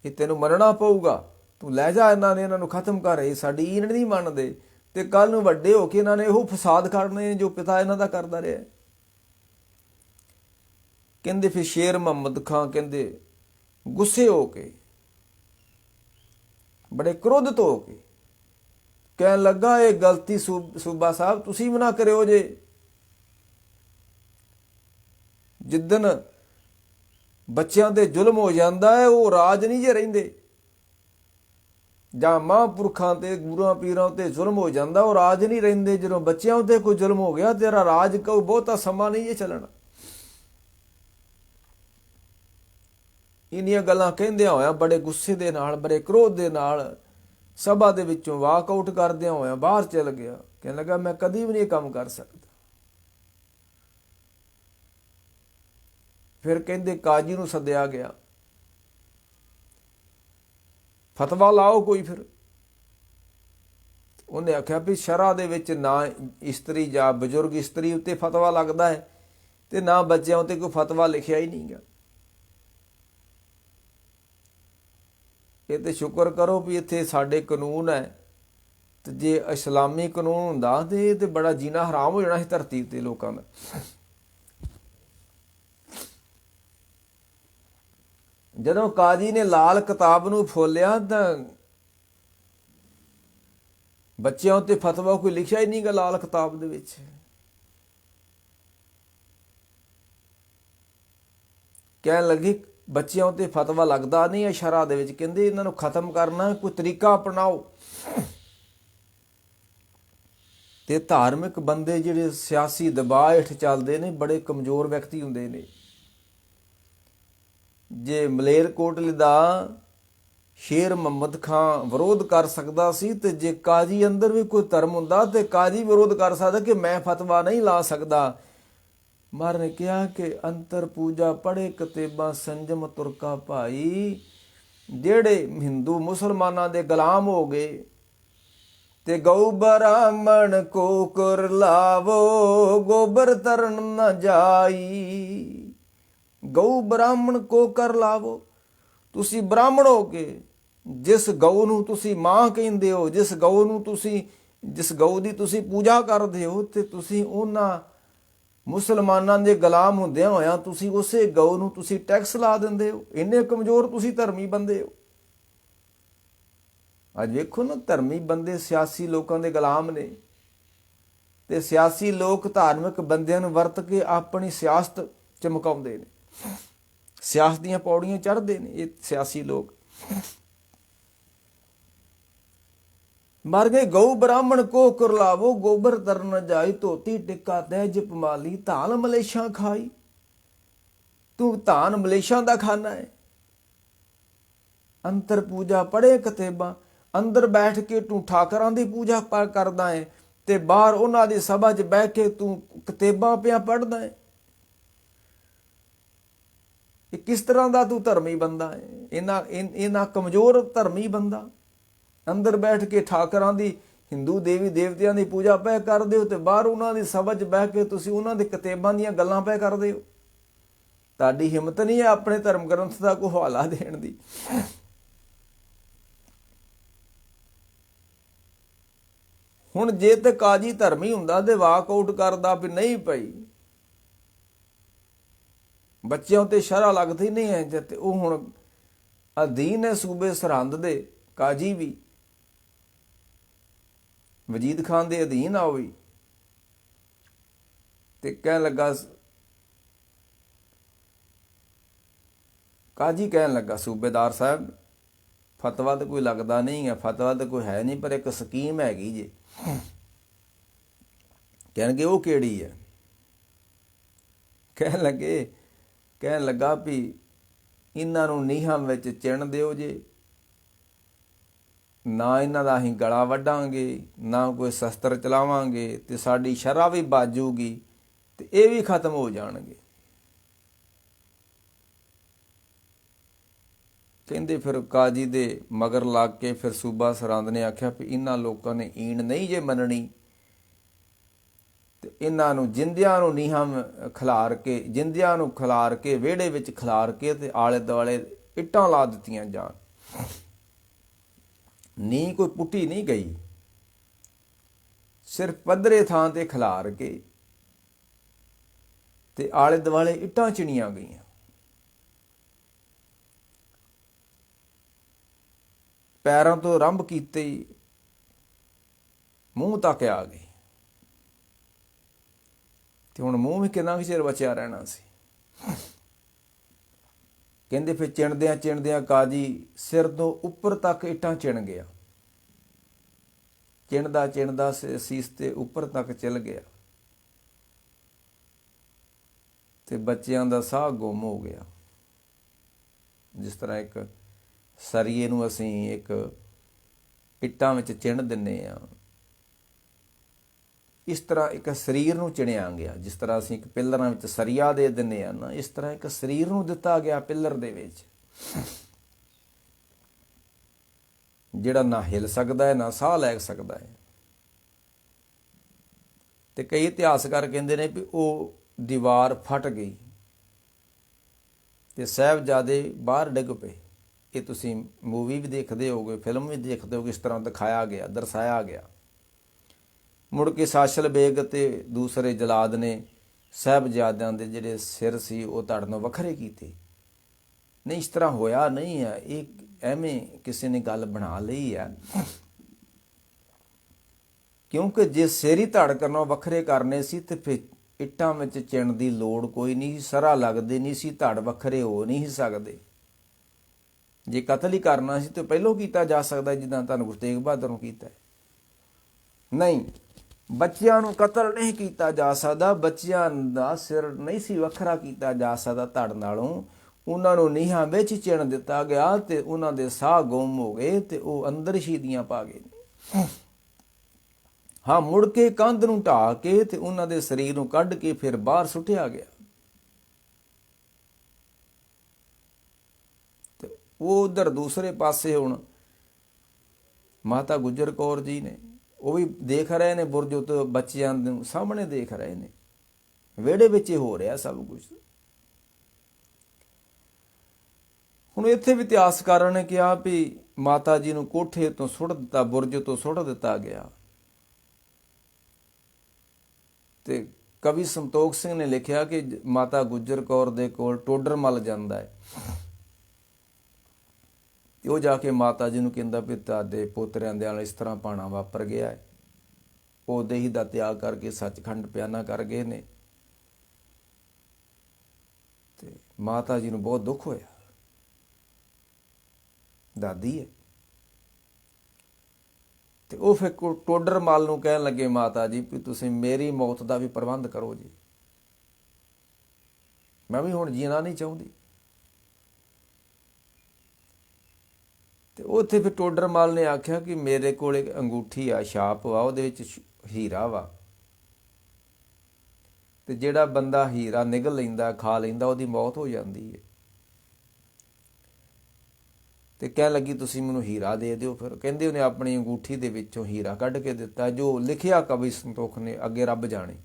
ਇਹ ਤੈਨੂੰ ਮੰਨਣਾ ਪਊਗਾ, ਤੂੰ ਲੈ ਜਾ ਇਹਨਾਂ ਨੂੰ ਖਤਮ ਕਰ, ਇਹ ਸਾਡੀ ਈਨ ਨਹੀਂ ਮੰਨਦੇ ਤੇ ਕੱਲ ਨੂੰ ਵੱਡੇ ਹੋ ਕੇ ਇਹਨਾਂ ਨੇ ਉਹ ਫਸਾਦ ਕਰਨੇ ਜੋ ਪਿਤਾ ਇਹਨਾਂ ਦਾ ਕਰਦਾ ਰਿਹਾ। ਕਹਿੰਦੇ ਫਿਰ ਸ਼ੇਰ ਮੁਹੰਮਦ ਖਾਨ ਕਹਿੰਦੇ ਗੁੱਸੇ ਹੋ ਕੇ, ਬੜੇ ਕ੍ਰੋਧਿਤ ਹੋ ਕੇ ਕਹਿਣ ਲੱਗਾ ਇਹ ਗਲਤੀ ਸੂਬਾ ਸਾਹਿਬ ਤੁਸੀਂ ਵੀ ਨਾ ਕਰਿਓ ਜੇ। ਜਿੱਦਣ ਬੱਚਿਆਂ ਤੇ ਜ਼ੁਲਮ ਹੋ ਜਾਂਦਾ ਹੈ ਉਹ ਰਾਜ ਨਹੀਂ ਜੇ ਰਹਿੰਦੇ, ਜਾਂ ਮਹਾਂਪੁਰਖਾਂ ਤੇ ਗੁਰੂਆਂ ਪੀਰਾਂ ਤੇ ਜ਼ੁਲਮ ਹੋ ਜਾਂਦਾ ਉਹ ਰਾਜ ਨਹੀਂ ਰਹਿੰਦੇ। ਜਦੋਂ ਬੱਚਿਆਂ ਉੱਤੇ ਕੋਈ ਜ਼ੁਲਮ ਹੋ ਗਿਆ ਤੇਰਾ ਰਾਜ ਕਹੂ ਬਹੁਤਾ ਸਮਾਂ ਨਹੀਂ ਜੇ ਚੱਲਣਾ। ਇੰਨੀਆਂ ਗੱਲਾਂ ਕਹਿੰਦਿਆਂ ਹੋਇਆ ਬੜੇ ਗੁੱਸੇ ਦੇ ਨਾਲ, ਬੜੇ ਕ੍ਰੋਧ ਦੇ ਨਾਲ ਸਭਾ ਦੇ ਵਿੱਚੋਂ ਵਾਕਆਊਟ ਕਰਦਿਆਂ ਹੋਇਆ ਬਾਹਰ ਚਲ ਗਿਆ। ਕਹਿਣ ਲੱਗਾ ਮੈਂ ਕਦੀ ਵੀ ਨਹੀਂ ਕੰਮ ਕਰ ਸਕਦਾ। ਫਿਰ ਕਹਿੰਦੇ ਕਾਜੀ ਨੂੰ ਸੱਦਿਆ ਗਿਆ, ਫਤਵਾ ਲਾਓ ਕੋਈ। ਫਿਰ ਉਹਨੇ ਆਖਿਆ ਵੀ ਸ਼ਰ੍ਹਾ ਦੇ ਵਿੱਚ ਨਾ ਇਸਤਰੀ ਜਾਂ ਬਜ਼ੁਰਗ ਇਸਤਰੀ ਉੱਤੇ ਫਤਵਾ ਲੱਗਦਾ ਹੈ ਤੇ ਨਾ ਬੱਚਿਆਂ ਉੱਤੇ ਕੋਈ ਫਤਵਾ ਲਿਖਿਆ ਹੀ ਨਹੀਂ ਗਾ। ਇਹ ਤੇ ਸ਼ੁਕਰ ਕਰੋ ਵੀ ਇੱਥੇ ਸਾਡੇ ਕਾਨੂੰਨ ਹੈ, ਤੇ ਜੇ ਇਸਲਾਮੀ ਕਾਨੂੰਨ ਹੁੰਦਾ ਤੇ ਇਹ ਤੇ ਬੜਾ ਜੀਣਾ ਹਰਾਮ ਹੋ ਜਾਣਾ ਸੀ ਧਰਤੀ ਤੇ ਲੋਕਾਂ ਦਾ। ਜਦੋਂ ਕਾਜੀ ਨੇ ਲਾਲ ਕਿਤਾਬ ਨੂੰ ਫੋਲਿਆ ਤਾਂ ਬੱਚਿਆਂ ਉੱਤੇ ਫਤਵਾ ਕੋਈ ਲਿਖਿਆ ਹੀ ਨਹੀਂ ਗਾ ਲਾਲ ਕਿਤਾਬ ਦੇ ਵਿੱਚ। ਕਹਿਣ ਲੱਗੀ ਬੱਚਿਆਂ ਉੱਤੇ ਫਤਵਾ ਲੱਗਦਾ ਨਹੀਂ ਹੈ ਸ਼ਰ੍ਹਾ ਦੇ ਵਿੱਚ, ਕਹਿੰਦੇ ਇਹਨਾਂ ਨੂੰ ਖਤਮ ਕਰਨਾ ਕੋਈ ਤਰੀਕਾ ਅਪਣਾਓ। ਤੇ ਧਾਰਮਿਕ ਬੰਦੇ ਜਿਹੜੇ ਸਿਆਸੀ ਦਬਾਅ ਹੇਠ ਚੱਲਦੇ ਨੇ ਬੜੇ ਕਮਜ਼ੋਰ ਵਿਅਕਤੀ ਹੁੰਦੇ ਨੇ। ਜੇ ਮਲੇਰਕੋਟਲੇ ਦਾ ਸ਼ੇਰ ਮੁਹੰਮਦ ਖਾਨ ਵਿਰੋਧ ਕਰ ਸਕਦਾ ਸੀ ਤੇ ਜੇ ਕਾਜੀ ਅੰਦਰ ਵੀ ਕੋਈ ਧਰਮ ਹੁੰਦਾ ਤੇ ਕਾਜੀ ਵਿਰੋਧ ਕਰ ਸਕਦਾ ਕਿ ਮੈਂ ਫਤਵਾ ਨਹੀਂ ਲਾ ਸਕਦਾ। ਮਹਾਰਾਜ ਨੇ ਕਿਹਾ ਕਿ ਅੰਤਰ ਪੂਜਾ ਪੜ੍ਹੇ ਕਤੇਬਾਂ ਸੰਜਮ ਤੁਰਕਾ ਭਾਈ। ਜਿਹੜੇ ਹਿੰਦੂ ਮੁਸਲਮਾਨਾਂ ਦੇ ਗੁਲਾਮ ਹੋ ਗਏ, ਤੇ ਗਊ ਬ੍ਰਾਹਮਣ ਕੋ ਕਰ ਲਾਵੋ, ਗੋਬਰ ਤਰਨ ਨ ਜਾਈ। ਗਊ ਬ੍ਰਾਹਮਣ ਕੋ ਕਰ ਲਾਵੋ, ਤੁਸੀਂ ਬ੍ਰਾਹਮਣ ਹੋ ਕੇ ਜਿਸ ਗਊ ਨੂੰ ਤੁਸੀਂ ਮਾਂ ਕਹਿੰਦੇ ਹੋ, ਜਿਸ ਗਊ ਦੀ ਤੁਸੀਂ ਪੂਜਾ ਕਰਦੇ ਹੋ, ਤੇ ਤੁਸੀਂ ਉਹਨਾਂ ਮੁਸਲਮਾਨਾਂ ਦੇ ਗੁਲਾਮ ਹੁੰਦਿਆਂ ਹੋਇਆਂ ਤੁਸੀਂ ਉਸੇ ਗਊ ਨੂੰ ਤੁਸੀਂ ਟੈਕਸ ਲਾ ਦਿੰਦੇ ਹੋ। ਇੰਨੇ ਕਮਜ਼ੋਰ ਤੁਸੀਂ ਧਰਮੀ ਬੰਦੇ ਹੋ। ਅੱਜ ਵੇਖੋ ਨਾ, ਧਰਮੀ ਬੰਦੇ ਸਿਆਸੀ ਲੋਕਾਂ ਦੇ ਗੁਲਾਮ ਨੇ, ਤੇ ਸਿਆਸੀ ਲੋਕ ਧਾਰਮਿਕ ਬੰਦਿਆਂ ਨੂੰ ਵਰਤ ਕੇ ਆਪਣੀ ਸਿਆਸਤ ਚਮਕਾਉਂਦੇ ਨੇ, ਸਿਆਸਤ ਦੀਆਂ ਪੌੜੀਆਂ ਚੜ੍ਹਦੇ ਨੇ ਇਹ ਸਿਆਸੀ ਲੋਕ। ਮਰ ਗਏ ਗਊ ਬ੍ਰਾਹਮਣ ਕੋ ਕੁਰਲਾਵੋ, ਗੋਬਰ ਤਰਨ ਜਾਈ। ਧੋਤੀ ਟਿੱਕਾ ਤਹਿ ਜਿਪ ਮਾਲੀ, ਧਾਨ ਮਲੇਸ਼ਾਂ ਖਾਈ। ਤੂੰ ਧਾਨ ਮਲੇਸ਼ਾਂ ਦਾ ਖਾਨਾ ਹੈ। ਅੰਤਰ ਪੂਜਾ ਪੜ੍ਹੇ ਕਤੇਬਾਂ, ਅੰਦਰ ਬੈਠ ਕੇ ਤੂੰ ਠਾਕਰਾਂ ਦੀ ਪੂਜਾ ਕਰਦਾ ਹੈ, ਤੇ ਬਾਹਰ ਉਹਨਾਂ ਦੀ ਸਭਾ 'ਚ ਬਹਿ ਕੇ ਤੂੰ ਕਤੇਬਾਂ ਪਿਆ ਪੜ੍ਹਦਾ ਹੈ। ਇਹ ਕਿਸ ਤਰ੍ਹਾਂ ਦਾ ਤੂੰ ਧਰਮੀ ਬੰਦਾ ਹੈ? ਇਹਨਾਂ ਕਮਜ਼ੋਰ ਧਰਮੀ ਬੰਦਾ ਅੰਦਰ ਬੈਠ ਕੇ ਠਾਕਰਾਂ ਦੀ, ਹਿੰਦੂ ਦੇਵੀ ਦੇਵਤਿਆਂ ਦੀ ਪੂਜਾ ਪੈ ਕਰਦੇ ਹੋ, ਤੇ ਬਾਹਰ ਉਹਨਾਂ ਦੀ ਸਭਾ 'ਚ ਬਹਿ ਕੇ ਤੁਸੀਂ ਉਹਨਾਂ ਦੇ ਕਤੇਬਾਂ ਦੀਆਂ ਗੱਲਾਂ ਪੈ ਕਰਦੇ ਹੋ। ਤੁਹਾਡੀ ਹਿੰਮਤ ਨਹੀਂ ਹੈ ਆਪਣੇ ਧਰਮ ਗ੍ਰੰਥ ਦਾ ਕੋਈ ਹਵਾਲਾ ਦੇਣ ਦੀ। ਹੁਣ ਜੇ ਤੇ ਕਾਜੀ ਧਰਮੀ ਹੁੰਦਾ ਤੇ ਵਾਕ ਆਊਟ ਕਰਦਾ ਵੀ ਨਹੀਂ ਭਾਈ, ਬੱਚਿਆਂ ਤੇ ਸ਼ਰ੍ਹਾ ਲੱਗਦੀ ਨਹੀਂ ਹੈ, ਤੇ ਉਹ ਹੁਣ ਅਧੀਨ ਹੈ ਸੂਬੇ ਸਰਹੰਦ ਦੇ ਕਾਜੀ ਵੀ, ਵਜੀਦ ਖਾਨ ਦੇ ਅਧੀਨ ਆ ਵੀ। ਤੇ ਕਹਿਣ ਲੱਗਾ, ਕਾਜੀ ਕਹਿਣ ਲੱਗਾ ਸੂਬੇਦਾਰ ਸਾਹਿਬ, ਫਤਵਾ ਤਾਂ ਕੋਈ ਲੱਗਦਾ ਨਹੀਂ ਹੈ, ਫਤਵਾ ਤਾਂ ਕੋਈ ਹੈ ਨਹੀਂ, ਪਰ ਇੱਕ ਸਕੀਮ ਹੈਗੀ ਜੇ। ਕਹਿਣਗੇ ਉਹ ਕਿਹੜੀ ਹੈ? ਕਹਿਣ ਲੱਗਾ ਵੀ ਇਹਨਾਂ ਨੂੰ ਨੀਹਾਂ ਵਿੱਚ ਚਿਣ ਦਿਓ ਜੇ, ਨਾ ਇਹਨਾਂ ਦਾ ਅਸੀਂ ਗਲਾ ਵੱਢਾਂਗੇ, ਨਾ ਕੋਈ ਸ਼ਸਤਰ ਚਲਾਵਾਂਗੇ, ਤੇ ਸਾਡੀ ਸ਼ਰ੍ਹਾ ਵੀ ਬਾਜੂਗੀ, ਤੇ ਇਹ ਵੀ ਖਤਮ ਹੋ ਜਾਣਗੇ। ਕਹਿੰਦੇ ਫਿਰ ਕਾਜੀ ਦੇ ਮਗਰ ਲੱਗ ਕੇ ਫਿਰ ਸੂਬਾ ਸਰਹੰਦ ਨੇ ਆਖਿਆ ਵੀ ਇਹਨਾਂ ਲੋਕਾਂ ਨੇ ਈਣ ਨਹੀਂ ਜੇ ਮੰਨਣੀ, ਤੇ ਇਹਨਾਂ ਨੂੰ ਜਿੰਦਿਆਂ ਨੂੰ ਨੀਹਾਂ ਖਿਲਾਰ ਕੇ ਵਿਹੜੇ ਵਿੱਚ ਖਿਲਾਰ ਕੇ, ਤੇ ਆਲੇ ਦੁਆਲੇ ਇੱਟਾਂ ਲਾ ਦਿੱਤੀਆਂ ਜਾਣ। ਨੀ ਕੋਈ ਪੁੱਟੀ ਨਹੀਂ ਗਈ, ਸਿਰਫ ਪੱਧਰੇ ਥਾਂ ਤੇ ਖਿਲਾਰ ਕੇ, ਤੇ ਆਲੇ ਦੁਆਲੇ ਇੱਟਾਂ ਚਿਣੀਆਂ ਗਈਆਂ। ਪੈਰਾਂ ਤੋਂ ਆਰੰਭ ਕੀਤੇ ਮੂੰਹ ਤੱਕ ਆ ਗਏ, ਤੇ ਹੁਣ ਮੂੰਹ ਵੀ ਕਿੰਨਾ ਕੁ ਚਿਰ ਬਚਿਆ ਰਹਿਣਾ ਸੀ। ਕਹਿੰਦੇ ਫਿਰ ਚਿਣਦਿਆਂ ਕਾਜੀ ਸਿਰ ਤੋਂ ਉੱਪਰ ਤੱਕ ਇੱਟਾਂ ਚਿਣ ਗਿਆ, ਚਿਣਦਾ ਸੀਸ ਤੇ ਉੱਪਰ ਤੱਕ ਚਲ ਗਿਆ, ਤੇ ਬੱਚਿਆਂ ਦਾ ਸਾਹ ਗੁੰਮ ਹੋ ਗਿਆ। ਜਿਸ ਤਰ੍ਹਾਂ ਇੱਕ ਸਰੀਏ ਨੂੰ ਅਸੀਂ ਇੱਕ ਇੱਟਾਂ ਵਿੱਚ ਚਿਣ ਦਿੰਦੇ ਹਾਂ, ਇਸ ਤਰ੍ਹਾਂ ਇੱਕ ਸਰੀਰ ਨੂੰ ਚਿਣਿਆ ਗਿਆ। ਜਿਸ ਤਰ੍ਹਾਂ ਅਸੀਂ ਇੱਕ ਪਿੱਲਰਾਂ ਵਿੱਚ ਸਰੀਆ ਦੇ ਦਿੰਦੇ ਹਾਂ ਨਾ, ਇਸ ਤਰ੍ਹਾਂ ਇੱਕ ਸਰੀਰ ਨੂੰ ਦਿੱਤਾ ਗਿਆ ਪਿੱਲਰ ਦੇ ਵਿੱਚ, ਜਿਹੜਾ ਨਾ ਹਿਲ ਸਕਦਾ ਹੈ, ਨਾ ਸਾਹ ਲੈ ਸਕਦਾ ਹੈ। ਤੇ ਕਈ ਇਤਿਹਾਸਕਾਰ ਕਹਿੰਦੇ ਨੇ ਵੀ ਉਹ ਦੀਵਾਰ ਫਟ ਗਈ ਤੇ ਸਾਹਿਬਜ਼ਾਦੇ ਬਾਹਰ ਡਿੱਗ ਪਏ। ਇਹ ਤੁਸੀਂ ਮੂਵੀ ਵੀ ਦੇਖਦੇ ਹੋਗੇ, ਫਿਲਮ ਵੀ ਦੇਖਦੇ ਹੋਗੇ, ਇਸ ਤਰ੍ਹਾਂ ਦਿਖਾਇਆ ਗਿਆ, ਦਰਸਾਇਆ ਗਿਆ। ਮੁੜ ਕੇ ਸਾਸ਼ਲ ਬੇਗ ਤੇ ਦੂਸਰੇ ਜਲਾਦ ਨੇ ਸਾਹਿਬਜ਼ਾਦਿਆਂ ਦੇ ਜਿਹੜੇ ਸਿਰ ਸੀ ਉਹ ਧੜ ਨੂੰ ਵੱਖਰੇ ਕੀਤੇ। ਨਹੀਂ, ਇਸ ਤਰ੍ਹਾਂ ਹੋਇਆ ਨਹੀਂ ਹੈ, ਇਹ ਐਵੇਂ ਕਿਸੇ ਨੇ ਗੱਲ ਬਣਾ ਲਈ ਹੈ। ਕਿਉਂਕਿ ਜੇ ਸਿਰ ਹੀ ਧੜ ਕਰਨੋਂ ਵੱਖਰੇ ਕਰਨੇ ਸੀ ਤੇ ਫਿਰ ਇੱਟਾਂ ਵਿੱਚ ਚਿਣ ਦੀ ਲੋੜ ਕੋਈ ਨਹੀਂ, ਸਰਾ ਲੱਗਦੇ ਨਹੀਂ ਸੀ, ਧੜ ਵੱਖਰੇ ਹੋ ਨਹੀਂ ਸਕਦੇ। ਜੇ ਕਤਲ ਹੀ ਕਰਨਾ ਸੀ ਤਾਂ ਪਹਿਲਾਂ ਕੀਤਾ ਜਾ ਸਕਦਾ, ਜਿੱਦਾਂ ਤੁਹਾਨੂੰ ਗੁਰੂ ਤੇਗ ਬਹਾਦਰ ਨੂੰ ਕੀਤਾ। ਨਹੀਂ, ਬੱਚਿਆਂ ਨੂੰ ਕਤਲ ਨਹੀਂ ਕੀਤਾ ਜਾ ਸਕਦਾ, ਬੱਚਿਆਂ ਦਾ ਸਿਰ ਨਹੀਂ ਸੀ ਵੱਖਰਾ ਕੀਤਾ ਜਾ ਸਕਦਾ ਧੜ ਨਾਲੋਂ। ਉਹਨਾਂ ਨੂੰ ਨੀਹਾਂ ਵਿੱਚ ਚਿਣ ਦਿੱਤਾ ਗਿਆ ਤੇ ਉਹਨਾਂ ਦੇ ਸਾਹ ਗੁੰਮ ਹੋ ਗਏ ਤੇ ਉਹ ਅੰਦਰ ਸ਼ਹੀਦੀਆਂ ਪਾ ਗਏ। ਹਾਂ, ਮੁੜ ਕੇ ਕੰਧ ਨੂੰ ਢਾਹ ਕੇ ਤੇ ਉਹਨਾਂ ਦੇ ਸਰੀਰ ਨੂੰ ਕੱਢ ਕੇ ਫਿਰ ਬਾਹਰ ਸੁੱਟਿਆ ਗਿਆ। ਤੇ ਉਹ ਉਧਰ ਦੂਸਰੇ ਪਾਸੇ ਹੁਣ ਮਾਤਾ ਗੁਜਰ ਕੌਰ ਜੀ ਨੇ, ਉਹ ਵੀ ਦੇਖ ਰਹੇ ਨੇ, ਬੁਰਜ ਉੱਤੇ ਬੱਚਿਆਂ ਨੂੰ ਸਾਹਮਣੇ ਦੇਖ ਰਹੇ ਨੇ, ਵਿਹੜੇ ਵਿੱਚ ਹੀ ਹੋ ਰਿਹਾ ਸਭ ਕੁਝ। ਹੁਣ ਇੱਥੇ ਵੀ ਇਤਿਹਾਸਕਾਰਾਂ ਨੇ ਕਿਹਾ ਵੀ ਮਾਤਾ ਜੀ ਨੂੰ ਕੋਠੇ ਤੋਂ ਸੁੱਟ ਦਿੱਤਾ, ਬੁਰਜ ਤੋਂ ਸੁੱਟ ਦਿੱਤਾ ਗਿਆ। ਤੇ ਕਵੀ ਸੰਤੋਖ ਸਿੰਘ ਨੇ ਲਿਖਿਆ ਕਿ ਮਾਤਾ ਗੁਜਰ ਕੌਰ ਦੇ ਕੋਲ ਟੋਡਰ ਮੱਲ ਜਾਂਦਾ ਹੈ ਤੇ ਉਹ ਜਾ ਕੇ ਮਾਤਾ ਜੀ ਨੂੰ ਕਹਿੰਦਾ ਵੀ ਤੁਹਾਡੇ ਪੋਤਰਿਆਂ ਦੇ ਨਾਲ ਇਸ ਤਰ੍ਹਾਂ ਭਾਣਾ ਵਾਪਰ ਗਿਆ ਹੈ। ਉਹ ਦੇਹੀ ਦਾ ਤਿਆਗ ਕਰਕੇ ਸੱਚਖੰਡ ਪਿਆਨਾ ਕਰ ਗਏ ਨੇ। ਤੇ ਮਾਤਾ ਜੀ ਨੂੰ ਬਹੁਤ ਦੁੱਖ ਹੋਇਆ। ਦਾਦੀ ਹੈ ਤੇ ਉਹ ਫਿਰ ਟੋਡਰ ਮੱਲ ਨੂੰ ਕਹਿਣ ਲੱਗੇ, ਮਾਤਾ ਜੀ ਵੀ ਤੁਸੀਂ ਮੇਰੀ ਮੌਤ ਦਾ ਵੀ ਪ੍ਰਬੰਧ ਕਰੋ ਜੀ, ਮੈਂ ਵੀ ਹੁਣ ਜੀਣਾ ਨਹੀਂ ਚਾਹੁੰਦੀ। ਤੇ ਉੱਥੇ ਫਿਰ ਟੋਡਰ ਮੱਲ ਨੇ ਆਖਿਆ ਕਿ ਮੇਰੇ ਕੋਲ ਇੱਕ ਅੰਗੂਠੀ ਆ, ਛਾਪ ਵਾ, ਉਹਦੇ ਵਿੱਚ ਹੀਰਾ ਵਾ, ਤੇ ਜਿਹੜਾ ਬੰਦਾ ਹੀਰਾ ਨਿਗਲ ਲੈਂਦਾ, ਖਾ ਲੈਂਦਾ, ਉਹਦੀ ਮੌਤ ਹੋ ਜਾਂਦੀ ਹੈ। ਤੇ ਕਹਿਣ ਲੱਗੀ ਤੁਸੀਂ ਮੈਨੂੰ ਹੀਰਾ ਦੇ ਦਿਓ। ਫਿਰ ਕਹਿੰਦੇ ਉਹਨੇ ਆਪਣੀ ਅੰਗੂਠੀ ਦੇ ਵਿੱਚੋਂ ਹੀਰਾ ਕੱਢ ਕੇ ਦਿੱਤਾ, ਜੋ ਲਿਖਿਆ ਕਵੀ ਸੰਤੋਖ ਨੇ, ਅੱਗੇ ਰੱਬ ਜਾਣੇ।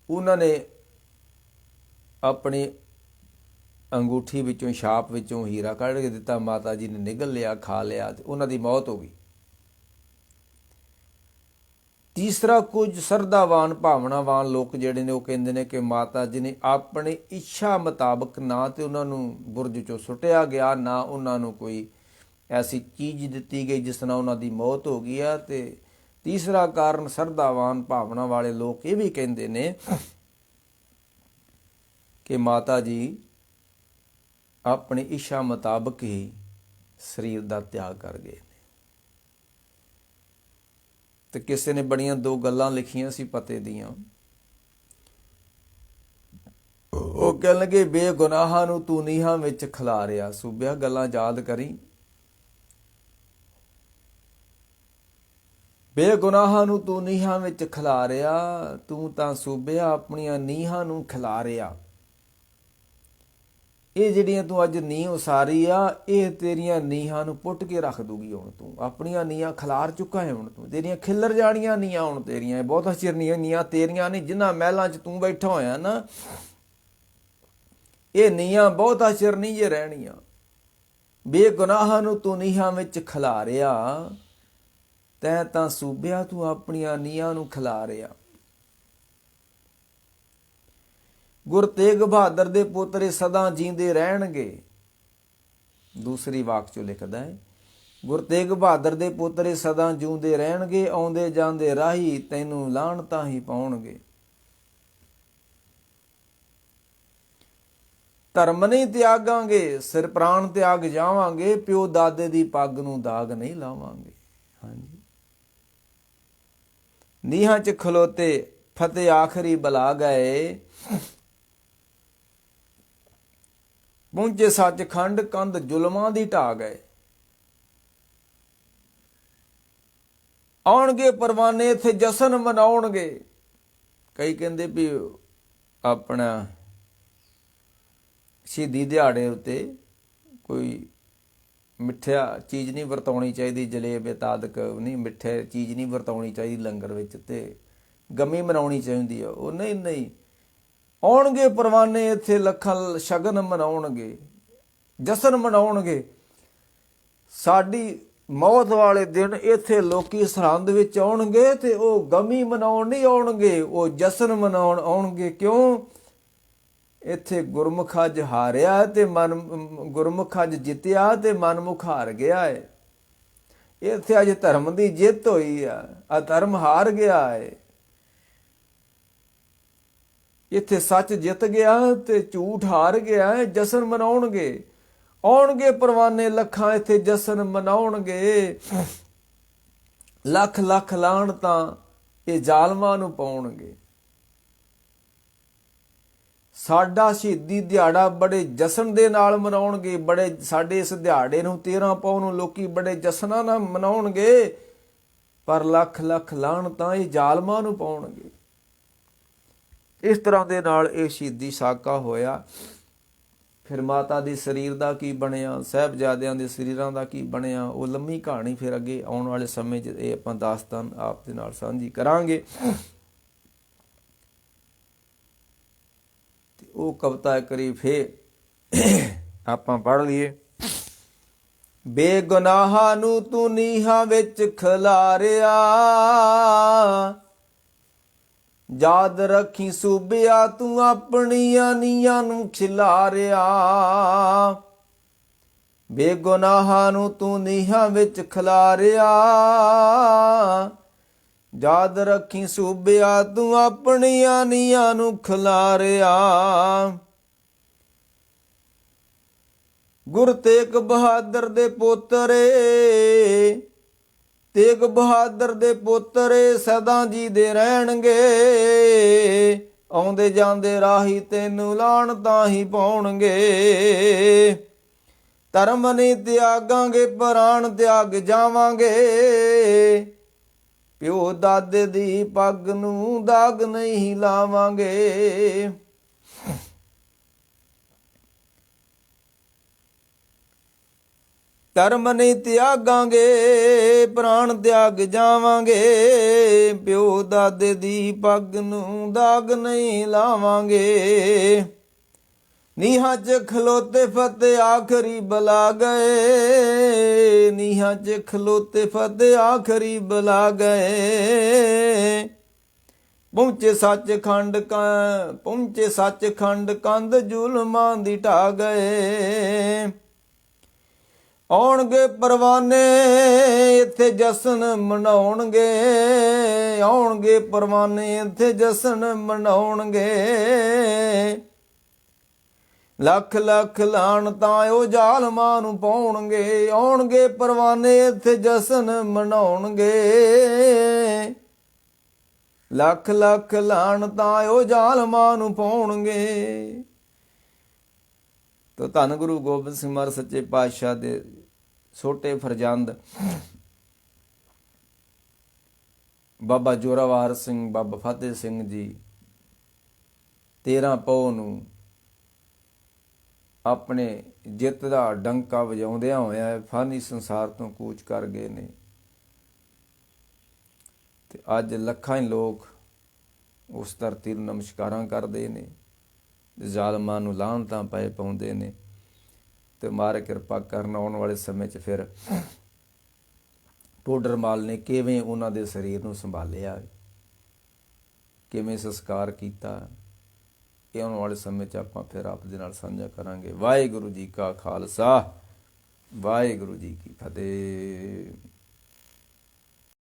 ਉਹਨਾਂ ਨੇ ਆਪਣੀ ਅੰਗੂਠੀ ਵਿੱਚੋਂ, ਛਾਪ ਵਿੱਚੋਂ ਹੀਰਾ ਕੱਢ ਕੇ ਦਿੱਤਾ। ਮਾਤਾ ਜੀ ਨੇ ਨਿਗਲ ਲਿਆ, ਖਾ ਲਿਆ, ਤੇ ਉਹਨਾਂ ਦੀ ਮੌਤ ਹੋ ਗਈ। ਤੀਸਰਾ, ਕੁਝ ਸਰਧਾਵਾਨ ਭਾਵਨਾਵਾਨ ਲੋਕ ਜਿਹੜੇ ਨੇ ਉਹ ਕਹਿੰਦੇ ਨੇ ਕਿ ਮਾਤਾ ਜੀ ਨੇ ਆਪਣੀ ਇੱਛਾ ਮੁਤਾਬਕ ਨਾ ਤੇ ਉਹਨਾਂ ਨੂੰ ਬੁਰਜ ਚੋਂ ਸੁੱਟਿਆ ਗਿਆ, ਨਾ ਉਹਨਾਂ ਨੂੰ ਕੋਈ ਐਸੀ ਚੀਜ਼ ਦਿੱਤੀ ਗਈ ਜਿਸ ਨਾਲ ਉਹਨਾਂ ਦੀ ਮੌਤ ਹੋ ਗਈ ਆ। ਤੇ ਤੀਸਰਾ ਕਾਰਨ, ਸਰਧਾਵਾਨ ਭਾਵਨਾ ਵਾਲੇ ਲੋਕ ਇਹ ਵੀ ਕਹਿੰਦੇ ਨੇ ਕਿ ਮਾਤਾ ਜੀ ਆਪਣੀ ਇੱਛਾ ਮੁਤਾਬਕ ਹੀ ਸਰੀਰ ਦਾ ਤਿਆਗ ਕਰ ਗਏ। ਤੇ ਕਿਸੇ ਨੇ ਬੜੀਆਂ ਦੋ ਗੱਲਾਂ ਲਿਖੀਆਂ ਸੀ ਪਤੇ ਦੀਆਂ। ਉਹ ਕਹਿਣ ਲੱਗੇ, ਬੇਗੁਨਾਹਾਂ ਨੂੰ ਤੂੰ ਨੀਹਾਂ ਵਿੱਚ ਖਿਲਾਰਿਆ। ਸੂਬਿਆ ਗੱਲਾਂ ਯਾਦ ਕਰੀ, ਬੇਗੁਨਾਹਾਂ ਨੂੰ ਤੂੰ ਨੀਹਾਂ ਵਿੱਚ ਖਿਲਾਰਿਆ, ਤੂੰ ਤਾਂ ਸੂਬਿਆ ਆਪਣੀਆਂ ਨੀਹਾਂ ਨੂੰ ਖਿਲਾਰਿਆ। ਇਹ ਜਿਹੜੀਆਂ ਤੂੰ ਅੱਜ ਨੀਂਹ ਉਸਾਰੀ ਆ, ਇਹ ਤੇਰੀਆਂ ਨੀਹਾਂ ਨੂੰ ਪੁੱਟ ਕੇ ਰੱਖ ਦੂਗੀ। ਹੁਣ ਤੂੰ ਆਪਣੀਆਂ ਨੀਹਾਂ ਖਿਲਾਰ ਚੁੱਕਾ ਹੈ, ਹੁਣ ਤੂੰ ਤੇਰੀਆਂ ਖਿੱਲਰ ਜਾਣੀਆਂ ਨੀਹਾਂ ਹੁਣ ਤੇਰੀਆਂ। ਬਹੁਤਾ ਚਿਰ ਨੀਹਾਂ ਤੇਰੀਆਂ ਨਹੀਂ, ਜਿਨ੍ਹਾਂ ਮਹਿਲਾਂ 'ਚ ਤੂੰ ਬੈਠਾ ਹੋਇਆ ਨਾ, ਇਹ ਨੀਹਾਂ ਬਹੁਤਾ ਚਿਰ ਨਹੀਂ ਜੇ ਰਹਿਣੀਆਂ। ਬੇਗੁਨਾਹਾਂ ਨੂੰ ਤੂੰ ਨੀਹਾਂ ਵਿੱਚ ਖਿਲਾਰਿਆ, ਤੈਂ ਤਾਂ ਸੂਬਿਆ ਤੂੰ ਆਪਣੀਆਂ ਨੀਹਾਂ ਨੂੰ ਖਿਲਾਰਿਆ। ਗੁਰ ਤੇਗ ਬਹਾਦਰ ਦੇ ਪੋਤਰੇ ਸਦਾ ਜੀਂਦੇ ਰਹਿਣਗੇ। ਦੂਸਰੀ ਵਾਕ ਚੋਂ ਲਿਖਦਾ ਹੈ, ਗੁਰ ਤੇਗ ਬਹਾਦਰ ਦੇ ਪੋਤਰੇ ਸਦਾ ਜਿਉਂਦੇ ਰਹਿਣਗੇ, ਆਉਂਦੇ ਜਾਂਦੇ ਰਾਹੀ ਤੈਨੂੰ ਲਾਹਣਤਾਂ ਹੀ ਪਾਉਣਗੇ। ਧਰਮ ਨਹੀਂ ਤਿਆਗਾਂਗੇ, ਸਿਰ ਪ੍ਰਾਣ ਤਿਆਗ ਜਾਵਾਂਗੇ, ਪਿਓ ਦਾਦੇ ਦੀ ਪੱਗ ਨੂੰ ਦਾਗ ਨਹੀਂ ਲਾਵਾਂਗੇ। ਹਾਂਜੀ, ਨੀਹਾਂ 'ਚ ਖਲੋਤੇ ਫਤਿਹ ਆਖਰੀ ਬੁਲਾ ਗਏ, ਪਹੁੰਚੇ ਸੱਚਖੰਡ ਕੰਧ ਜ਼ੁਲਮਾਂ ਦੀ ਢਾ ਗਏ। ਆਉਣਗੇ ਪਰਵਾਨੇ ਇੱਥੇ ਜਸ਼ਨ ਮਨਾਉਣਗੇ। ਕਈ ਕਹਿੰਦੇ ਵੀ ਆਪਣਾ ਸ਼ਹੀਦੀ ਦਿਹਾੜੇ ਉੱਤੇ ਕੋਈ ਮਿੱਠਾ ਚੀਜ਼ ਨਹੀਂ ਵਰਤਾਉਣੀ ਚਾਹੀਦੀ, ਜਲੇਬ ਤਾਦਕ ਨਹੀਂ, ਮਿੱਠੇ ਚੀਜ਼ ਨਹੀਂ ਵਰਤਾਉਣੀ ਚਾਹੀਦੀ ਲੰਗਰ ਵਿੱਚ, ਤੇ ਗਮੀ ਮਨਾਉਣੀ ਚਾਹੀਦੀ ਆ। ਉਹ ਨਹੀਂ, ਆਉਣਗੇ ਪਰਵਾਨੇ ਇੱਥੇ ਲੱਖਾਂ ਸ਼ਗਨ ਮਨਾਉਣਗੇ, ਜਸ਼ਨ ਮਨਾਉਣਗੇ। ਸਾਡੀ ਮੌਤ ਵਾਲੇ ਦਿਨ ਇੱਥੇ ਲੋਕੀ ਸਰਹੰਦ ਵਿੱਚ ਆਉਣਗੇ ਤੇ ਉਹ ਗਮੀ ਮਨਾਉਣ ਨਹੀਂ ਆਉਣਗੇ, ਉਹ ਜਸ਼ਨ ਮਨਾਉਣ ਆਉਣਗੇ। ਕਿਉਂ? ਇੱਥੇ ਗੁਰਮੁਖ ਅੱਜ ਹਾਰਿਆ ਤੇ ਗੁਰਮੁਖ ਅੱਜ ਜਿੱਤਿਆ ਤੇ ਮਨਮੁਖ ਹਾਰ ਗਿਆ ਹੈ। ਇੱਥੇ ਅੱਜ ਧਰਮ ਦੀ ਜਿੱਤ ਹੋਈ ਆ, ਅਧਰਮ ਹਾਰ ਗਿਆ ਹੈ। ਇੱਥੇ ਸੱਚ ਜਿੱਤ ਗਿਆ ਤੇ ਝੂਠ ਹਾਰ ਗਿਆ ਹੈ। ਜਸ਼ਨ ਮਨਾਉਣਗੇ, ਆਉਣਗੇ ਪਰਵਾਨੇ ਲੱਖਾਂ ਇੱਥੇ ਜਸ਼ਨ ਮਨਾਉਣਗੇ। ਲੱਖ ਲੱਖ ਲਾਹਣਤਾਂ ਇਹ ਜ਼ਾਲਮਾਂ ਨੂੰ ਪਾਉਣਗੇ। ਸਾਡਾ ਸ਼ਹੀਦੀ ਦਿਹਾੜਾ ਬੜੇ ਜਸ਼ਨ ਦੇ ਨਾਲ ਮਨਾਉਣਗੇ, ਬੜੇ ਸਾਡੇ ਇਸ ਦਿਹਾੜੇ ਨੂੰ 13 ਪੌ ਨੂੰ ਲੋਕੀ ਬੜੇ ਜਸ਼ਨਾਂ ਨਾਲ ਮਨਾਉਣਗੇ, ਪਰ ਲੱਖ ਲੱਖ ਲਾਹਣਤਾਂ ਇਹ ਜ਼ਾਲਮਾਂ ਨੂੰ ਪਾਉਣਗੇ। ਇਸ ਤਰ੍ਹਾਂ ਦੇ ਨਾਲ ਇਹ ਸ਼ਹੀਦੀ ਸਾਕਾ ਹੋਇਆ। ਫਿਰ ਮਾਤਾ ਦੇ ਸਰੀਰ ਦਾ ਕੀ ਬਣਿਆ, ਸਾਹਿਬਜ਼ਾਦਿਆਂ ਦੇ ਸਰੀਰਾਂ ਦਾ ਕੀ ਬਣਿਆ, ਉਹ ਲੰਮੀ ਕਹਾਣੀ ਫਿਰ ਅੱਗੇ ਆਉਣ ਵਾਲੇ ਸਮੇਂ 'ਚ ਇਹ ਆਪਾਂ ਦਾਸਤਾਨ ਆਪ ਦੇ ਨਾਲ ਸਾਂਝੀ ਕਰਾਂਗੇ। ਤੇ ਉਹ ਕਵਿਤਾ ਕਰੀ ਫੇਰ ਆਪਾਂ ਪੜ੍ਹ ਲਈਏ। ਬੇਗੁਨਾਹਾਂ ਨੂੰ ਤੂੰ ਨੀਹਾਂ ਵਿੱਚ ਖਿਲਾਰਿਆ, ਯਾਦ ਰੱਖੀ ਸੂਬਿਆ ਤੂੰ ਆਪਣੀਆਂ ਨੀਆਂ ਨੂੰ ਖਿਲਾਰਿਆ। ਬੇਗੁਨਾਹਾਂ ਨੂੰ ਤੂੰ ਨੀਹਾਂ ਵਿੱਚ ਖਿਲਾਰਿਆ, ਯਾਦ ਰੱਖੀ ਸੂਬਿਆ ਤੂੰ ਆਪਣੀਆਂ ਨੀਆਂ ਨੂੰ ਖਿਲਾਰਿਆ। ਗੁਰ ਤੇਗ ਬਹਾਦਰ ਦੇ ਪੋਤਰੇ, ਤੇਗ ਬਹਾਦਰ ਦੇ ਪੋਤਰੇ ਸਦਾ ਜੀ ਦੇ ਰਹਿਣਗੇ। ਆਉਂਦੇ ਜਾਂਦੇ ਰਾਹੀ ਤੈਨੂੰ ਲਾਣ ਤਾਂ ਹੀ ਪਾਉਣਗੇ। ਧਰਮ ਨਹੀਂ ਤਿਆਗਾਂਗੇ ਪ੍ਰਾਣ ਤਿਆਗ ਜਾਵਾਂਗੇ। ਪਿਓ ਦਾਦੇ ਦੀ ਪੱਗ ਨੂੰ ਦਾਗ ਨਹੀਂ ਲਾਵਾਂਗੇ। ਧਰਮ ਨਹੀਂ ਤਿਆਗਾਂਗੇ ਪ੍ਰਾਣ ਤਿਆਗ ਜਾਵਾਂਗੇ। ਪਿਓ ਦਾਦੇ ਦੀ ਪੱਗ ਨੂੰ ਦਾਗ ਨਹੀਂ ਲਾਵਾਂਗੇ। ਨੀਹਾਂ 'ਚ ਖਲੋਤੇ ਫਤਿਹ ਆਖਰੀ ਬੁਲਾ ਗਏ। ਨੀਹਾਂ 'ਚ ਖਲੋਤੇ ਫਤਿਹ ਆਖਰੀ ਬੁਲਾ ਗਏ। ਪਹੁੰਚੇ ਸੱਚਖੰਡ ਕੰਧ ਜ਼ੁਲਮਾਂ ਦੀ ਢਾਹ ਗਏ। ਆਉਣਗੇ ਪਰਵਾਨੇ ਇੱਥੇ ਜਸ਼ਨ ਮਨਾਉਣਗੇ। ਆਉਣਗੇ ਪਰਵਾਨੇ ਇੱਥੇ ਜਸ਼ਨ ਮਨਾਉਣਗੇ। ਲੱਖ ਲੱਖ ਲਾਹਨਤਾਂ ਉਹ ਜ਼ਾਲਮਾਂ ਨੂੰ ਪਾਉਣਗੇ। ਆਉਣਗੇ ਪਰਵਾਨੇ ਇੱਥੇ ਜਸ਼ਨ ਮਨਾਉਣਗੇ। ਲੱਖ ਲੱਖ ਲਾਹਨਤਾਂ ਉਹ ਜ਼ਾਲਮਾਂ ਨੂੰ ਪਾਉਣਗੇ। ਤੋ ਧੰਨ ਗੁਰੂ ਗੋਬਿੰਦ ਸਿੰਘ ਮਹਾਰਾਜ ਸੱਚੇ ਪਾਤਸ਼ਾਹ ਦੇ ਛੋਟੇ ਫਰਜ਼ੰਦ ਬਾਬਾ ਜੋਰਾਵਰ ਸਿੰਘ, ਬਾਬਾ ਫਤਿਹ ਸਿੰਘ ਜੀ 13 ਪੋਹ ਨੂੰ ਆਪਣੇ ਜਿੱਤ ਦਾ ਡੰਕਾ ਵਜਾਉਂਦਿਆਂ ਹੋਇਆ ਫਾਨੀ ਸੰਸਾਰ ਤੋਂ ਕੂਚ ਕਰ ਗਏ ਨੇ। ਤੇ ਅੱਜ ਲੱਖਾਂ ਹੀ ਲੋਕ ਉਸ ਧਰਤੀ ਨੂੰ ਨਮਸਕਾਰਾਂ ਕਰਦੇ ਨੇ, ਜ਼ਾਲਮਾਂ ਨੂੰ ਲਾਹਨਤਾਂ ਪਏ ਪਾਉਂਦੇ ਨੇ। ਤੇ ਮਾਰੇ ਕਿਰਪਾ ਕਰਨ ਆਉਣ ਵਾਲੇ ਸਮੇਂ 'ਚ ਫਿਰ ਟੋਡਰ ਮੱਲ ਨੇ ਕਿਵੇਂ ਉਹਨਾਂ ਦੇ ਸਰੀਰ ਨੂੰ ਸੰਭਾਲਿਆ, ਕਿਵੇਂ ਸੰਸਕਾਰ ਕੀਤਾ, ਇਹ ਆਉਣ ਵਾਲੇ ਸਮੇਂ 'ਚ ਆਪਾਂ ਫਿਰ ਆਪ ਦੇ ਨਾਲ ਸਾਂਝਾ ਕਰਾਂਗੇ। ਵਾਹਿਗੁਰੂ ਜੀ ਕਾ ਖਾਲਸਾ, ਵਾਹਿਗੁਰੂ ਜੀ ਕੀ ਫਤਿਹ।